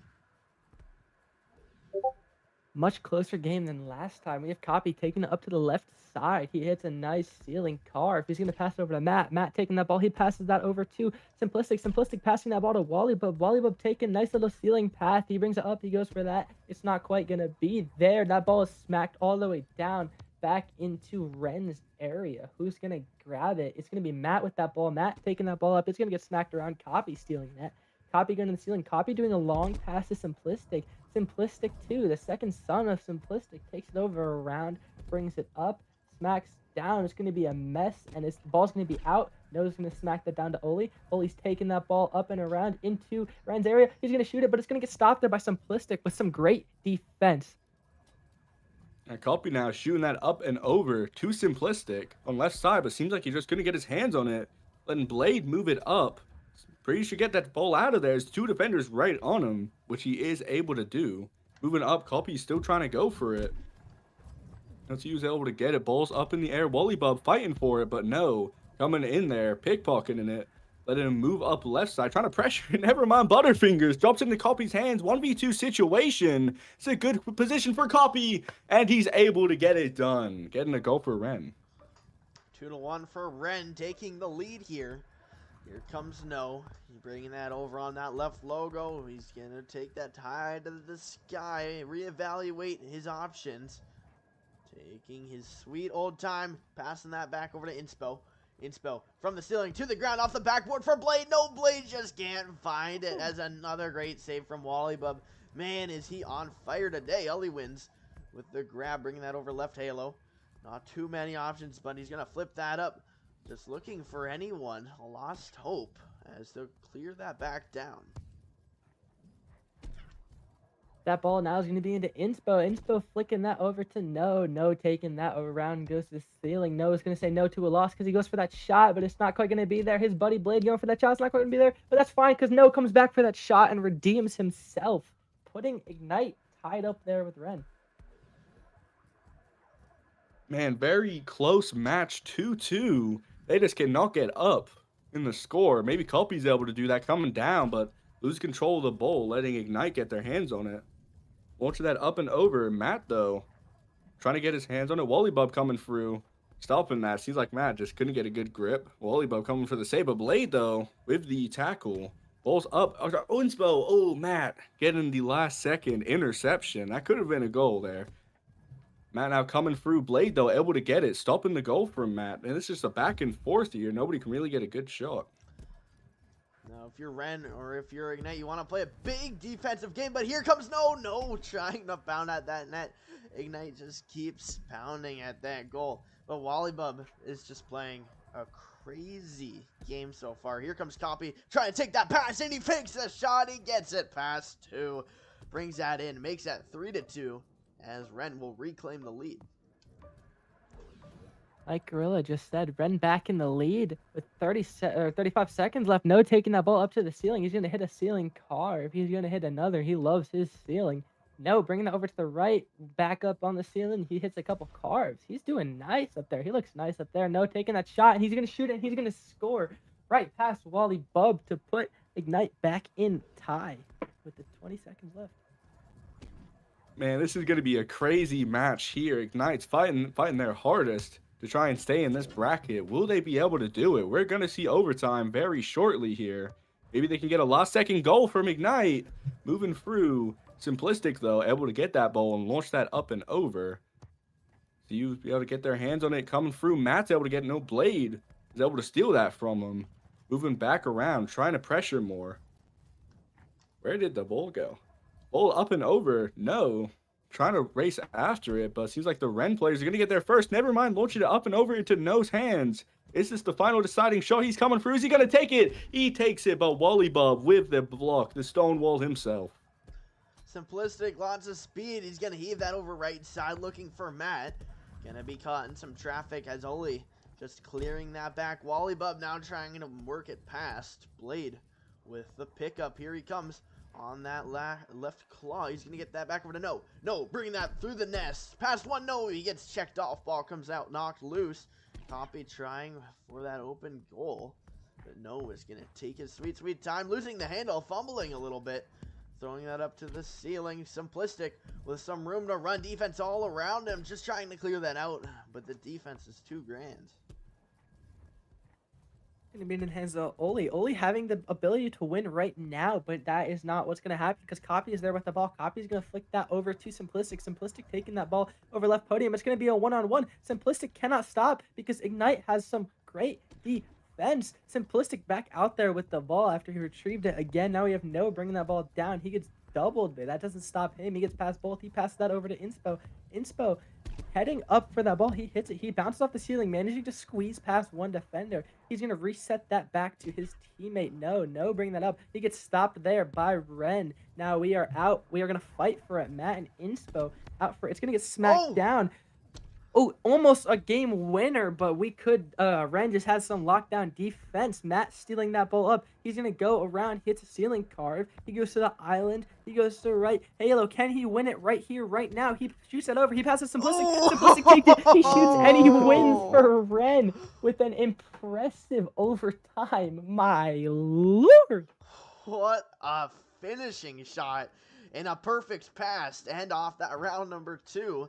Much closer game than last time. We have Copy taking it up to the left side. He hits a nice ceiling carve. He's going to pass it over to Matt. Matt taking that ball. He passes that over to Simplistic. Simplistic passing that ball to Wallybub. Wallybub taking nice little ceiling path. He brings it up. He goes for that. It's not quite going to be there. That ball is smacked all the way down back into Ren's area. Who's going to grab it? It's going to be Matt with that ball. Matt taking that ball up. It's going to get smacked around. Copy stealing that. Copy going to the ceiling. Copy doing a long pass to Simplistic. Simplistic 2, the second son of Simplistic, takes it over around, brings it up, smacks down. It's going to be a mess, and the ball's going to be out. No's going to smack that down to Oli. Oli's taking that ball up and around into Ren's area. He's going to shoot it, but it's going to get stopped there by Simplistic with some great defense. And Copy now shooting that up and over to Simplistic on left side, but seems like he just couldn't get his hands on it. Letting Blade move it up. Pretty sure get that ball out of there. There's 2 defenders right on him, which he is able to do. Moving up, Copy's still trying to go for it. Once he was able to get it, ball's up in the air. Wallybub fighting for it, but No. Coming in there, pickpocketing it. Letting him move up left side, trying to pressure it. Never mind, Butterfingers drops into Copy's hands. 1v2 situation. It's a good position for Copy, and he's able to get it done. Getting a goal for Ren. 2-1 for Ren, taking the lead here. Here comes No. He's bringing that over on that left logo. He's going to take that high to the sky, reevaluate his options. Taking his sweet old time, passing that back over to Inspo. Inspo from the ceiling to the ground, off the backboard for Blade. No, Blade just can't find it, as another great save from Wallybub. Man, is he on fire today. Ellie wins with the grab, bringing that over left halo. Not too many options, but he's going to flip that up. Just looking for anyone. A lost hope as they'll clear that back down. That ball now is going to be into Inspo. Inspo flicking that over to No. No taking that around and goes to the ceiling. No is going to say no to a loss because he goes for that shot, but it's not quite going to be there. His buddy Blade going for that shot. It's not quite going to be there, but that's fine because No comes back for that shot and redeems himself, putting Ignite tied up there with Ren. Man, very close match, 2-2. They just cannot get up in the score. Maybe Copy's able to do that coming down, but lose control of the ball, letting Ignite get their hands on it. Launching that up and over. Matt, though, trying to get his hands on it. Wallybub coming through, stopping that. Seems like Matt just couldn't get a good grip. Wallybub coming for the save. But Blade, though, with the tackle. Ball's up. Oh, Inspo. Oh, Matt getting the last second interception. That could have been a goal there. Matt now coming through. Blade, though, able to get it, stopping the goal from Matt. And it's just a back and forth here. Nobody can really get a good shot. Now, if you're Ren or if you're Ignite, you want to play a big defensive game. But here comes No trying to pound at that net. Ignite just keeps pounding at that goal. But Wallybub is just playing a crazy game so far. Here comes Copy trying to take that pass, and he fakes the shot. He gets it past 2. Brings that in, makes that 3-2. As Ren will reclaim the lead. Like Gorilla just said, Ren back in the lead with 35 seconds left. No taking that ball up to the ceiling. He's going to hit a ceiling carve. He's going to hit another. He loves his ceiling. No, bringing that over to the right, back up on the ceiling. He hits a couple carves. He's doing nice up there. He looks nice up there. No, taking that shot, and he's going to shoot it, and he's going to score right past Wally Bub to put Ignite back in tie with the 20 seconds left. Man, this is going to be a crazy match here. Ignite's fighting their hardest to try and stay in this bracket. Will they be able to do it? We're going to see overtime very shortly here. Maybe they can get a last-second goal from Ignite. Moving through. Simplistic, though, able to get that ball and launch that up and over. So you be able to get their hands on it coming through. Matt's able to get no blade. Is able to steal that from him. Moving back around, trying to pressure more. Where did the ball go? Ball up and over. No. Trying to race after it, but seems like the Ren players are going to get there first. Never mind, launching it up and over into No's hands. Is this the final deciding shot? He's coming through. Is he going to take it? He takes it, but Wally Bub with the block, the Stonewall himself. Simplistic, lots of speed. He's going to heave that over right side, looking for Matt. Going to be caught in some traffic as Oli just clearing that back. Wally Bub now trying to work it past Blade with the pickup. Here he comes on that left claw. He's going to get that back over to No. No, bringing that through the nest. Past one, No. He gets checked off. Ball comes out, knocked loose. Copy trying for that open goal. But No is going to take his sweet, sweet time. Losing the handle, fumbling a little bit. Throwing that up to the ceiling. Simplistic with some room to run. Defense all around him. Just trying to clear that out. But the defense is too grand. Going to be in the hands of Oli. Oli having the ability to win right now, but that is not what's going to happen because Copy is there with the ball. Copy is going to flick that over to Simplistic. Simplistic taking that ball over left podium. It's going to be a one-on-one. Simplistic cannot stop because Ignite has some great defense. Simplistic back out there with the ball after he retrieved it again. Now we have No bringing that ball down. He gets doubled, but that doesn't stop him. He gets past both. He passes that over to Inspo. Inspo heading up for that ball. He hits it. He bounces off the ceiling, managing to squeeze past one defender. He's going to reset that back to his teammate. No, bring that up. He gets stopped there by Ren. Now we are out. We are going to fight for it. Matt and Inspo out for it. It's going to get smacked down. Oh, almost a game winner, but we could, Ren just has some lockdown defense. Matt stealing that ball up. He's going to go around, hits a ceiling carve. He goes to the island. He goes to the right. Halo, can he win it right here, right now? He shoots it over. He passes Simplistic. Simplistic takes it. He shoots and he wins for Ren with an impressive overtime. My lord. What a finishing shot and a perfect pass to end off that round number 2.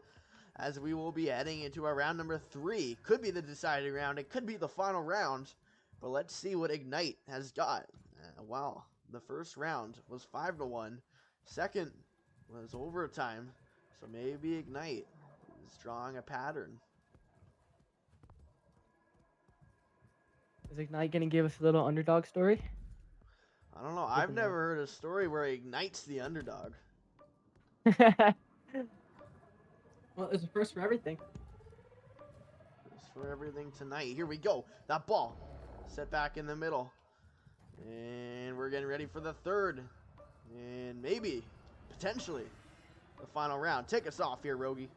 As we will be heading into our round number 3. Could be the deciding round. It could be the final round. But let's see what Ignite has got. Wow. The first round was 5-1. Second was overtime. So maybe Ignite is drawing a pattern. Is Ignite going to give us a little underdog story? I don't know. I've never heard a story where Ignite's the underdog. Well, it's a first for everything. First for everything tonight. Here we go. That ball set back in the middle. And we're getting ready for the third. And maybe, potentially, the final round. Take us off here, Rogie.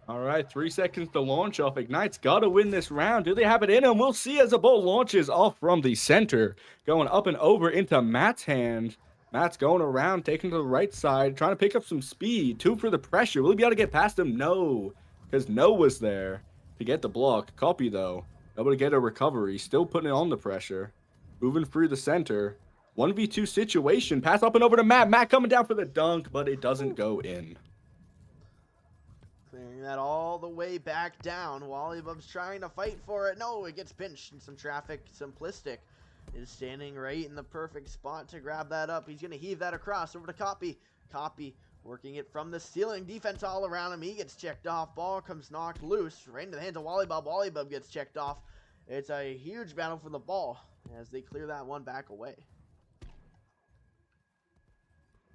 All right, 3 seconds to launch off. Ignite's got to win this round. Do they have it in them? We'll see as the ball launches off from the center. Going up and over into Matt's hand. Matt's going around, taking to the right side, trying to pick up some speed. 2 for the pressure. Will he be able to get past him? No, because No was there to get the block. Copy, though. Able to get a recovery. Still putting it on the pressure. Moving through the center. 1v2 situation. Pass up and over to Matt. Matt coming down for the dunk, but it doesn't go in. Clearing that all the way back down. Wally Bub's trying to fight for it. No, it gets pinched in some traffic. Simplistic is standing right in the perfect spot to grab that up. He's going to heave that across over to Copy. Copy working it from the ceiling. Defense all around him. He gets checked off. Ball comes knocked loose right into the hands of Wally Bub. Wally Bub gets checked off. It's a huge battle for the ball as they clear that one back away.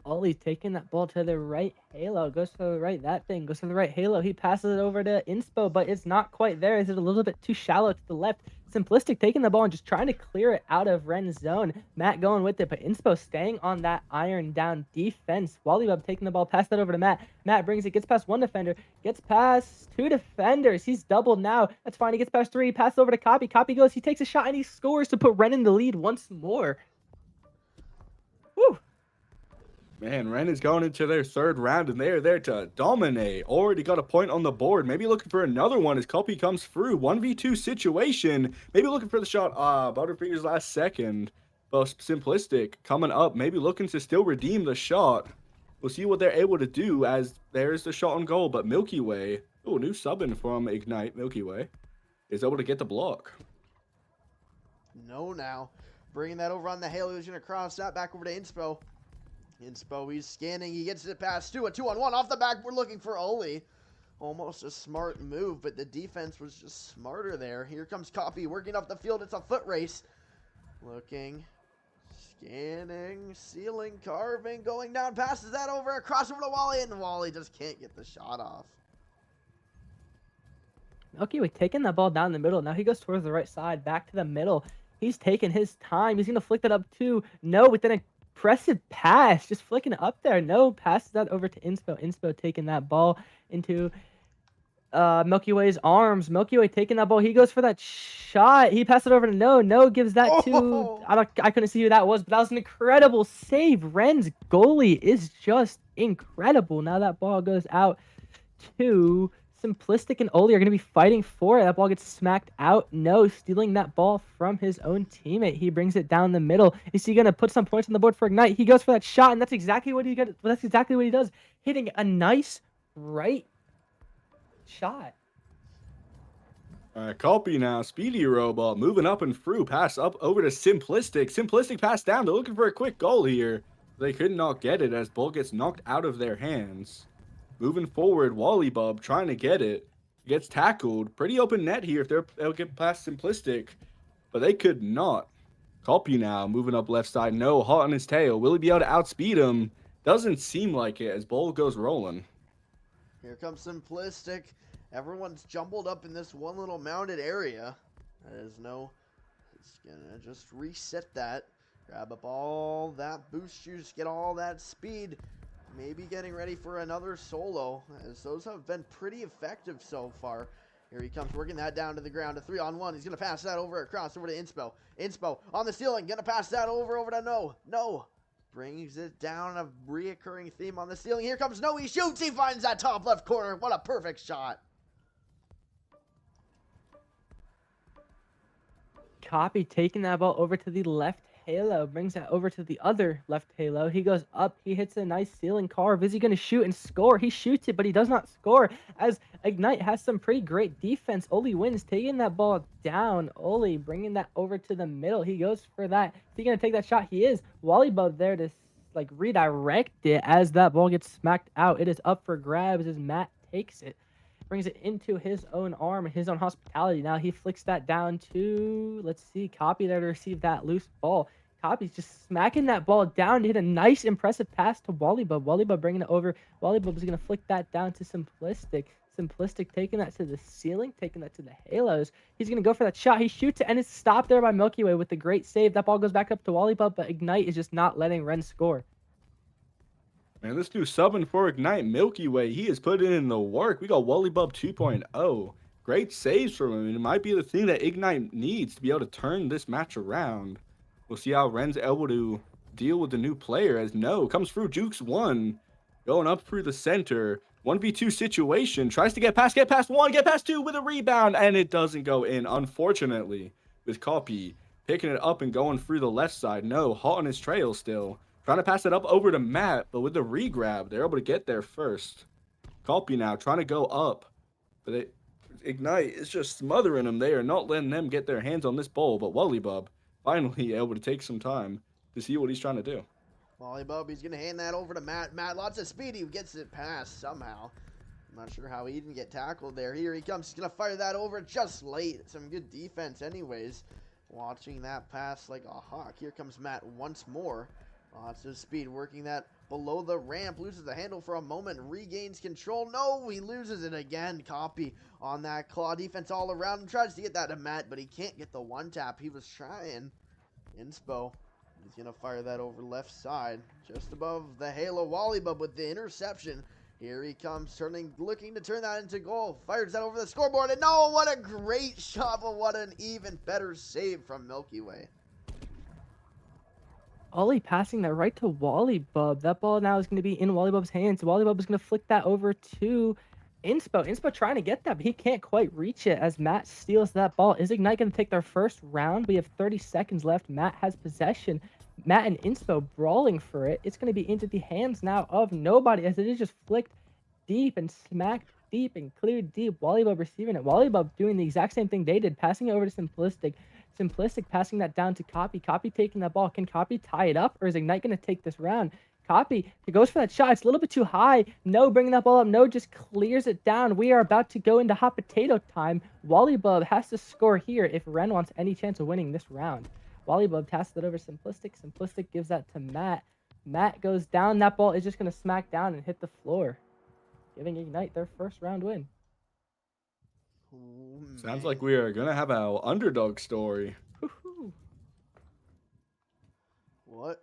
Ollie's taking that ball to the right. Halo goes to the right. That thing goes to the right. Halo, he passes it over to Inspo, but it's not quite there. Is it a little bit too shallow to the left? Simplistic taking the ball and just trying to clear it out of Ren's zone. Matt going with it, but Inspo staying on that iron down defense. Wally Bub taking the ball, pass that over to Matt. Matt brings it, gets past one defender, gets past 2 defenders. He's doubled now. That's fine. He gets past 3, passes over to Copy. Copy goes, he takes a shot and he scores to put Ren in the lead once more. Woo! Man, Ren is going into their third round, and they are there to dominate. Already got a point on the board. Maybe looking for another one as Copy comes through. 1v2 situation. Maybe looking for the shot. Butterfinger's last second. But Simplistic coming up. Maybe looking to still redeem the shot. We'll see what they're able to do as there's the shot on goal. But Milky Way, oh, new subbing from Ignite. Milky Way is able to get the block. No now. Bringing that over on the Halo. He's going to cross that back over to Inspo. Inspo, he's scanning. He gets it past two. A 2-on-1 off the back. We're looking for Oli. Almost a smart move, but the defense was just smarter there. Here comes Copy working up the field. It's a foot race. Looking. Scanning. Sealing. Carving. Going down. Passes that over. Across over to Wally. And Wally just can't get the shot off. Okay, we're taking that ball down the middle. Now he goes towards the right side. Back to the middle. He's taking his time. He's going to flick that up to No with an impressive pass. Just flicking it up there. No, passes that over to Inspo. Inspo taking that ball into Milky Way's arms. Milky Way taking that ball. He goes for that shot. He passed it over to No. No gives that to... I couldn't see who that was, but that was an incredible save. Ren's goalie is just incredible. Now that ball goes out to... Simplistic and Oli are going to be fighting for it. That ball gets smacked out. No, stealing that ball from his own teammate. He brings it down the middle. Is he going to put some points on the board for Ignite? He goes for that shot, and that's exactly what he got. That's exactly what he does. Hitting a nice right shot. Copy now. Speedy Robot moving up and through. Pass up over to Simplistic. Simplistic pass down. They're looking for a quick goal here. They could not get it as ball gets knocked out of their hands. Moving forward, Wally Bub trying to get it. Gets tackled. Pretty open net here if they'll get past Simplistic. But they could not. Copy now. Moving up left side. No, hot on his tail. Will he be able to outspeed him? Doesn't seem like it as ball goes rolling. Here comes Simplistic. Everyone's jumbled up in this one little mounted area. There's no... It's going to just reset that. Grab up all that boost juice. Get all that speed. Maybe getting ready for another solo, as those have been pretty effective so far. Here he comes, working that down to the ground. A 3-on-1. He's going to pass that across over to Inspo. Inspo on the ceiling. Going to pass that over to No. No. Brings it down. A reoccurring theme on the ceiling. Here comes No. He shoots. He finds that top left corner. What a perfect shot. Copy taking that ball over to the left Halo, brings that over to the other left Halo. He goes up, he hits a nice ceiling carve. Is he going to shoot and score? He shoots it, but he does not score, as Ignite has some pretty great defense. Oli wins, taking that ball down. Oli bringing that over to the middle. He goes for that. Is he going to take that shot? He is. Wally Bub there to like redirect it as that ball gets smacked out. It is up for grabs as Matt takes it. Brings it into his own arm, his own hospitality. Now he flicks that down to, let's see, Copy there to receive that loose ball. Copy's just smacking that ball down to hit a nice, impressive pass to Wallybub. Wallybub bringing it over. Wallybub is going to flick that down to Simplistic. Simplistic taking that to the ceiling, taking that to the Halos. He's going to go for that shot. He shoots it, and it's stopped there by Milky Way with the great save. That ball goes back up to Wallybub, but Ignite is just not letting Ren score. Man, this new subbing for Ignite, Milky Way, he is putting in the work. We got Wallybub 2.0. Great saves from him, and it might be the thing that Ignite needs to be able to turn this match around. We'll see how Ren's able to deal with the new player as No comes through. Jukes 1, going up through the center. 1v2 situation, tries to get past 1, get past 2 with a rebound, and it doesn't go in, unfortunately, with Copy picking it up and going through the left side. No, hot on his trail still. Trying to pass it up over to Matt, but with the regrab, they're able to get there first. Copy now, trying to go up. But Ignite is just smothering them. They are not letting them get their hands on this ball, but Wallybub finally able to take some time to see what he's trying to do. Wallybub, he's going to hand that over to Matt. Matt, lots of speed. He gets it past somehow. I'm not sure how he didn't get tackled there. Here he comes. He's going to fire that over just late. Some good defense anyways. Watching that pass like a hawk. Here comes Matt once more. Lots of speed, working that below the ramp, loses the handle for a moment, regains control. No, he loses it again. Copy on that claw defense all around him, tries to get that to Matt, but he can't get the one tap. He was trying. Inspo, he's going to fire that over left side, just above the Halo. Wallybub with the interception. Here he comes, looking to turn that into goal. Fires that over the scoreboard, and no, what a great shot, but what an even better save from Milky Way. Ollie passing that right to Wallybub. That ball now is going to be in Wallybub's hands. Wallybub is going to flick that over to Inspo. Inspo trying to get that, but he can't quite reach it as Matt steals that ball. Is Ignite going to take their first round? We have 30 seconds left. Matt has possession. Matt and Inspo brawling for it. It's going to be into the hands now of nobody as it is just flicked deep and smacked deep and cleared deep. Wallybub receiving it. Wallybub doing the exact same thing they did, passing it over to Simplistic. Simplistic passing that down to Copy. Copy taking that ball. Can Copy tie it up, or is Ignite going to take this round? Copy, he goes for that shot. It's a little bit too high. No, bringing that ball up. No, just clears it down. We are about to go into hot potato time. Wallybub has to score here if Ren wants any chance of winning this round. Wallybub passes it over Simplistic. Simplistic gives that to Matt. Matt goes down. That ball is just going to smack down and hit the floor, giving Ignite their first round win. Ooh, Sounds man. like we are going to have our underdog story. Woo-hoo. What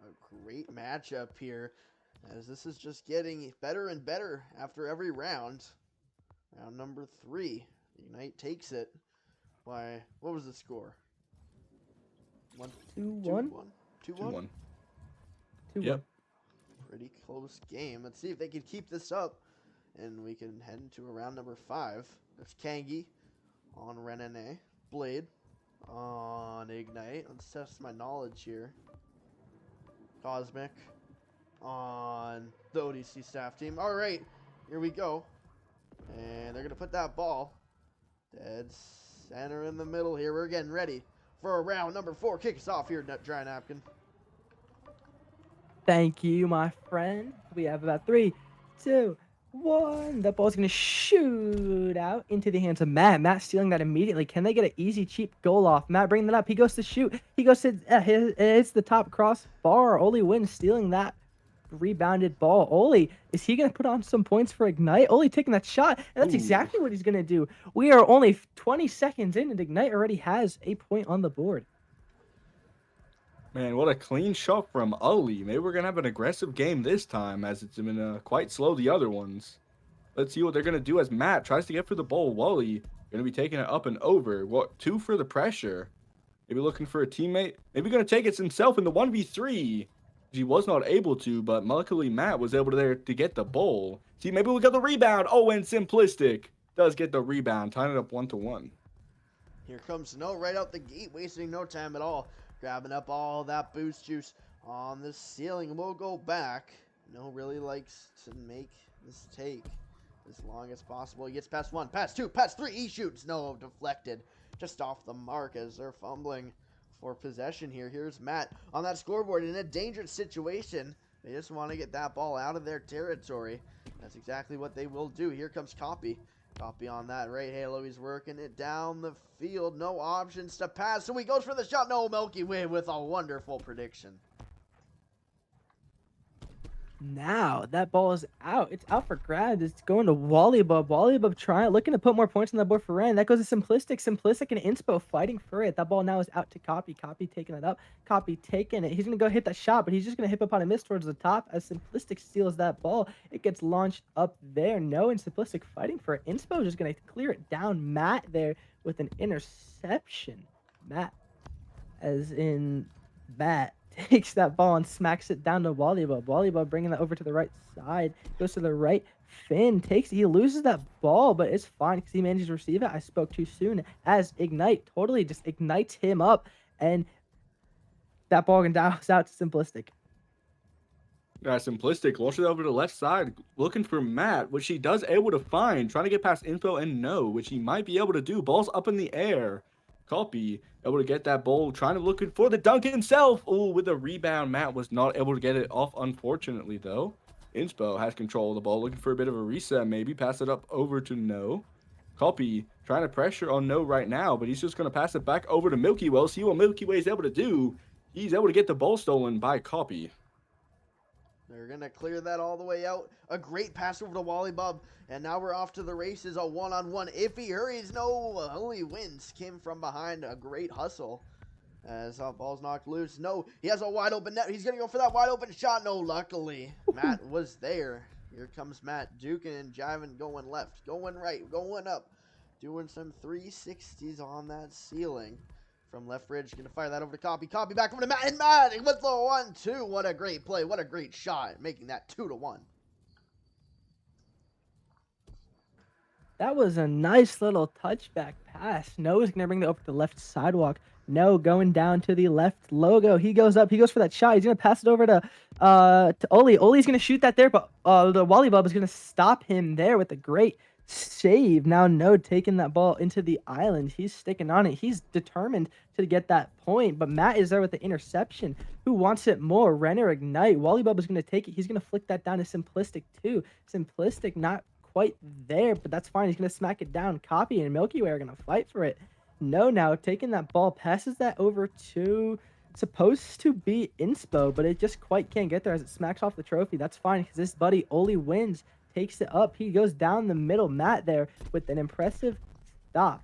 a great matchup here, as this is just getting better and better after every round. Round number 3, Ignite takes it by, what was the score? 2-1? 2-1? 2-1. Yep. Pretty close game. Let's see if they can keep this up, and we can head into a round number 5. There's Kangi on Renene. Blade on Ignite. Let's test my knowledge here. Cosmic on the ODC staff team. All right, here we go. And they're going to put that ball dead center in the middle here. We're getting ready for a round number 4. Kick us off here, Dry Napkin. Thank you, my friend. We have about 3, 2, 1. That ball's going to shoot out into the hands of Matt. Matt stealing that immediately. Can they get an easy, cheap goal off? Matt bringing that up. He goes to shoot. He goes to hits the top crossbar. Oli wins, stealing that rebounded ball. Oli, is he going to put on some points for Ignite? Oli taking that shot, and that's exactly what he's going to do. We are only 20 seconds in, and Ignite already has a point on the board. Man, what a clean shot from Oli. Maybe we're going to have an aggressive game this time, as it's been quite slow the other ones. Let's see what they're going to do as Matt tries to get for the ball. Wally going to be taking it up and over. What, 2 for the pressure? Maybe looking for a teammate. Maybe going to take it himself in the 1v3. He was not able to, but luckily Matt was able to get the ball. See, maybe we'll get the rebound. Oh, and Simplistic does get the rebound, tying it up 1-1. Here comes Snow right out the gate, wasting no time at all. Grabbing up all that boost juice on the ceiling. We'll go back. No really likes to make this take as long as possible. He gets past 1, past 2, past 3. He shoots. No, deflected. Just off the mark as they're fumbling for possession here. Here's Matt on that scoreboard in a dangerous situation. They just want to get that ball out of their territory. That's exactly what they will do. Here comes Copy. Copy on that right halo. He's working it down the field. No options to pass. So he goes for the shot. No, Milky Way with a wonderful prediction. Now that ball is out. It's out for grabs. It's going to Wallybub. Wallybub looking to put more points on the board for Ren. That goes to Simplistic. Simplistic and Inspo fighting for it. That ball now is out to Copy. Copy taking it up. Copy taking it. He's going to go hit that shot, but he's just going to hip up on a miss towards the top as Simplistic steals that ball. It gets launched up there. No, and Simplistic fighting for it. Inspo just going to clear it down. Matt there with an interception. Matt, as in Matt, takes that ball and smacks it down to Wallybub. Wallybub bringing that over to the right side. Goes to the right. Finn takes it. He loses that ball, but it's fine because he manages to receive it. I spoke too soon as Ignite totally just ignites him up. And that ball goes out to Simplistic. Yeah, Simplistic launches it over to the left side, looking for Matt, which he does able to find. Trying to get past Info and No, which he might be able to do. Ball's up in the air. Copy, able to get that ball, trying to look for the dunk himself. Oh, with a rebound, Matt was not able to get it off, unfortunately, though. Inspo has control of the ball, looking for a bit of a reset, maybe. Pass it up over to No. Copy, trying to pressure on No right now, but he's just going to pass it back over to Milky Way. See what Milky Way is able to do. He's able to get the ball stolen by Copy. They're going to clear that all the way out. A great pass over to Wallybub. And now we're off to the races. A one-on-one. If he hurries, No. Only wins. Came from behind. A great hustle. As ball's knocked loose. No. He has a wide open net. He's going to go for that wide open shot. No, luckily. Matt was there. Here comes Matt. Duking and jiving. Going left. Going right. Going up. Doing some 360s on that ceiling. from left ridge. Going to fire that over to Copy. Copy back over to Matt. And Matt with the 1-2. What a great play. What a great shot. Making that 2-1. That was a nice little touchback pass. Noah's going to bring that over to the left sidewalk. No, going down to the left logo. He goes up. He goes for that shot. He's going to pass it over to Oli. Oli's going to shoot that there, but the Wally Bub is going to stop him there with a great save. Now No taking that ball into the island. He's sticking on it. He's determined to get that point, but Matt is there with the interception. Who wants it more? Renner Ignite. Wally Bub is going to take it. He's going to flick that down to Simplistic too. Simplistic not quite there, but that's fine. He's going to smack it down. Copy and Milky Way are going to fight for it. No, now taking that ball, passes that over to supposed to be Inspo, but it just quite can't get there as it smacks off the trophy. That's fine because this buddy Oli wins, takes it up. He goes down the middle. Matt there with an impressive stop.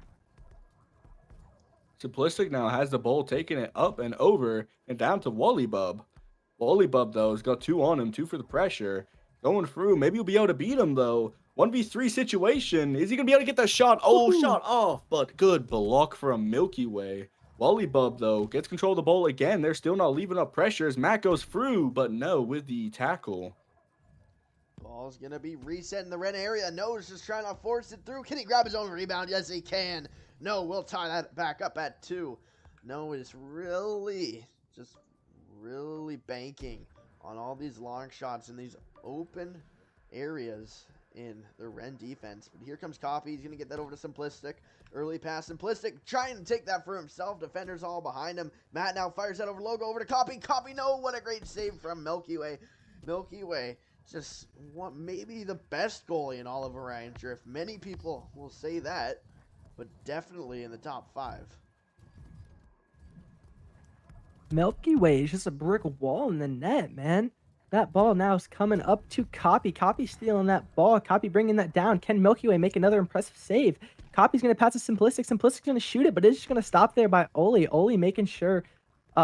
Simplistic now has the ball, taking it up and over and down to Wally Bub. Wally Bub, though, has got 2 on him, 2 for the pressure. Going through. Maybe he'll be able to beat him, though. 1v3 situation. Is he going to be able to get that shot? Oh, shot off, but good block from Milky Way. Wally Bub, though, gets control of the ball again. They're still not leaving up pressure as Matt goes through, but no with the tackle. Ball's going to be reset in the red area. No's just trying to force it through. Can he grab his own rebound? Yes, he can. No, we'll tie that back up at 2. No is really banking on all these long shots in these open areas in the Ren defense. But here comes Coffee. He's going to get that over to Simplistic. Early pass. Simplistic trying to take that for himself. Defenders all behind him. Matt now fires that over Logo over to Copy. Copy, no. What a great save from Milky Way. Milky Way, just maybe the best goalie in all of Orion Drift. Many people will say that, but definitely in the top 5. Milky Way is just a brick wall in the net, man. That ball now is coming up to Copy. Copy stealing that ball. Copy bringing that down. Can Milky Way make another impressive save? Copy's going to pass to Simplistic. Simplistic's going to shoot it, but it's just going to stop there by Oli. Oli making sure,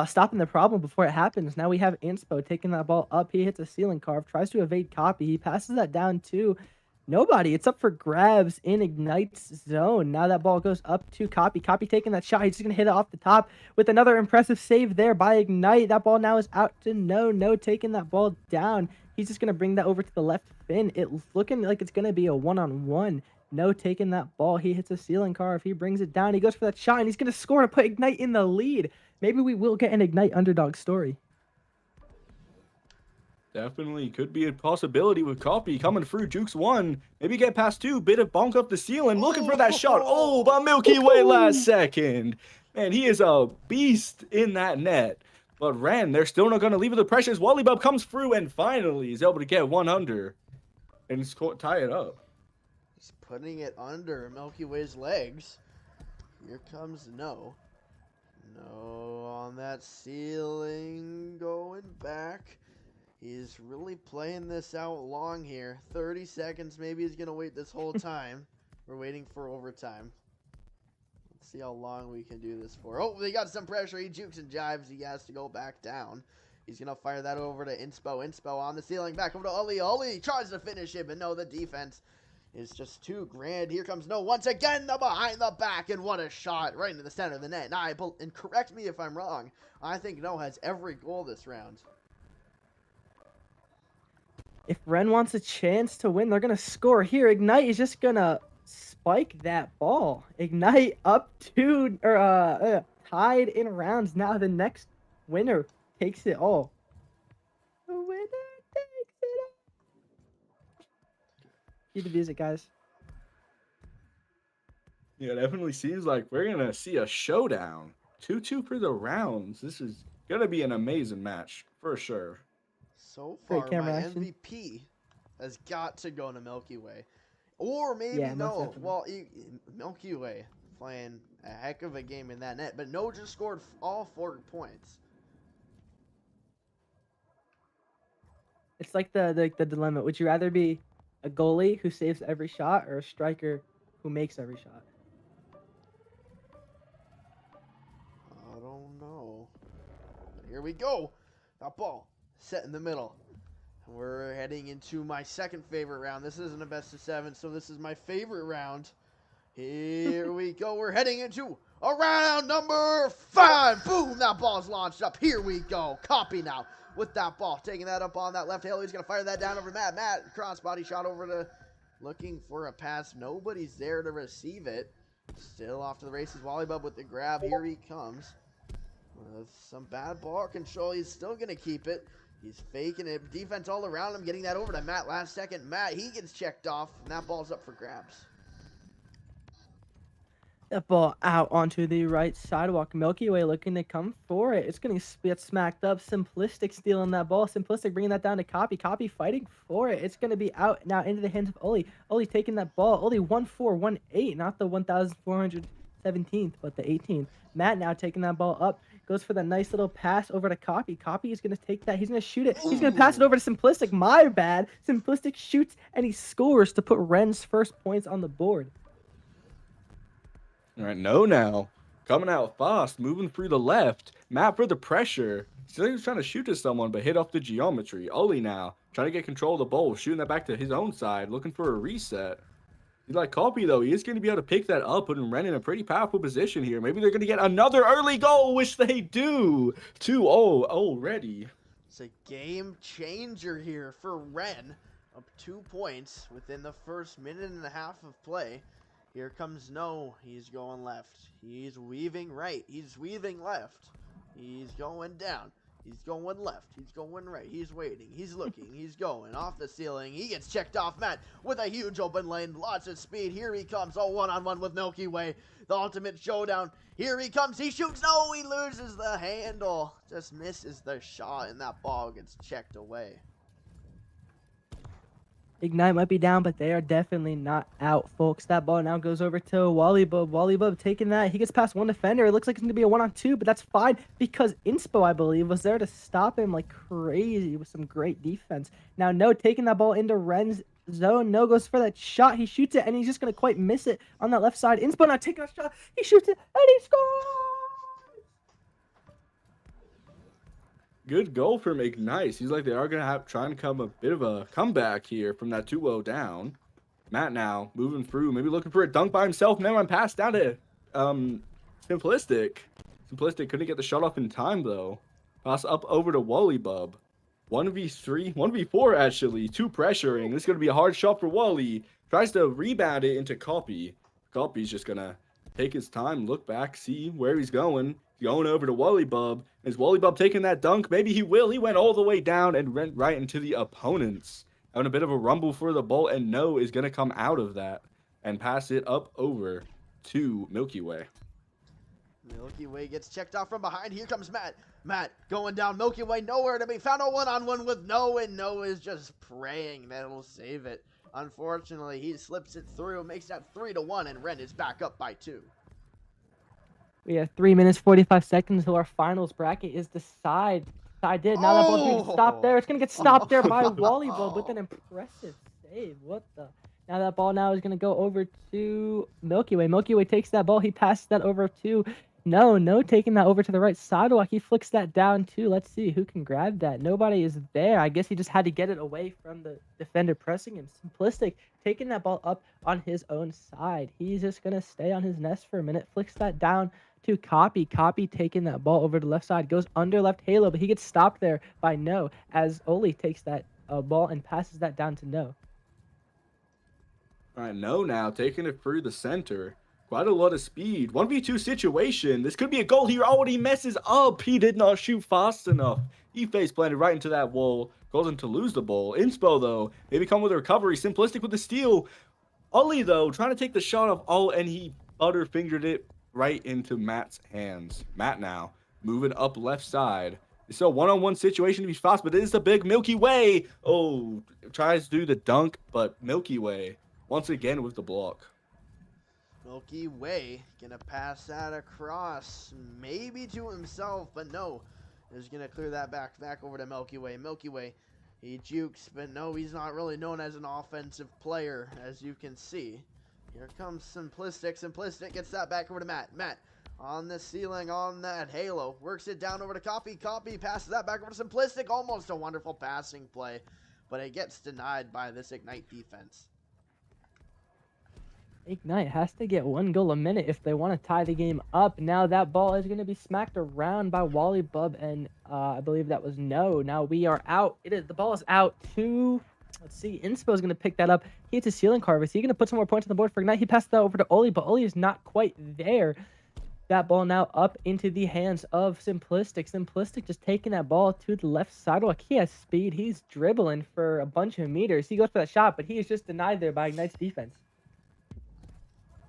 stopping the problem before it happens. Now we have Inspo taking that ball up. He hits a ceiling carve, tries to evade Copy. He passes that down to nobody. It's up for grabs in Ignite's zone. Now that ball goes up to Copy. Copy taking that shot. He's just going to hit it off the top with another impressive save there by Ignite. That ball now is out to No. No taking that ball down. He's just going to bring that over to the left fin. It's looking like it's going to be a one-on-one. No taking that ball. He hits a ceiling carve. He brings it down. He goes for that shot, and he's going to score to put Ignite in the lead. Maybe we will get an Ignite underdog story. Definitely could be a possibility with Copy coming through. Jukes 1. Maybe get past 2. Bit of bonk up the ceiling. Looking for that shot. Oh, but Milky Way last second. Man, he is a beast in that net. But Ren, they're still not going to leave it the pressure as Wally Bub comes through and finally is able to get 1 under and tie it up. Just putting it under Milky Way's legs. Here comes No. No on that ceiling, going back. He's really playing this out long here. 30 seconds, maybe he's going to wait this whole time. We're waiting for overtime. Let's see how long we can do this for. Oh, they got some pressure. He jukes and jives. He has to go back down. He's going to fire that over to Inspo. Inspo on the ceiling. Back over to Oli. Oli tries to finish it, but no, the defense is just too grand. Here comes No once again, the behind the back, and what a shot right into the center of the net. Now, and correct me if I'm wrong, I think No has every goal this round. If Ren wants a chance to win, they're going to score here. Ignite is just going to spike that ball. Ignite up to, tied in rounds. Now the next winner takes it all. The winner takes it all. Cue the music, guys. Yeah, it definitely seems like we're going to see a showdown. 2-2 for the rounds. This is going to be an amazing match for sure. So far, my action. MVP has got to go to Milky Way. Or maybe Yeah, most No. definitely. Well, Milky Way playing a heck of a game in that net. But No just scored all 4 points. It's like the dilemma. Would you rather be a goalie who saves every shot or a striker who makes every shot? I don't know. But here we go. That ball set in the middle. We're heading into my second favorite round. This isn't a best of 7, so this is my favorite round. Here we go. We're heading into Around number 5. Boom, that ball's launched up. Here we go. Copy now with that ball. Taking that up on that left halo. He's going to fire that down over Matt. Matt, crossbody shot over to looking for a pass. Nobody's there to receive it. Still off to the races. Wallybub with the grab. Here he comes. With some bad ball control. He's still going to keep it. He's faking it. Defense all around him. Getting that over to Matt last second. Matt, he gets checked off. And that ball's up for grabs. That ball out onto the right sidewalk. Milky Way looking to come for it. It's going to get smacked up. Simplistic stealing that ball. Simplistic bringing that down to Copy. Copy fighting for it. It's going to be out now into the hands of Oli. Oli taking that ball. Oli 1-4-1-8. Not the 1,417th, but the 18th. Matt now taking that ball up. Goes for the nice little pass over to Copy. Copy is going to take that. He's going to shoot it. He's going to pass it over to Simplistic. My bad. Simplistic shoots and he scores to put Ren's first points on the board. All right, no now. Coming out fast, moving through the left. Matt for the pressure. Still he was trying to shoot to someone, but hit off the geometry. Oli now, trying to get control of the ball, shooting that back to his own side, looking for a reset. He's like Copy, though. He is going to be able to pick that up, putting Ren in a pretty powerful position here. Maybe they're going to get another early goal, which they do. 2-0 already. It's a game changer here for Ren. Up 2 points within the first minute and a half of play. Here comes No. He's going left. He's weaving right. He's weaving left. He's going down. He's going left. He's going right. He's waiting. He's looking. He's going off the ceiling. He gets checked off. Matt with a huge open lane. Lots of speed. Here he comes. Oh, one-on-one with Milky Way. The ultimate showdown. Here he comes. He shoots. No, he loses the handle. Just misses the shot, and that ball gets checked away. Ignite might be down, but they are definitely not out, folks. That ball now goes over to Wallybub. Wallybub taking that. He gets past one defender. It looks like it's going to be a 1-on-2, but that's fine because Inspo, I believe, was there to stop him like crazy with some great defense. Now, No taking that ball into Ren's zone. No goes for that shot. He shoots it, and he's just going to quite miss it on that left side. Inspo not taking a shot. He shoots it, and he scores! Good goal from Ignite. Seems like they are going to try and come a bit of a comeback here from that 2-0 down. Matt now moving through, maybe looking for a dunk by himself. Now I'm passed down to Simplistic. Simplistic couldn't get the shot off in time, though. Pass up over to Wallybub. 1v3, 1v4 actually. 2 pressuring. This is going to be a hard shot for Wally. Tries to rebound it into Copy. Copy's just going to take his time, look back, see where he's going. Going over to Wallybub. Is Wallybub taking that dunk? Maybe he will. He went all the way down and went right into the opponents. Having a bit of a rumble for the ball, and No is going to come out of that and pass it up over to Milky Way. Milky Way gets checked off from behind. Here comes Matt. Matt going down. Milky Way nowhere to be found. A one-on-one with No, and No is just praying that it'll save it. Unfortunately, he slips it through, makes that 3-1, and Ren is back up by 2. We have 3 minutes, 45 seconds until our finals bracket is decided. Now that ball's being stopped there. It's going to get stopped there by Wallybub with an impressive save. What the? Now that ball now is going to go over to Milky Way. Milky Way takes that ball. He passes that over to No taking that over to the right sidewalk. He flicks that down too. Let's see who can grab that. Nobody is there. I guess he just had to get it away from the defender pressing him. Simplistic taking that ball up on his own side. He's just going to stay on his nest for a minute. Flicks that down to Copy. Copy taking that ball over to the left side. Goes under left halo, but he gets stopped there by No as Oli takes that ball and passes that down to No. All right, No now taking it through the center. Quite a lot of speed. 1v2 situation. This could be a goal here. Oh, and he messes up. He did not shoot fast enough. He face planted right into that wall. Caused him to lose the ball. Inspo, though, maybe come with a recovery. Simplistic with the steal. Oli, though, trying to take the shot off. Oh, and he butterfingered it right into Matt's hands. Matt now moving up left side. It's a one-on-one situation to be fast, but it is a big Milky Way. Oh, tries to do the dunk, but Milky Way once again with the block. Milky Way gonna pass that across, maybe to himself, but No is gonna clear that back over to Milky Way. Milky Way, he jukes, but No, he's not really known as an offensive player, as you can see. Here comes Simplistic. Simplistic gets that back over to Matt. Matt on the ceiling on that halo, works it down over to Copy. Copy passes that back over to Simplistic. Almost a wonderful passing play, but it gets denied by this Ignite defense. Ignite has to get 1 goal a minute if they want to tie the game up. Now that ball is going to be smacked around by Wally Bub, and I believe that was no. Now we are out. The ball is out to, let's see, Inspo is going to pick that up. He hits a ceiling carver. Is he going to put some more points on the board for Ignite? He passed that over to Oli, but Oli is not quite there. That ball now up into the hands of Simplistic. Simplistic just taking that ball to the left sidewalk. He has speed. He's dribbling for a bunch of meters. He goes for that shot, but he is just denied there by Ignite's defense.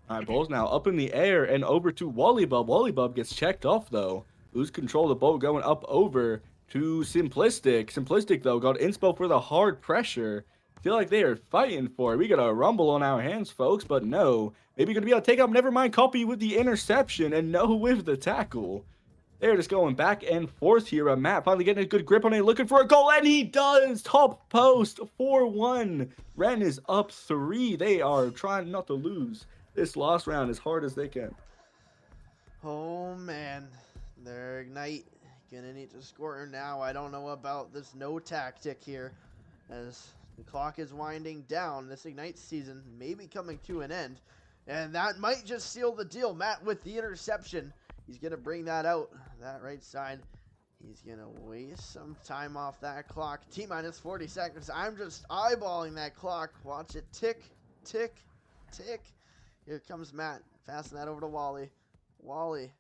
All right, ball's now up in the air and over to Wallybub. Wallybub gets checked off, though. Lose control of the ball going up over to Simplistic. Simplistic, though, got inspo for the hard pressure. Feel like they are fighting for it. We got a rumble on our hands, folks, but no. Maybe going to be able to take up Never Mind Copy with the interception and no with the tackle. They're just going back and forth here. Matt finally getting a good grip on it, looking for a goal, and he does! Top post, 4-1. Ren is up 3. They are trying not to lose this last round as hard as they can. Oh, man. Their Ignite gonna need to score now. I don't know about this no tactic here, as the clock is winding down. This Ignite season may be coming to an end, and that might just seal the deal. Matt with the interception. He's going to bring that out, that right side. He's going to waste some time off that clock. T-minus 40 seconds. I'm just eyeballing that clock. Watch it tick, tick, tick. Here comes Matt. Passing that over to Wally. Wally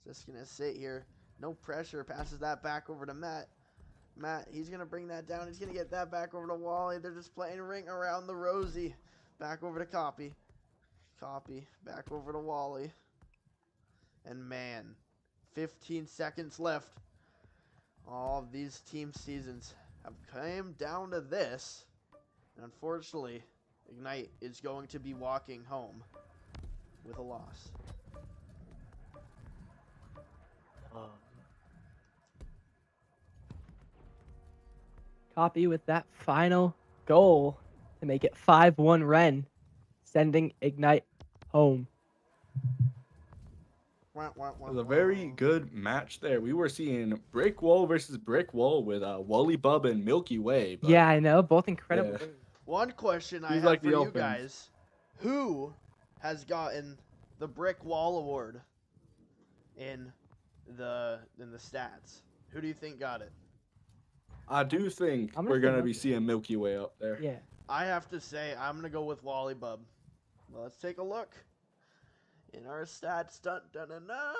just going to sit here. No pressure. Passes that back over to Matt. Matt, he's going to bring that down. He's going to get that back over to Wally. They're just playing ring around the rosy. Back over to Copy. Copy. Back over to Wally. And man, 15 seconds left. All of these team seasons have come down to this. And unfortunately, Ignite is going to be walking home with a loss. Copy with that final goal to make it 5-1 Ren, sending Ignite home. It was a very good match there. We were seeing Brick Wall versus Brick Wall with Wally Bub and Milky Way. But yeah, I know. Both incredible. Yeah. One question I have like for the you offense. guys. Who has gotten the Brick Wall Award in the stats? Who do you think got it? I do think we're going to be seeing Milky Way up there. Yeah. I have to say, I'm going to go with Wally Bub. Well, let's take a look. In our stats, dun, dun, dun, dun.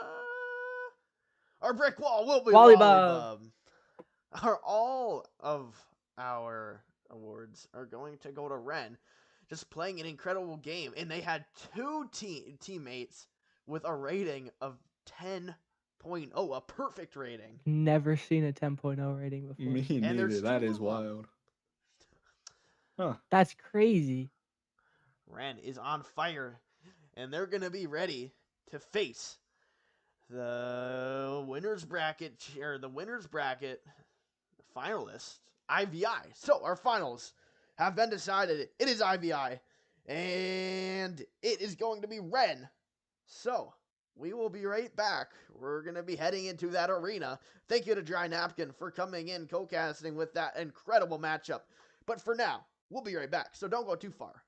Our Brick Wall will be Wally Bub. All of our awards are going to go to Ren. Just playing an incredible game. And they had 2 teammates with a rating of 10.0, a perfect rating. Never seen a 10.0 rating before. Me neither. That is wild. Huh. That's crazy. Ren is on fire. And they're going to be ready to face the winner's bracket, finalist, IVI. So our finals have been decided. It is IVI, and it is going to be Ren. So we will be right back. We're going to be heading into that arena. Thank you to Dry Napkin for coming in, co-casting with that incredible matchup. But for now, we'll be right back, so don't go too far.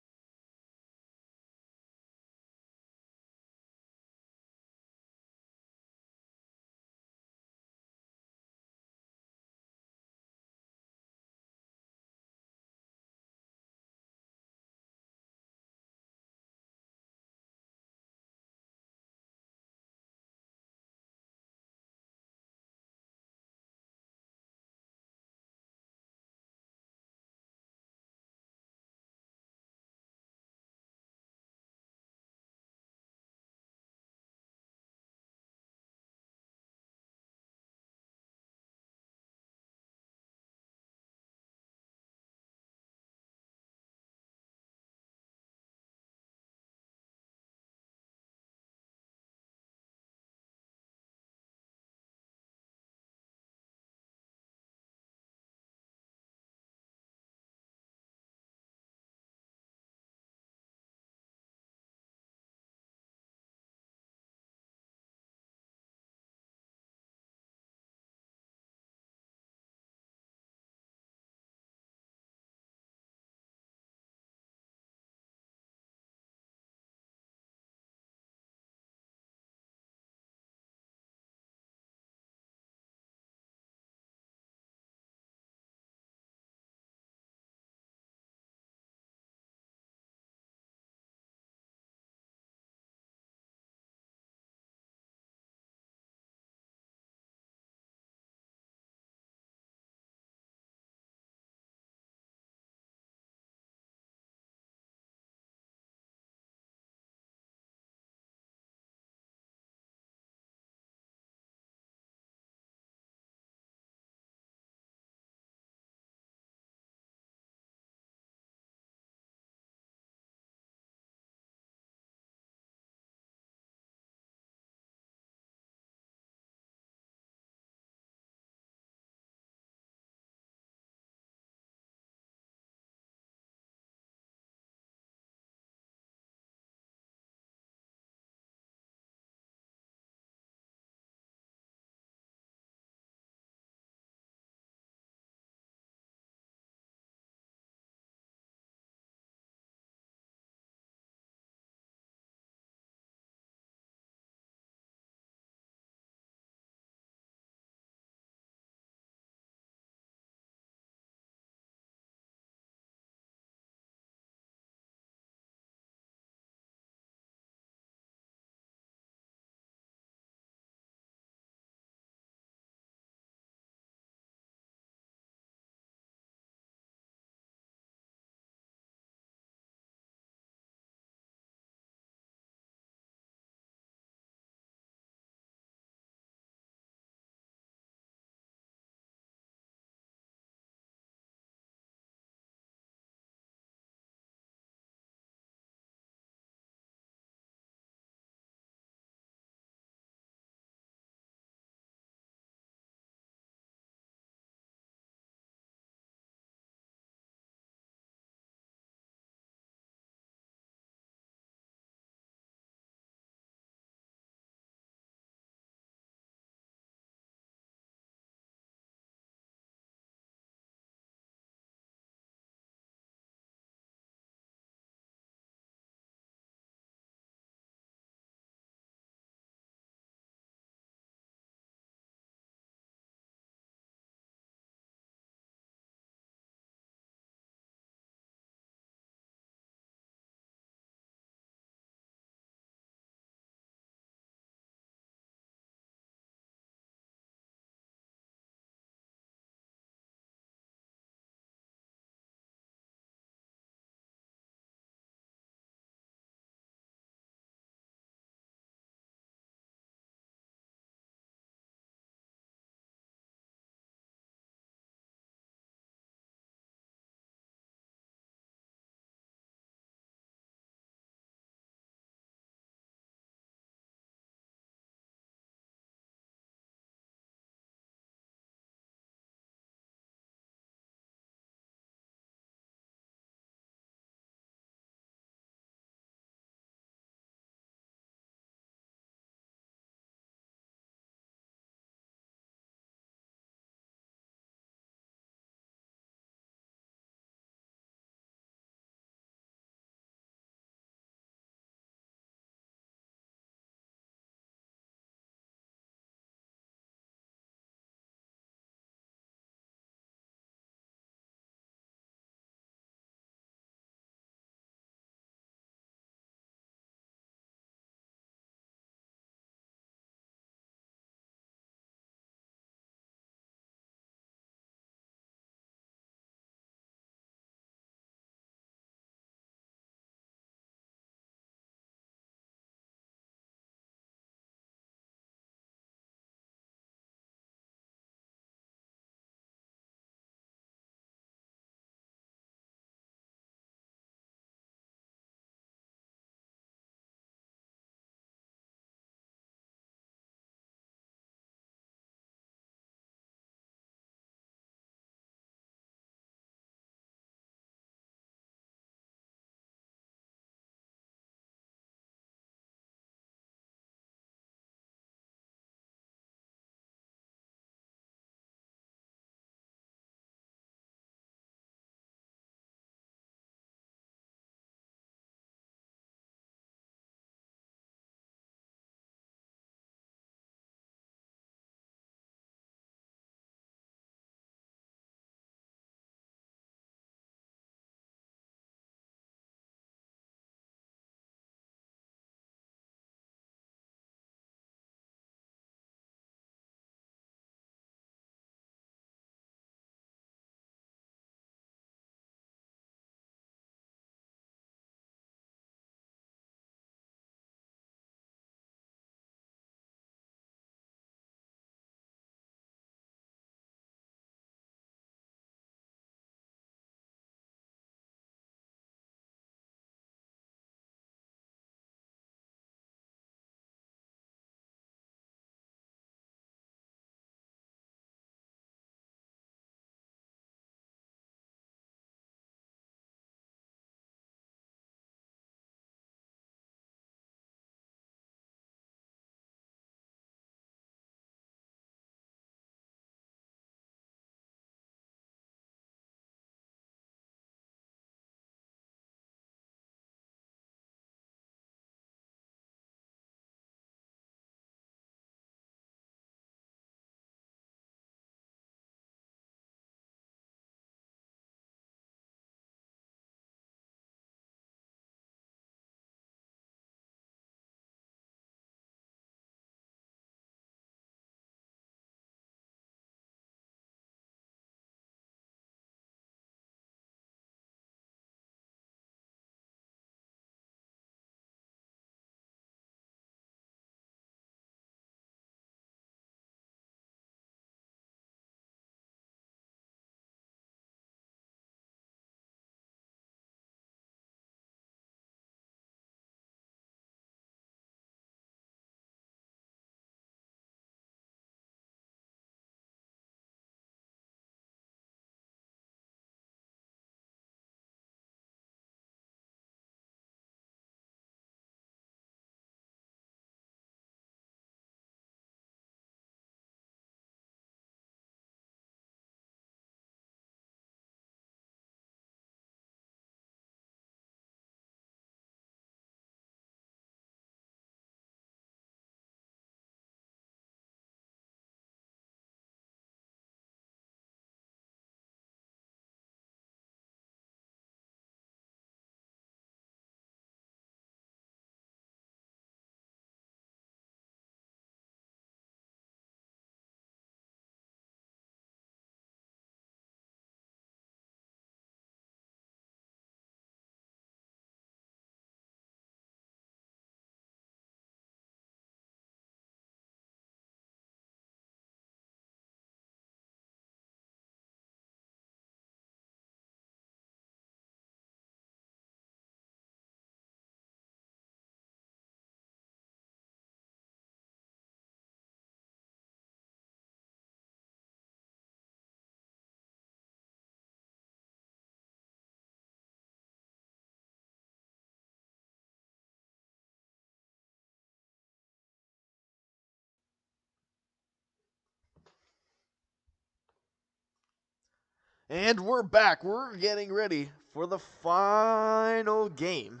And we're back. We're getting ready for the final game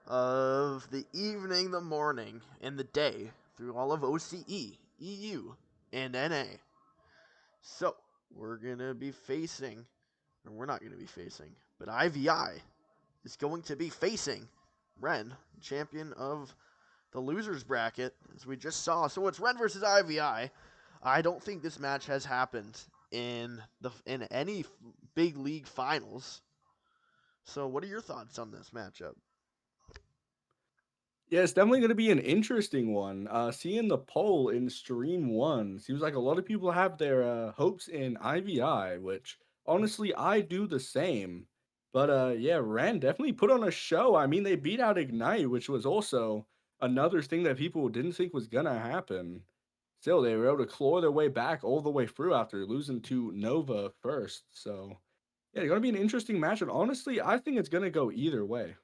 of the evening, the morning, and the day through all of OCE, EU, and NA. So, we're going to be facing, or we're not going to be facing, but IVI is going to be facing Ren, champion of the losers bracket, as we just saw. So it's Ren versus IVI. I don't think this match has happened in any big league finals. So what are your thoughts on this matchup? Yeah, it's definitely going to be an interesting one. Seeing the poll in Stream 1, seems like a lot of people have their hopes in IVI, which honestly, I do the same. But yeah, Ren definitely put on a show. I mean, they beat out Ignite, which was also another thing that people didn't think was going to happen. Still, they were able to claw their way back all the way through after losing to Nova first. So, yeah, it's going to be an interesting match. And honestly, I think it's going to go either way.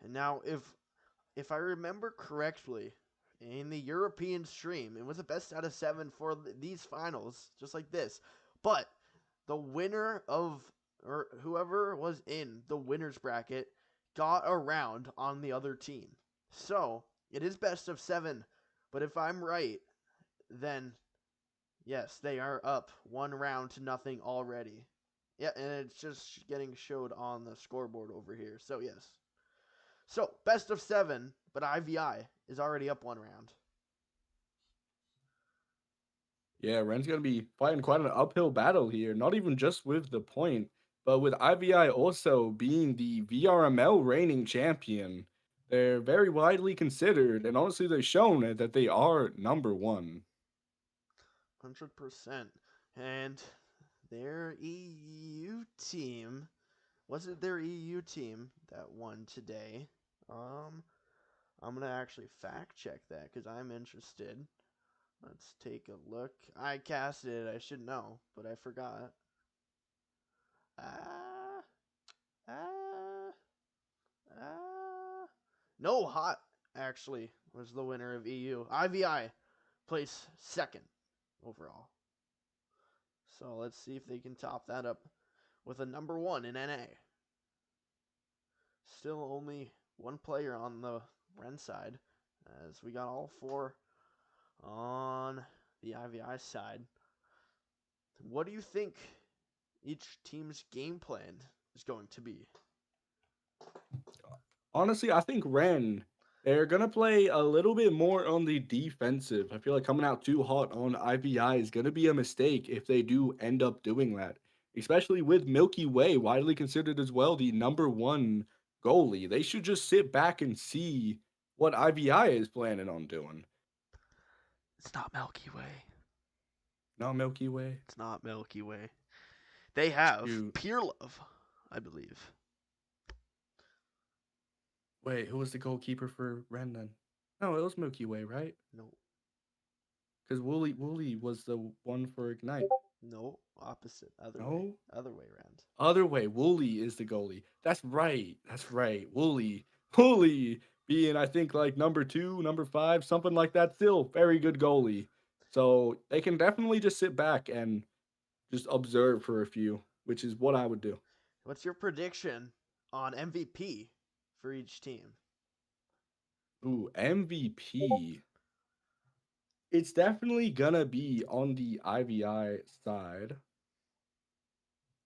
And now, if I remember correctly, in the European stream, it was a best out of 7 for these finals, just like this. But the winner of, or whoever was in the winner's bracket, got a round on the other team. So, it is best of 7. But if I'm right, then yes, they are up 1 round to nothing already. Yeah, and it's just getting showed on the scoreboard over here. So, yes. So, best of 7, but IVI is already up 1 round. Yeah, Ren's going to be fighting quite an uphill battle here, not even just with the point, but with IVI also being the VRML reigning champion. They're very widely considered, and honestly, they've shown that they are number 1. 100%. And their EU team, was it their EU team that won today? I'm going to actually fact check that because I'm interested. Let's take a look. I casted it. I should know, but I forgot. No, Hot actually was the winner of EU. IVI placed 2nd overall. So let's see if they can top that up with a number 1 in NA. Still only 1 player on the Ren side, as we got all 4 on the IVI side. What do you think each team's game plan is going to be? Honestly, I think Ren, they're going to play a little bit more on the defensive. I feel like coming out too hot on IVI is going to be a mistake if they do end up doing that, especially with Milky Way, widely considered as well the number 1 goalie. They should just sit back and see what IVI is planning on doing. It's not Milky Way. Not Milky Way. It's not Milky Way. They have Shoot. Pure Love, I believe. Wait, who was the goalkeeper for Ren then? No, it was Milky Way, right? No. Because Wooly was the one for Ignite. No, opposite. Other way. No? Other way around. Other way. Wooly is the goalie. That's right. Wooly being, I think, like number 2, number 5, something like that. Still very good goalie. So they can definitely just sit back and just observe for a few, which is what I would do. What's your prediction on MVP for each team? Ooh, MVP. It's definitely gonna be on the IVI side.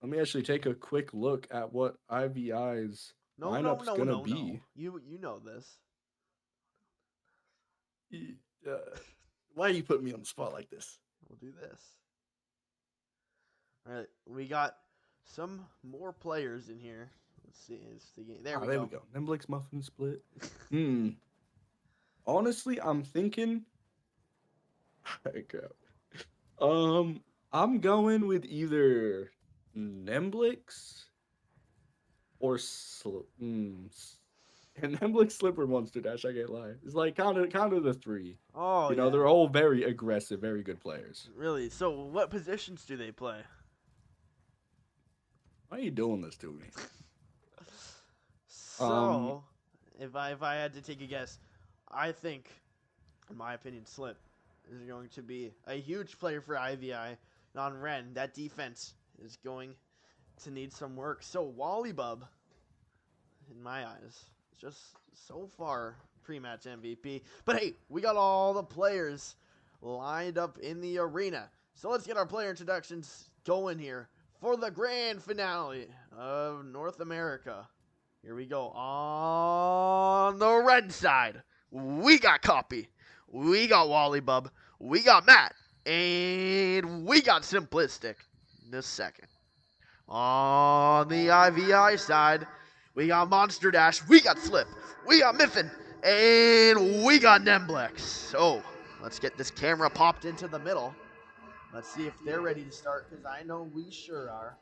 Let me actually take a quick look at what IVI's lineup's gonna be. You know this. Why are you putting me on the spot like this? We'll do this. All right, we got some more players in here. Let's see. It's the game. There we go. Nemblix Muffin Split. Honestly, I'm thinking. I'm going with either Nemblix or and Nemblix Slipper Monster Dash. I can't lie. It's like kind of the 3. Oh, you know, they're all very aggressive, very good players. Really? So, what positions do they play? Why are you doing this to me? So, if I had to take a guess, I think, in my opinion, Slip is going to be a huge player for IVI. And on Ren, that defense is going to need some work. So Wallybub, in my eyes, is just so far pre-match MVP. But hey, we got all the players lined up in the arena. So let's get our player introductions going here for the grand finale of North America. Here we go. On the red side, we got Copy, we got Wallybub, we got Matt, and we got Simplistic in a second. On the IVI side, we got Monster Dash, we got Slip, we got Miffin, and we got Nemblex. So let's get this camera popped into the middle. Let's see if they're ready to start, because I know we sure are.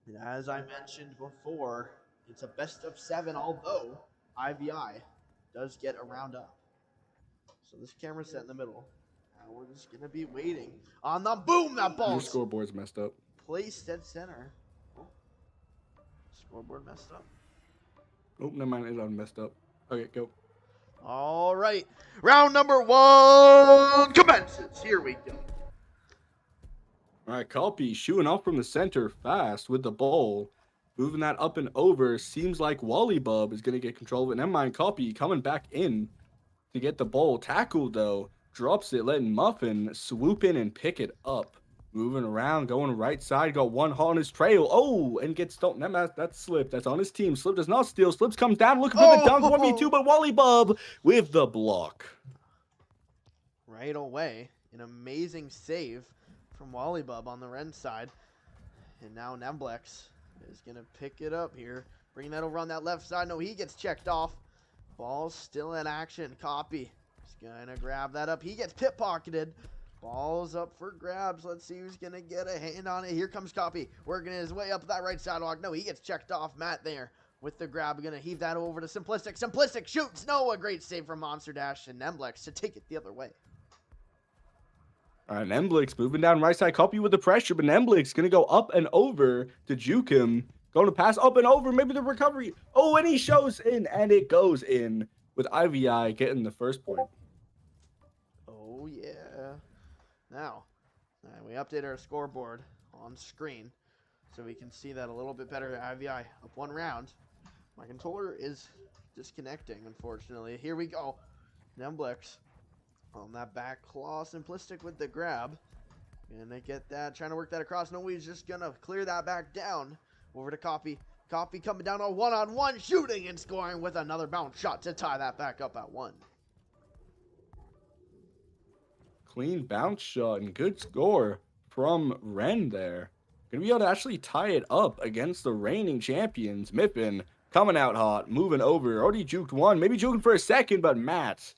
And as I mentioned before, it's a best of 7, although IVI does get a round up. So this camera's set in the middle. Now we're just going to be waiting on the boom. That Your ball's scoreboard's messed up. placed at center. Oh. Scoreboard messed up. Oh, never mind. It messed up. Okay, go. All right. Round number 1 commences. Here we go. All right, Kalpi shooting off from the center fast with the ball. Moving that up and over. Seems like Wallybub is going to get control of it. Never mind, Kalpi coming back in to get the ball. Tackled, though. Drops it, letting Muffin swoop in and pick it up. Moving around, going right side. Got one on his trail. Oh, and gets stolen. That's Slip. That's on his team. Slip does not steal. Slips comes down looking for the dunk. 1v2, but Wallybub with the block. Right away. An amazing save from Wallybub on the Ren side. And now Nemblex is going to pick it up here. Bring that over on that left side. No, he gets checked off. Ball's still in action. Copy. He's going to grab that up. He gets pit-pocketed. Ball's up for grabs. Let's see who's going to get a hand on it. Here comes Copy. Working his way up that right sidewalk. No, he gets checked off. Matt there with the grab. Going to heave that over to Simplistic. Simplistic shoots. No, a great save from Monster Dash and Nemblex to take it the other way. All right, Nemblex moving down right side. Copy with the pressure, but Nemblex going to go up and over to juke him. Going to pass up and over. Maybe the recovery. Oh, and he shows in, and it goes in with IVI getting the first point. Oh, yeah. Now, we update our scoreboard on screen so we can see that a little bit better. IVI up 1 round. My controller is disconnecting, unfortunately. Here we go. Nemblex on that back claw. Simplistic with the grab. Gonna get that. Trying to work that across. No, he's just gonna clear that back down. Over to Copy. Copy coming down on one-on-one, shooting and scoring with another bounce shot to tie that back up at 1. Clean bounce shot and good score from Ren there. Gonna be able to actually tie it up against the reigning champions. Miffin coming out hot, moving over. Already juked one, maybe juking for a second, but Matt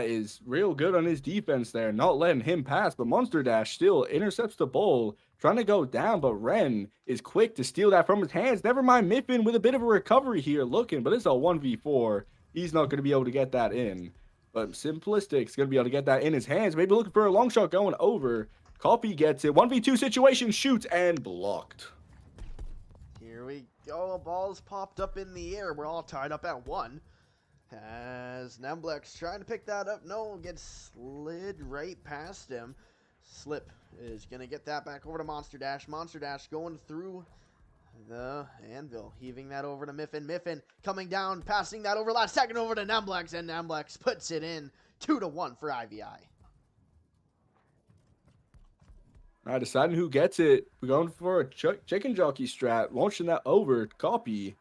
is real good on his defense there, not letting him pass. But Monster Dash still intercepts the ball, trying to go down, but Ren is quick to steal that from his hands. Never mind Miffin with a bit of a recovery here looking, but it's a 1v4. He's not going to be able to get that in. But Simplistic's going to be able to get that in his hands. Maybe looking for a long shot going over. Copy gets it. 1v2 situation, shoots, and blocked. Here we go. Ball's popped up in the air. We're all tied up at 1. As Nemblex trying to pick that up. No, gets slid right past him. Slip is going to get that back over to Monster Dash. Monster Dash going through the anvil, heaving that over to Miffin. Miffin coming down, passing that over last second over to Nemblex, and Nemblex puts it in 2-1 for IVI. All right, deciding who gets it. We're going for a chicken jockey strat, launching that over. Copy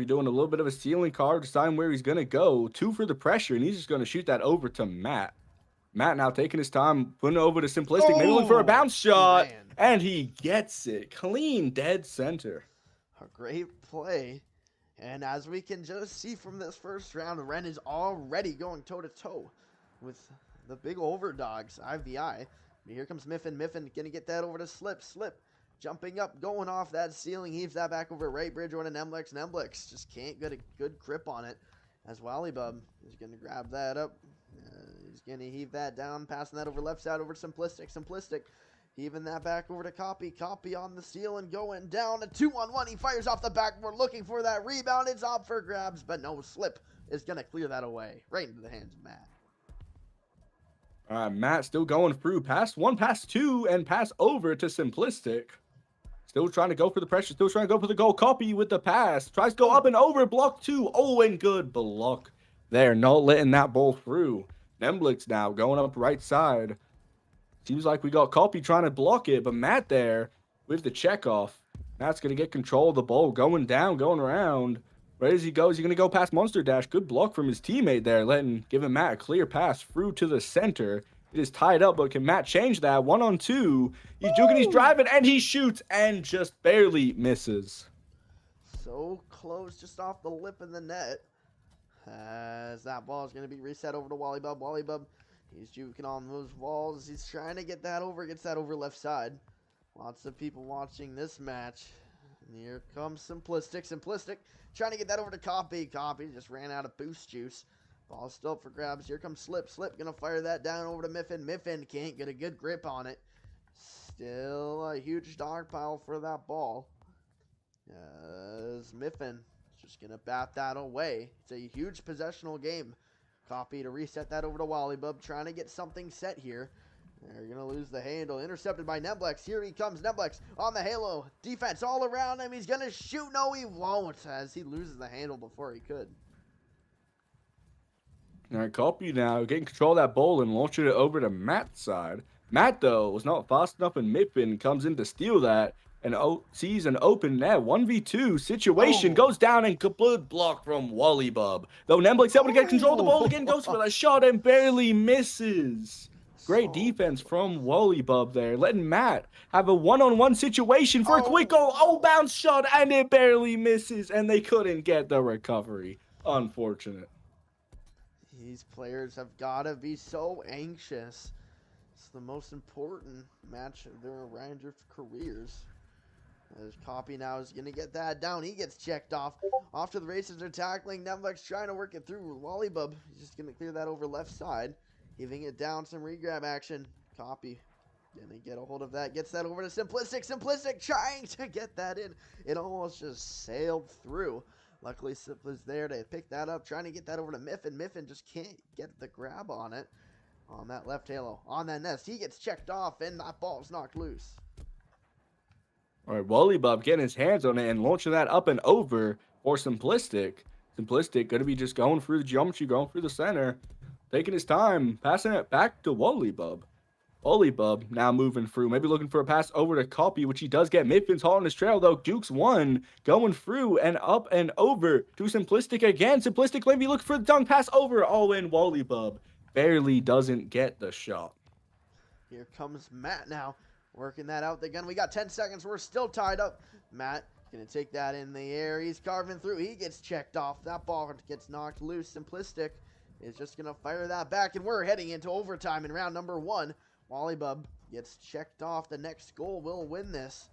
doing a little bit of a ceiling card, deciding where he's going to go. 2 for the pressure, and he's just going to shoot that over to Matt. Matt now taking his time, putting it over to Simplistic, maybe looking for a bounce shot, man. And he gets it. Clean, dead center. A great play. And as we can just see from this first round, Ren is already going toe-to-toe with the big overdogs, IVI. But here comes Miffin. Miffin going to get that over to Slip. Slip jumping up, going off that ceiling, heaves that back over right bridge over to Nemblex. Nemblex just can't get a good grip on it. As Wallybub is going to grab that up. He's going to heave that down, passing that over left side over to Simplistic. Simplistic heaving that back over to Copy. Copy on the ceiling, going down. A 2-on-1. He fires off the backboard, looking for that rebound. It's up for grabs, but no, Slip is going to clear that away right into the hands of Matt. All right, Matt still going through. Pass 1, pass 2, and pass over to Simplistic. Still trying to go for the pressure. Still trying to go for the goal. Copy with the pass. Tries to go up and over. Block 2. Oh, and good block there. Not letting that ball through. Nemblix now going up right side. Seems like we got Copy trying to block it, but Matt there with the check off. Matt's going to get control of the ball. Going down, going around. Right as he goes, he's going to go past Monster Dash. Good block from his teammate there, giving Matt a clear pass through to the center. It is tied up, but can Matt change that? 1-on-2. He's juking, he's driving, and he shoots and just barely misses. So close, just off the lip of the net. As that ball is going to be reset over to Wallybub. Wallybub, he's juking on those walls. He's trying to get that over, gets that over left side. Lots of people watching this match. And here comes Simplistic. Simplistic trying to get that over to Copy. Copy just ran out of boost juice. Ball still up for grabs. Here comes Slip. Slip gonna fire that down over to Miffin. Miffin can't get a good grip on it. Still a huge dog pile for that ball. As Miffin just gonna bat that away. It's a huge possessional game. Copy to reset that over to Wallybub. Trying to get something set here. They're going to lose the handle. Intercepted by Neblex. Here he comes. Neblex on the halo. Defense all around him. He's going to shoot. No, he won't, as he loses the handle before he could. All right, Copy now getting control of that ball and launching it over to Matt's side. Matt, though, was not fast enough, and Miffin comes in to steal that and sees an open net. 1v2 situation goes down and complete block from Wallybub. Though Neblex able to get control of the ball again, goes for the shot and barely misses. Great defense from Wallybub there, letting Matt have a one-on-one situation for a quick goal. Oh, bounce shot, and it barely misses, and they couldn't get the recovery. Unfortunate. These players have got to be so anxious. It's the most important match of their Orion Drift careers. As Copy now is going to get that down. He gets checked off. Off to the races, they're tackling. Nemlex trying to work it through. Wallybub, he's just going to clear that over left side. Giving it down, some regrab action. Copy gonna get a hold of that. Gets that over to Simplistic. Simplistic trying to get that in. It almost just sailed through. Luckily, Simp was there to pick that up. Trying to get that over to Miffin. Miffin just can't get the grab on it. On that left halo. On that nest. He gets checked off, and that ball's knocked loose. All right, Wallybub getting his hands on it and launching that up and over for Simplistic. Simplistic going to be just going through the geometry, going through the center. Taking his time, passing it back to Wallybub. Wallybub now moving through, maybe looking for a pass over to Copy, which he does get. Miffin's hot on his trail, though. Duke's one, going through and up and over to Simplistic again. Simplistic maybe looking for the dunk pass over. Oh, and Wallybub barely doesn't get the shot. Here comes Matt now, working that out. Again, we got 10 seconds. We're still tied up. Matt gonna take that in the air. He's carving through. He gets checked off. That ball gets knocked loose. Simplistic is just going to fire that back, and we're heading into overtime in round number 1. Wallybub gets checked off. The next goal will win this.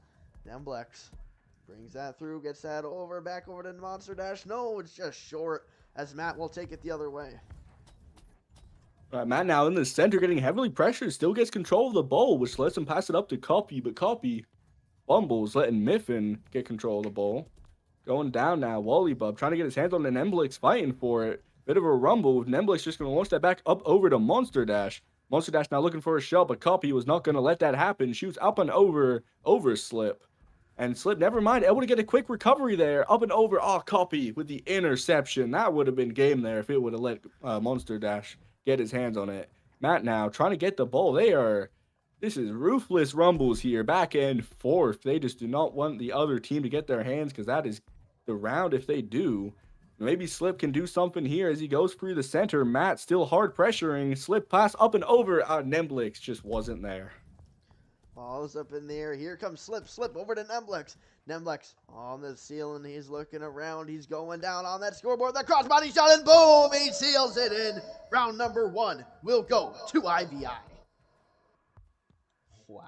Demblex brings that through, gets that over, back over to Monster Dash. No, it's just short, as Matt will take it the other way. All right, Matt now in the center, getting heavily pressured, still gets control of the ball, which lets him pass it up to Copy, but Copy fumbles, letting Miffin get control of the ball. Going down now, Wallybub trying to get his hands on it, and Emblex fighting for it. Bit of a rumble. Nemblix just going to launch that back up over to Monster Dash. Monster Dash now looking for a shot, but Copy was not going to let that happen. Shoots up and over Slip. And Slip, never mind, able to get a quick recovery there. Up and over. Oh, Copy with the interception. That would have been game there if it would have let Monster Dash get his hands on it. Matt now trying to get the ball. This is ruthless rumbles here. Back and forth. They just do not want the other team to get their hands, because that is the round if they do. Maybe Slip can do something here as he goes through the center. Matt still hard pressuring. Slip pass up and over. Nemblix just wasn't there. Ball is up in the air. Here comes Slip. Slip over to Nemblix. Nemblix on the ceiling. He's looking around. He's going down on that scoreboard. The crossbody shot, and boom! He seals it in. Round number 1 will go to IVI. Wow.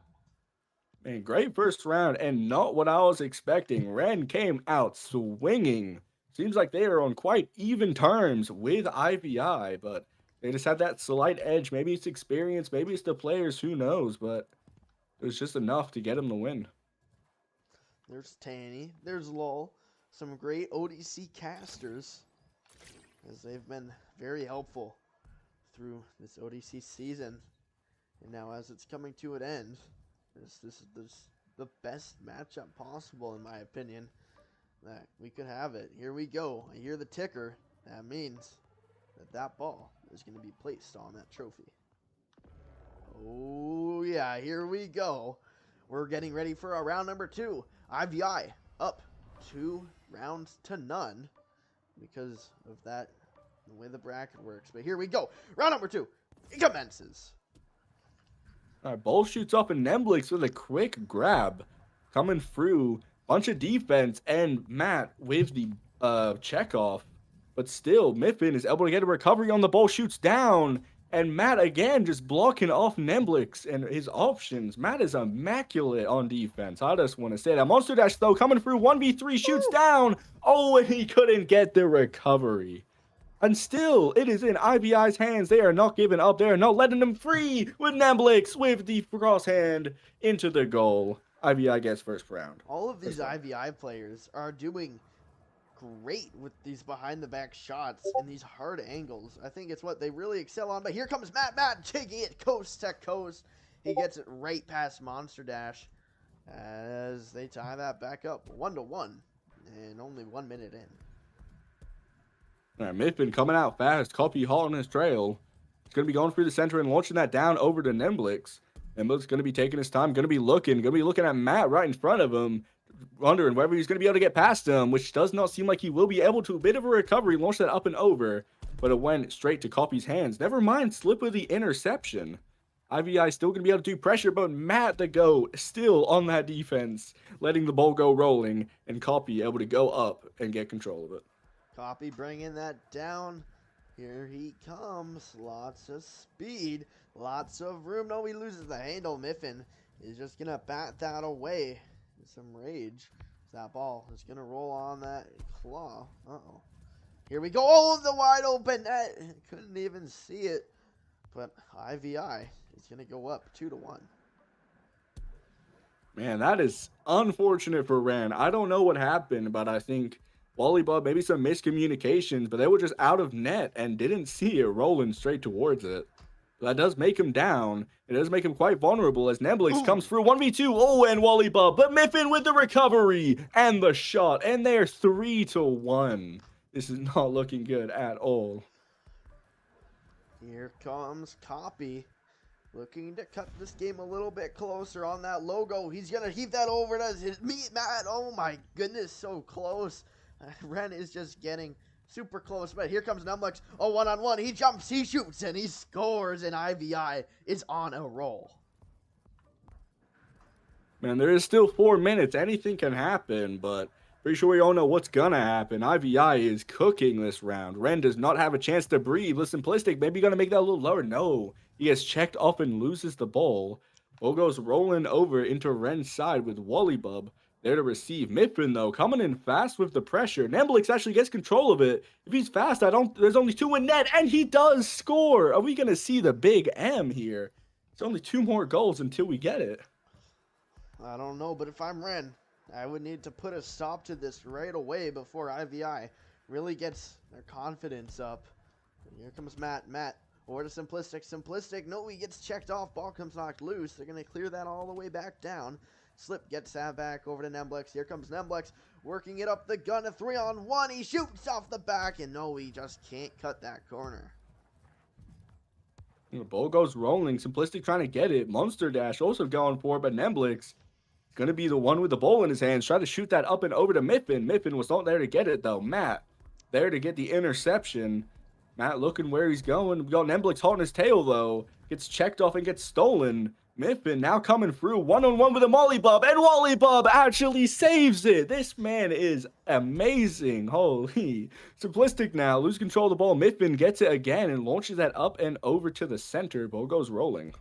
Man, great first round, and not what I was expecting. Ren came out swinging. Seems like they are on quite even terms with IVI, but they just had that slight edge. Maybe it's experience, maybe it's the players, who knows, but it was just enough to get them the win. There's Tanny, there's Lowell, some great ODC casters, as they've been very helpful through this ODC season. And now as it's coming to an end, this is the best matchup possible in my opinion. That we could have it. Here we go. I hear the ticker. That means that ball is going to be placed on that trophy. Oh yeah, here we go. We're getting ready for our round number 2. IVI up 2 rounds to none because of that, the way the bracket works. But here we go. Round number 2. It commences. All right, Bull shoots up and Nemblix with a quick grab. Coming through. Bunch of defense and Matt with the check off. But still, Miffin is able to get a recovery on the ball, shoots down. And Matt again just blocking off Nemblix and his options. Matt is immaculate on defense. I just want to say that. Monster Dash, though, coming through 1v3, shoots down. Oh, and he couldn't get the recovery. And still, it is in IVI's hands. They are not giving up. They are not letting them free with Nemblix with the crosshand into the goal. IVI gets first round. All of these IVI players are doing great with these behind-the-back shots and these hard angles. I think it's what they really excel on. But here comes Matt. Matt taking it coast to coast. He gets it right past Monster Dash as they tie that back up 1-1 and only 1 minute in. All right, Miffin coming out fast. Copy hot on his trail. He's going to be going through the center and launching that down over to Nemblix. Nemblix going to be taking his time, going to be looking at Matt right in front of him, wondering whether he's going to be able to get past him, which does not seem like he will be able to. A bit of a recovery, launch that up and over, but it went straight to Copy's hands. Never mind, slip of the interception. IVI still going to be able to do pressure, but Matt the GOAT still on that defense, letting the ball go rolling, and Copy able to go up and get control of it. Copy bringing that down. Here he comes. Lots of speed. Lots of room. No, he loses the handle. Miffin is just going to bat that away with some rage. That ball is going to roll on that claw. Uh-oh. Here we go. Oh, the wide open net. Couldn't even see it. But IVI is going to go up 2-1. Man, that is unfortunate for Ren. I don't know what happened, but I think Volleyball, maybe some miscommunications, but they were just out of net and didn't see it rolling straight towards it. That does make him down. It does make him quite vulnerable as Nemblix comes through 1v2. Oh, and Volleyball, but Miffin with the recovery and the shot, and they're 3-1. This is not looking good at all. Here comes Copy. Looking to cut this game a little bit closer on that logo. He's going to heave that over to his meat Matt. Oh my goodness, so close. Ren is just getting super close, but here comes Nemblix. Oh, one-on-one. He jumps, he shoots, and he scores, and IVI is on a roll. Man, there is still 4 minutes. Anything can happen, but pretty sure we all know what's going to happen. IVI is cooking this round. Ren does not have a chance to breathe. Listen, Simplistic, maybe going to make that a little lower. No, he gets checked off and loses the ball. Ball goes rolling over into Ren's side with Wallybub there to receive. Miffin, though, coming in fast with the pressure. Nemblix actually gets control of it. If he's fast, there's only 2 in net, and he does score. Are we going to see the big M here? It's only 2 more goals until we get it. I don't know, but if I'm Ren, I would need to put a stop to this right away before IVI really gets their confidence up. And here comes Matt. Matt, or to Simplistic. No, he gets checked off. Ball comes knocked loose. They're going to clear that all the way back down. Slip gets that back over to Nemblix. Here comes Nemblix working it up the gun. A 3-on-1. He shoots off the back, and no, he just can't cut that corner. The ball goes rolling. Simplistic trying to get it. Monster Dash also going for it, but Nemblix going to be the one with the ball in his hands. Try to shoot that up and over to Miffin. Miffin was not there to get it, though. Matt there to get the interception. Matt looking where he's going. We got Nemblix hot on his tail, though. Gets checked off and gets stolen. Miffin now coming through one-on-one with a Mollybub, and Wallybub actually saves it. This man is amazing. Holy. Simplistic now, lose control of the ball. Miffin gets it again and launches that up and over to the center. Ball goes rolling.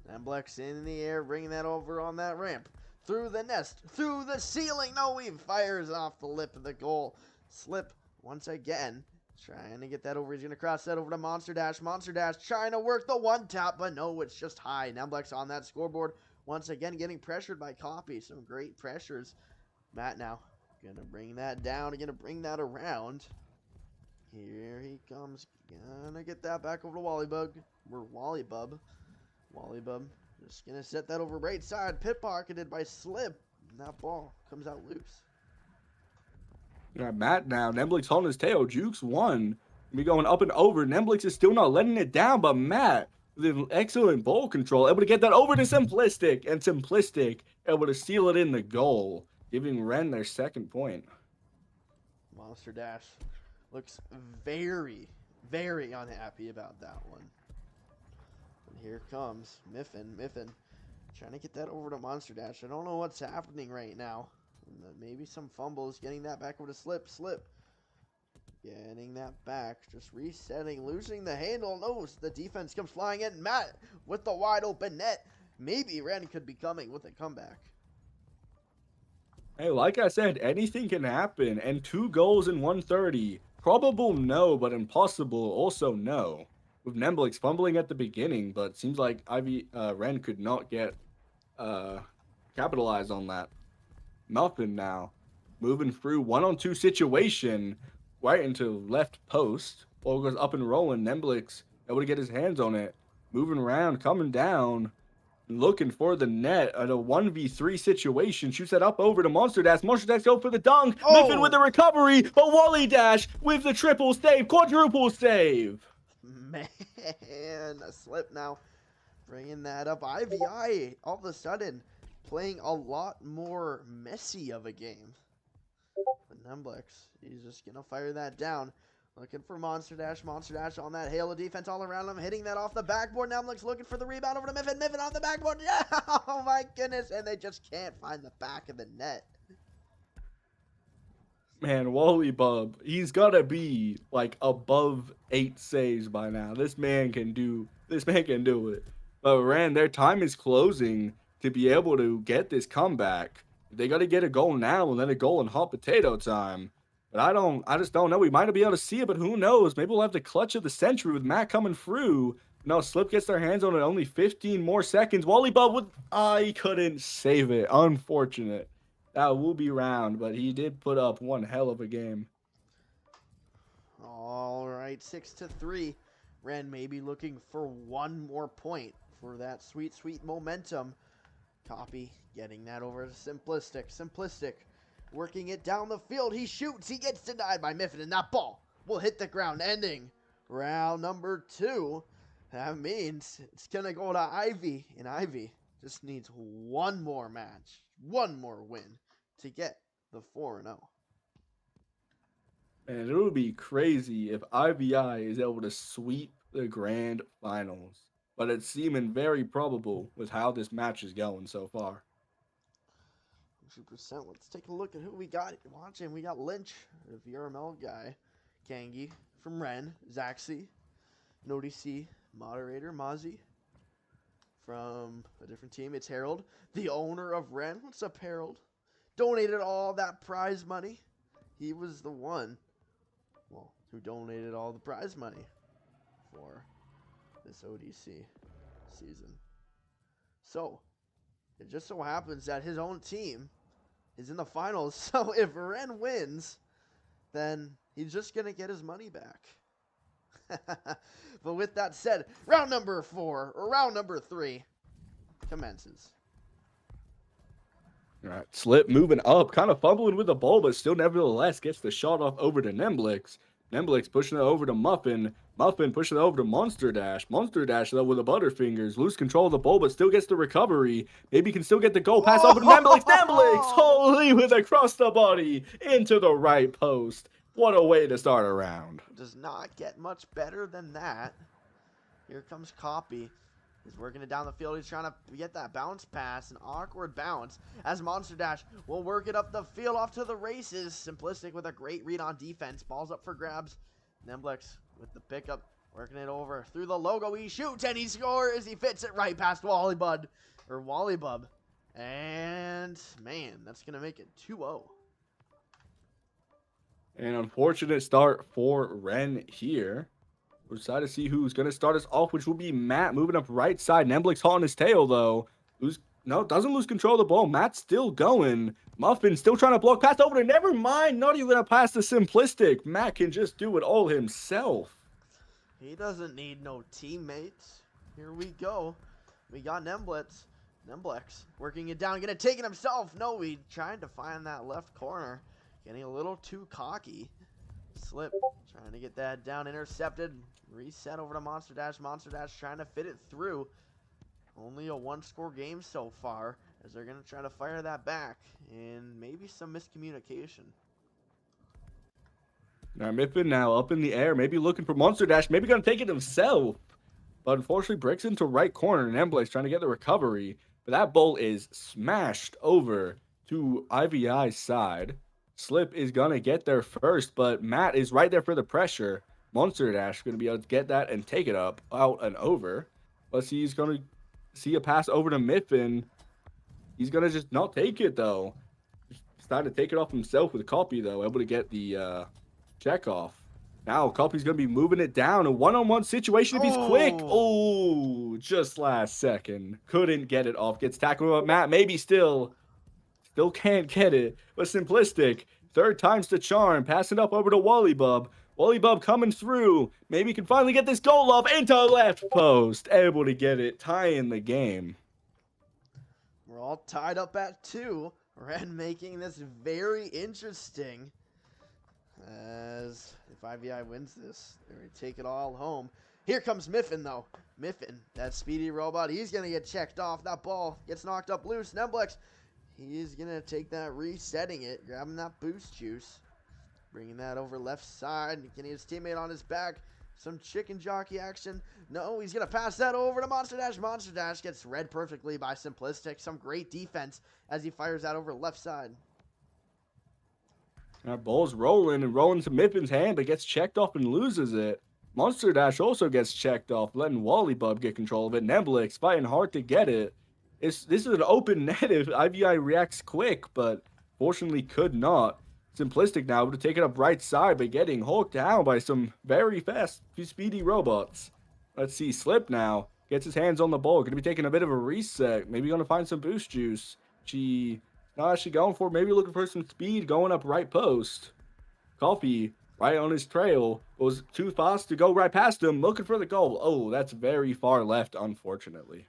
Nemblix in the air, bringing that over on that ramp. Through the nest, through the ceiling. No, he fires off the lip of the goal. Slip once again. Trying to get that over. He's going to cross that over to Monster Dash. Monster Dash trying to work the one tap, but no, it's just high. Nemblix on that scoreboard. Once again, getting pressured by Copy. Some great pressures. Matt now going to bring that down. Going to bring that around. Here he comes. Going to get that back over to Wallybub. Wallybub just gonna set that over right side. Pit pocketed by Slip. And that ball comes out loose. Got Matt now. Nemblix on his tail. Jukes one. Be going up and over. Nemblix is still not letting it down, but Matt, with an excellent ball control, able to get that over to Simplistic, and Simplistic able to seal it in the goal, giving Ren their second point. Monster Dash looks very, very unhappy about that one. And here comes Miffin. Miffin trying to get that over to Monster Dash. I don't know what's happening right now. Maybe some fumbles. Getting that back over to Slip. Slip. Getting that back. Just resetting. Losing the handle. No, the defense comes flying in. Matt with the wide open net. Maybe Ren could be coming with a comeback. Hey, like I said, anything can happen. And 2 goals in 130. Probable, no, but impossible, also no. With Nemblix fumbling at the beginning, but it seems like Ren could not get capitalize on that. Muffin now moving through 1-on-2 situation right into left post. Ball goes up and rolling. Nemblix able to get his hands on it. Moving around, coming down, looking for the net at a 1v3 situation. Shoots that up over to Monster Dash. Monster Dash go for the dunk. Oh. Miffin with the recovery, but Wally Dash with the triple save, quadruple save. Man, a Slip now. Bringing that up. IVI all of a sudden playing a lot more messy of a game. But Nemblix, he's just going to fire that down. Looking for Monster Dash. Monster Dash on that hail of defense all around him. Hitting that off the backboard. Nemblix looking for the rebound over to Miffin. Miffin on the backboard. Yeah! Oh my goodness. And they just can't find the back of the net. Man, Wally Bub, he's got to be like above 8 saves by now. This man can do it. But Ren, their time is closing to be able to get this comeback. They got to get a goal now and then a goal in hot potato time. But I just don't know. We might not be able to see it, but who knows? Maybe we'll have the clutch of the century with Matt coming through. No, Slip gets their hands on it. Only 15 more seconds. Wally Bub he couldn't save it. Unfortunate. That will be round, but he did put up one hell of a game. All right, 6-3. Ren may be looking for one more point for that sweet, sweet momentum. Copy, getting that over to Simplistic. Simplistic, working it down the field. He shoots. He gets denied by Miffin, and that ball will hit the ground, ending round number 2. That means it's going to go to Ivy, and Ivy just needs one more match, one more win to get the 4-0. And it would be crazy if IVI is able to sweep the grand finals. But it's seeming very probable with how this match is going so far. 2%. Let's take a look at who we got watching. We got Lynch, the VRML guy. Kangi from Ren. Zaxi. Nodi C. Moderator. Mozzie. From a different team, it's Harold, the owner of Ren. What's up, Harold? Donated all that prize money. He was the one, well, who donated all the prize money for this ODC season. So, it just so happens that his own team is in the finals. So, if Ren wins, then he's just going to get his money back. But with that said, round number 4, or round number 3, commences. All right, Slip moving up, kind of fumbling with the ball, but still nevertheless gets the shot off over to Nemblix. Nemblix pushing it over to Muffin. Muffin pushing it over to Monster Dash. Monster Dash, though, with the Butterfingers. Lose control of the ball, but still gets the recovery. Maybe can still get the goal. Pass over to Nemblix. Nemblix, holy, with across the body into the right post. What a way to start a round. Does not get much better than that. Here comes Copy. He's working it down the field. He's trying to get that bounce pass, an awkward bounce, as Monster Dash will work it up the field off to the races. Simplistic with a great read on defense. Ball's up for grabs. Nemblix with the pickup, working it over through the logo. He shoots and he scores. He fits it right past Wallybub. And, man, that's going to make it 2-0. An unfortunate start for Ren here. We're excited to see who's going to start us off, which will be Matt moving up right side. Nemblix hot on his tail, though. Doesn't lose control of the ball. Matt's still going. Muffin still trying to block. Pass over to never mind. Not even a pass to Simplistic. Matt can just do it all himself. He doesn't need no teammates. Here we go. We got Nemblex working it down, gonna take it himself. No, he trying to find that left corner, getting a little too cocky. Slip trying to get that down, intercepted, reset over to Monster Dash. Monster Dash trying to fit it through. Only a 1-score game so far, as they're gonna try to fire that back, and maybe some miscommunication. Now Mifflin now up in the air, maybe looking for Monster Dash, maybe gonna take it himself. But unfortunately breaks into right corner, and Emblaze trying to get the recovery. But that ball is smashed over to IVI's side. Slip is gonna get there first, but Matt is right there for the pressure. Monster Dash gonna be able to get that and take it up, out and over. Let's see, he's gonna see a pass over to Mifflin. He's gonna just not take it though. Decided to take it off himself with a copy though, able to get the check off. Now Copy's gonna be moving it down. A one-on-one situation if he's quick. Oh, just last second. Couldn't get it off. Gets tackled by Matt. Maybe still can't get it. But Simplistic. Third time's the charm. Passing up over to Wallybub. Wallybub coming through. Maybe he can finally get this goal off into left post. Able to get it. Tying the game. We're all tied up at 2. Ren making this very interesting. As if IVI wins this, they're going to take it all home. Here comes Miffin, though. Miffin, that speedy robot, he's going to get checked off. That ball gets knocked up loose. Nemblex, he's going to take that, resetting it, grabbing that boost juice, bringing that over left side, getting his teammate on his back. Some chicken jockey action. No, he's going to pass that over to Monster Dash. Monster Dash gets read perfectly by Simplistic. Some great defense as he fires that over left side. That ball's rolling to Miffin's hand, but gets checked off and loses it. Monster Dash also gets checked off, letting Wallybub get control of it. Nemblix fighting hard to get it. This is an open net if IVI reacts quick, but fortunately could not. Simplistic now able to take it up right side, but getting hulked down by some very fast, speedy robots. Let's see, Slip now gets his hands on the ball. Going to be taking a bit of a reset. Maybe going to find some boost juice. She not actually going for it. Maybe looking for some speed going up right post. Coffee right on his trail. Was too fast to go right past him. Looking for the goal. Oh, that's very far left, unfortunately.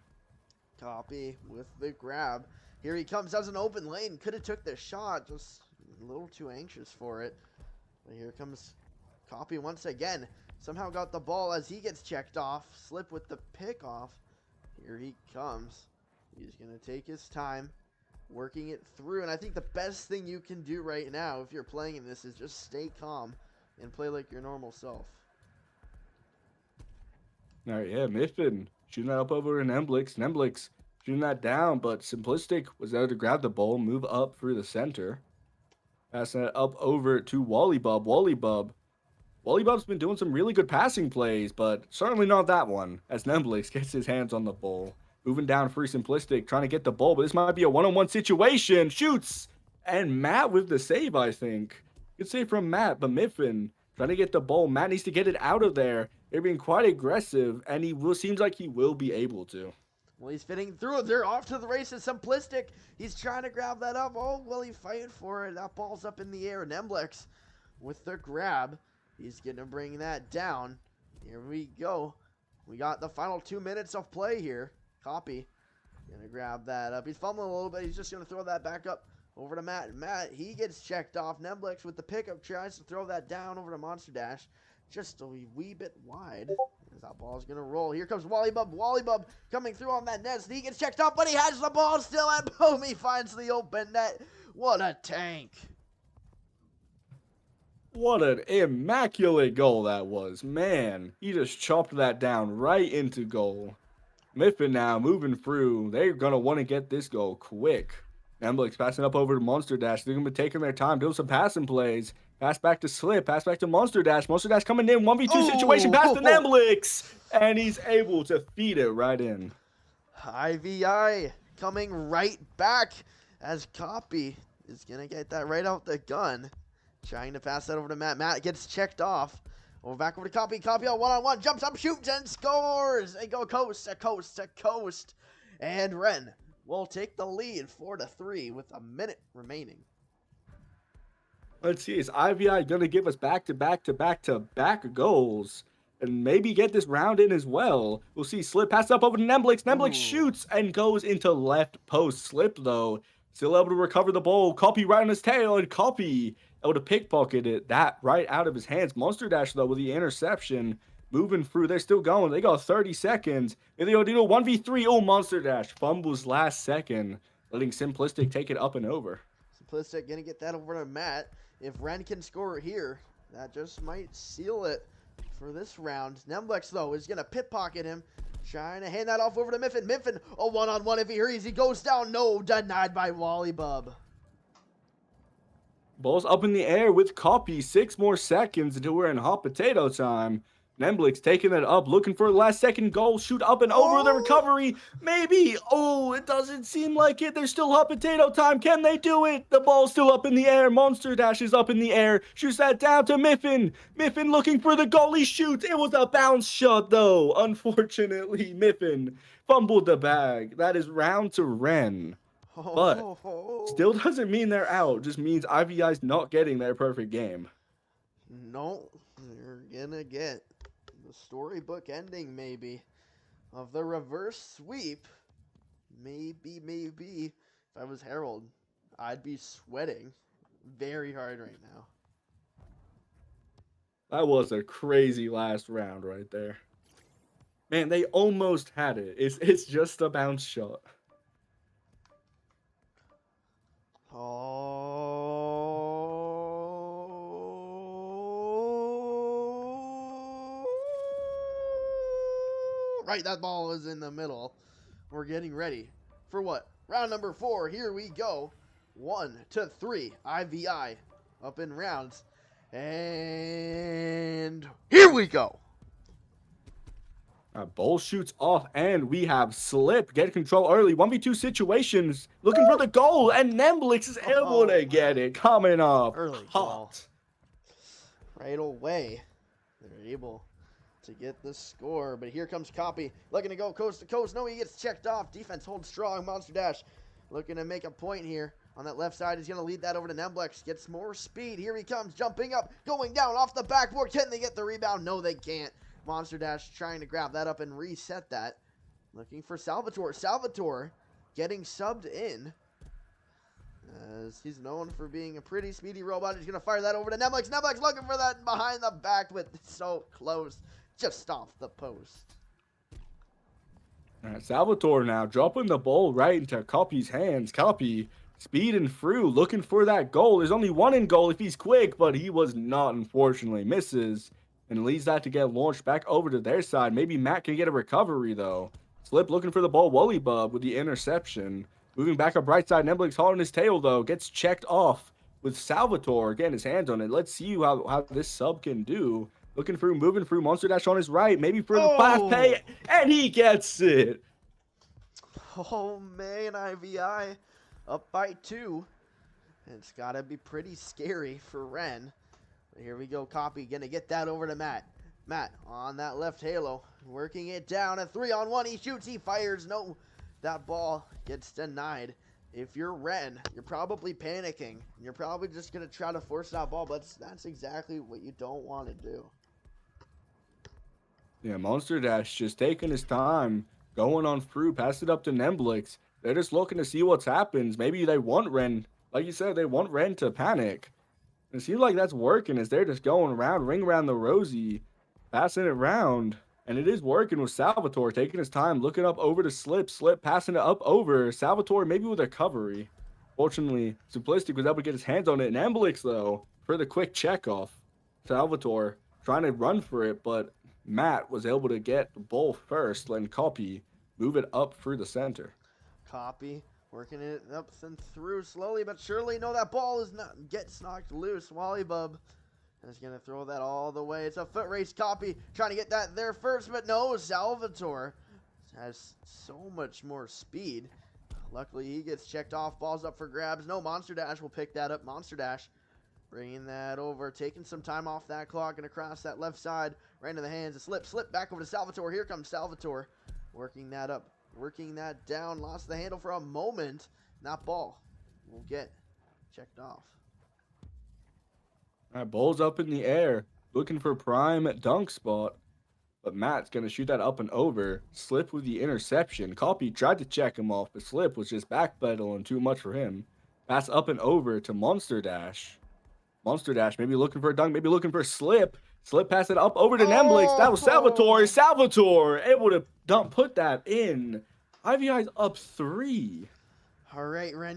Copy with the grab. Here he comes. Has an open lane. Could have took the shot. Just a little too anxious for it. But here comes Copy once again. Somehow got the ball as he gets checked off. Slip with the pick off. Here he comes. He's going to take his time, working it through. And I think the best thing you can do right now if you're playing in this is just stay calm and play like your normal self. All right, yeah, Miffin shooting that up over in Nemblix. Nemblix shooting that down, but Simplistic was there to grab the ball, move up through the center. Passing it up over to Wallybub. Wallybub's been doing some really good passing plays, but certainly not that one, as Nemblix gets his hands on the ball. Moving down free Simplistic, trying to get the ball, but this might be a one-on-one situation. Shoots! And Matt with the save, I think. Good save from Matt, but Miffin trying to get the ball. Matt needs to get it out of there. They're being quite aggressive, and seems like he will be able to. Well, he's fitting through. They're off to the races. Simplistic. He's trying to grab that up. Oh, well, he's fighting for it. That ball's up in the air. Nemblex with the grab. He's going to bring that down. Here we go. We got the final 2 minutes of play here. Copy. Going to grab that up. He's fumbling a little bit. He's just going to throw that back up over to Matt. Matt, he gets checked off. Nemblex with the pickup tries to throw that down over to Monster Dash. Just a wee bit wide. That ball's going to roll. Here comes Wallybub. Wallybub coming through on that net. He gets checked off, but he has the ball still, and boom, he finds the open net. What a tank. What an immaculate goal that was. Man, he just chopped that down right into goal. Miffin now moving through. They're going to want to get this goal quick. Nemblix passing up over to Monster Dash. They're going to be taking their time, doing some passing plays. Pass back to Slip. Pass back to Monster Dash. Monster Dash coming in. 1v2 situation. Pass to Nemblix. And he's able to feed it right in. IVI coming right back as Copy is going to get that right out the gun. Trying to pass that over to Matt. Matt gets checked off. Back over to Copy. Copy on one-on-one. Jumps up, shoots, and scores. They go coast to coast to coast. And Ren will take the lead 4-3 with a minute remaining. Let's see, is IVI going to give us back-to-back goals? and maybe get this round in as well. We'll see Slip pass up over to Nemblix. Nemblix shoots and goes into left post. Slip, though, still able to recover the ball. Copy right on his tail, and Copy able to pickpocket it. That right out of his hands. Monster Dash, though, with the interception. Moving through. They're still going. They got 30 seconds. And they go to 1v3. Oh, Monster Dash fumbles last second, letting Simplistic take it up and over. Simplistic going to get that over to Matt. If Ren can score here, that just might seal it for this round. Nemblex, though, is going to pickpocket him. Trying to hand that off over to Miffin. Miffin, a one-on-one if he hurries. He goes down. No, denied by Wally Bub. Ball's up in the air with Copy. 6 more seconds until we're in hot potato time. Nemblix taking it up, looking for a last-second goal. Shoot up and over the recovery. Maybe. Oh, it doesn't seem like it. There's still hot potato time. Can they do it? The ball's still up in the air. Monster Dash is up in the air. Shoots that down to Miffin. Miffin looking for the goal. He shoots. It was a bounce shot, though. Unfortunately, Miffin fumbled the bag. That is round to Ren. But still doesn't mean they're out. Just means IVI's not getting their perfect game. No, they're gonna get the storybook ending, maybe, of the reverse sweep. Maybe. If I was Harold, I'd be sweating very hard right now. That was a crazy last round right there. Man, they almost had it. It's just a bounce shot. Right, that ball is in the middle. We're getting ready for what? Round number 4. Here we go. 1 to 3. IVI up in rounds. And here we go. Ball shoots off, and we have Slip get control early. 1v2 situations, looking for the goal, and Nemblix is able to get it. Coming off early hot. Right away, they're able to get the score, but here comes Copy, looking to go coast to coast. No, he gets checked off. Defense holds strong. Monster Dash looking to make a point here. On that left side, he's going to lead that over to Nemblex. Gets more speed. Here he comes, jumping up, going down off the backboard. Can they get the rebound? No, they can't. Monster Dash trying to grab that up and reset that. Looking for Salvatore. Salvatore getting subbed in, as he's known for being a pretty speedy robot. He's going to fire that over to Nemblex. Nemblex looking for that behind the back, but so close. Just off the post. All right, Salvatore now dropping the ball right into Copy's hands. Copy speeding through, looking for that goal. There's only one in goal if he's quick, but he was not, unfortunately. Misses and leads that to get launched back over to their side. Maybe Matt can get a recovery, though. Slip looking for the ball. Wally Bub with the interception. Moving back up right side. Nemblix hard on his tail, though. Gets checked off with Salvatore getting his hands on it. Let's see how this sub can do. Looking through, moving through. Monster Dash on his right. Maybe for the pass pay. And he gets it. Oh, man, IVI up by 2. And it's got to be pretty scary for Ren. But here we go. Copy going to get that over to Matt. Matt on that left halo. Working it down. A 3-on-1. He shoots. He fires. No, that ball gets denied. If you're Ren, you're probably panicking. You're probably just going to try to force that ball. But that's exactly what you don't want to do. Yeah, Monster Dash just taking his time, going on through, pass it up to Nemblix. They're just looking to see what happens. Maybe they want Ren, like you said, they want Ren to panic. It seems like that's working as they're just going around, ring around the rosy, passing it around. And it is working with Salvatore taking his time, looking up over to Slip. Slip passing it up over. Salvatore maybe with a recovery. Fortunately, Simplistic was able to get his hands on it. And Nemblix, though, for the quick check off. Salvatore trying to run for it, but Matt was able to get the ball first, letting Copy move it up through the center. Copy working it up and through slowly but surely. No, that ball is not gets knocked loose. Wally Bub is going to throw that all the way. It's a foot race. Copy trying to get that there first, but no, Salvatore has so much more speed. Luckily, he gets checked off. Ball's up for grabs. No, Monster Dash will pick that up. Monster Dash bringing that over, taking some time off that clock and across that left side, right into the hands of Slip. Slip back over to Salvatore. Here comes Salvatore, working that up, working that down. Lost the handle for a moment. That ball will get checked off. All right, ball's up in the air, looking for prime dunk spot. But Matt's going to shoot that up and over. Slip with the interception. Copy tried to check him off, but Slip was just backpedaling too much for him. Pass up and over to Monster Dash. Monster Dash maybe looking for a dunk, maybe looking for Slip. Slip pass it up over to Nemblix. That was Salvatore. Salvatore able to put that in. IVI's up 3. All right, Ren.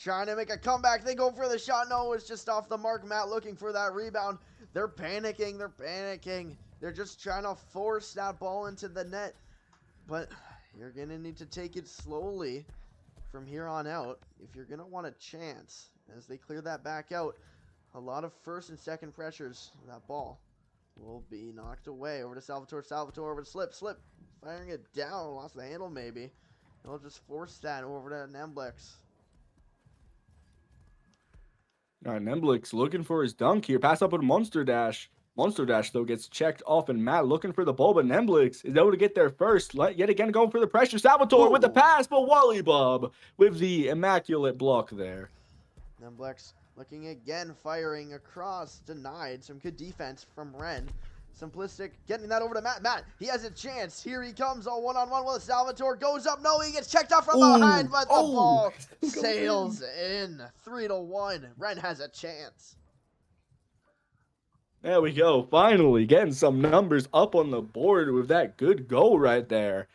Trying to make a comeback. They go for the shot. No, it's just off the mark. Matt looking for that rebound. They're panicking. They're just trying to force that ball into the net. But you're going to need to take it slowly from here on out if you're going to want a chance. As they clear that back out, a lot of first and second pressures. That ball will be knocked away. Over to Salvatore. Salvatore over to Slip. Slip firing it down. Lost the handle maybe. They'll just force that over to Nemblix. All right, Nemblix looking for his dunk here. Pass up with Monster Dash. Monster Dash, though, gets checked off, and Matt looking for the ball, but Nemblix is able to get there first. Yet again, going for the pressure. Salvatore with the pass, but Wally Bob with the immaculate block there. Nemblix looking again, firing across, denied. Some good defense from Ren. Simplistic, getting that over to Matt. Matt, he has a chance. Here he comes, all one-on-one with Salvatore. Goes up, no, he gets checked off from behind, but the ball sails in. 3-1. Ren has a chance. There we go. Finally getting some numbers up on the board with that good goal right there.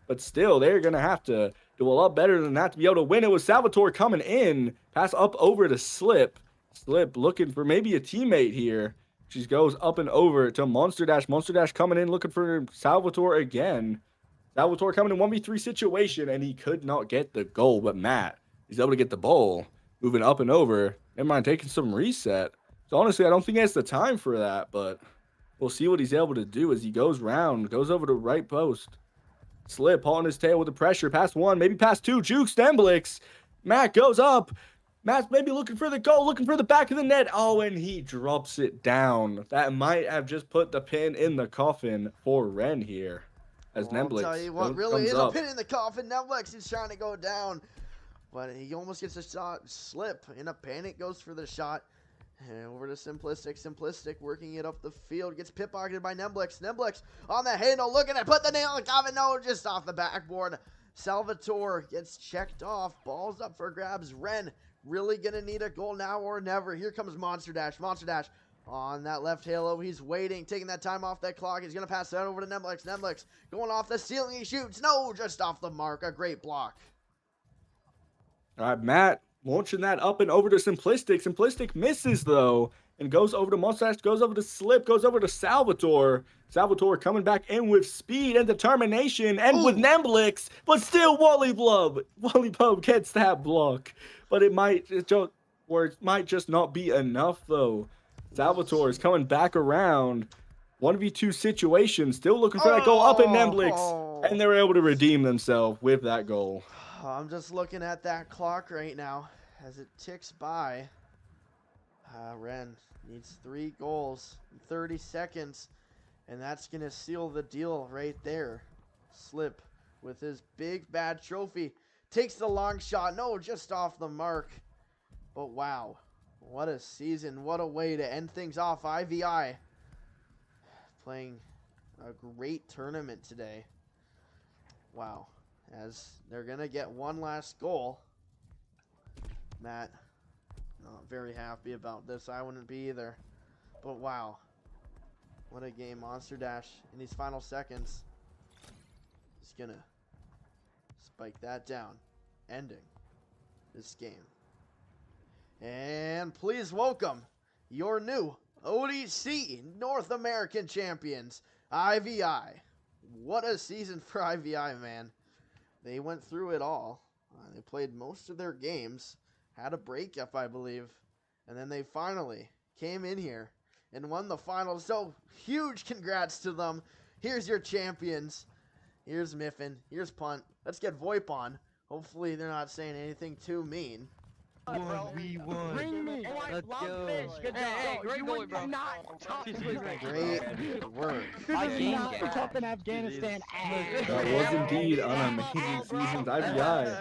But still, they're going to have to do a lot better than that to be able to win it with Salvatore coming in. Pass up over to Slip. Slip looking for maybe a teammate here. She goes up and over to Monster Dash. Monster Dash coming in looking for Salvatore again. Salvatore coming in 1v3 situation, and he could not get the goal. But Matt, he's able to get the ball. Moving up and over. Never mind, taking some reset. So honestly, I don't think he has the time for that, but we'll see what he's able to do as he goes round. Goes over to right post. Slip on his tail with the pressure. Pass 1, maybe pass 2. Jukes Nemblix. Matt goes up. Matt's maybe looking for the goal, looking for the back of the net. Oh, and he drops it down. That might have just put the pin in the coffin for Ren here. As Nemblix I'll tell you what really is a pin in the coffin. Nemblix is trying to go down, but he almost gets a shot. Slip in a panic goes for the shot. And over to Simplistic. Simplistic working it up the field. Gets pit-pocketed by Nemblix. Nemblix on the handle. Looking at put the nail in the coffin. No, just off the backboard. Salvatore gets checked off. Ball's up for grabs. Ren really going to need a goal now or never. Here comes Monster Dash. Monster Dash on that left halo. He's waiting. Taking that time off that clock. He's going to pass that over to Nemblix. Nemblix going off the ceiling. He shoots. No, just off the mark. A great block. All right, Matt. Launching that up and over to Simplistic. Simplistic misses, though, and goes over to Mustache, goes over to Slip, goes over to Salvatore. Salvatore coming back in with speed and determination and with Nemblix, but still Wally Blub. Wally Blub gets that block, but it might just not be enough, though. Salvatore is coming back around. 1v2 situation, still looking for that goal up in Nemblix, and they're able to redeem themselves with that goal. I'm just looking at that clock right now as it ticks by. Ren needs 3 goals in 30 seconds, and that's going to seal the deal right there. Slip with his big bad trophy. Takes the long shot. No, just off the mark. But wow, what a season. What a way to end things off. IVI playing a great tournament today. Wow. As they're going to get one last goal. Matt, not very happy about this. I wouldn't be either. But wow. What a game. Monster Dash in these final seconds is going to spike that down. Ending this game. And please welcome your new ODC North American champions, IVI. What a season for IVI, man. They went through it all. They played most of their games, had a breakup, I believe, and then they finally came in here and won the finals. So huge congrats to them. Here's your champions. Here's Miffin. Here's Punt. Let's get VoIP on. Hopefully they're not saying anything too mean. We won. Bring me. Let's go. Good job. Great goal, bro. Great work. I This is gained not the gas. Cup in Afghanistan. That was indeed an amazing season. IVI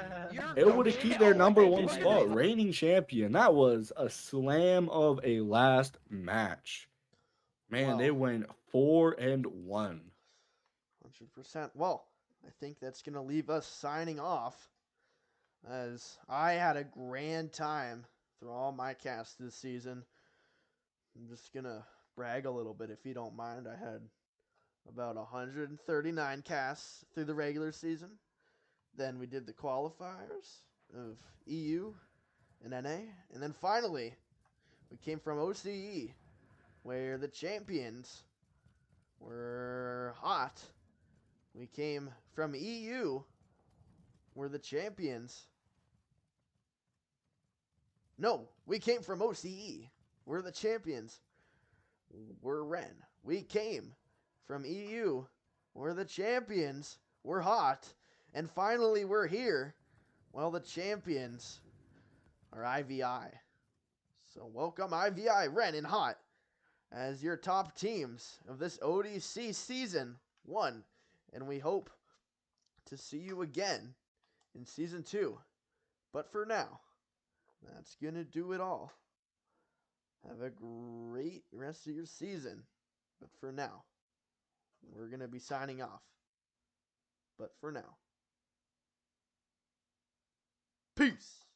able to keep their #1 spot, reigning champion. That was a slam of a last match. Man, they went 4-1. 100%. Well, I think that's going to leave us signing off, as I had a grand time through all my casts this season. I'm just going to brag a little bit, if you don't mind. I had about 139 casts through the regular season. Then we did the qualifiers of EU and NA. And then finally, we came from OCE, where the champions were hot. We came from EU, where the champions... No, we came from OCE, where the champions were Ren. We came from EU, where the champions were hot. And finally, we're here. Well, the champions are IVI. So welcome IVI, Ren, and Hot as your top teams of this ODC Season 1. And we hope to see you again in Season 2. But for now, that's going to do it all. Have a great rest of your season. But for now, we're going to be signing off. But for now, peace.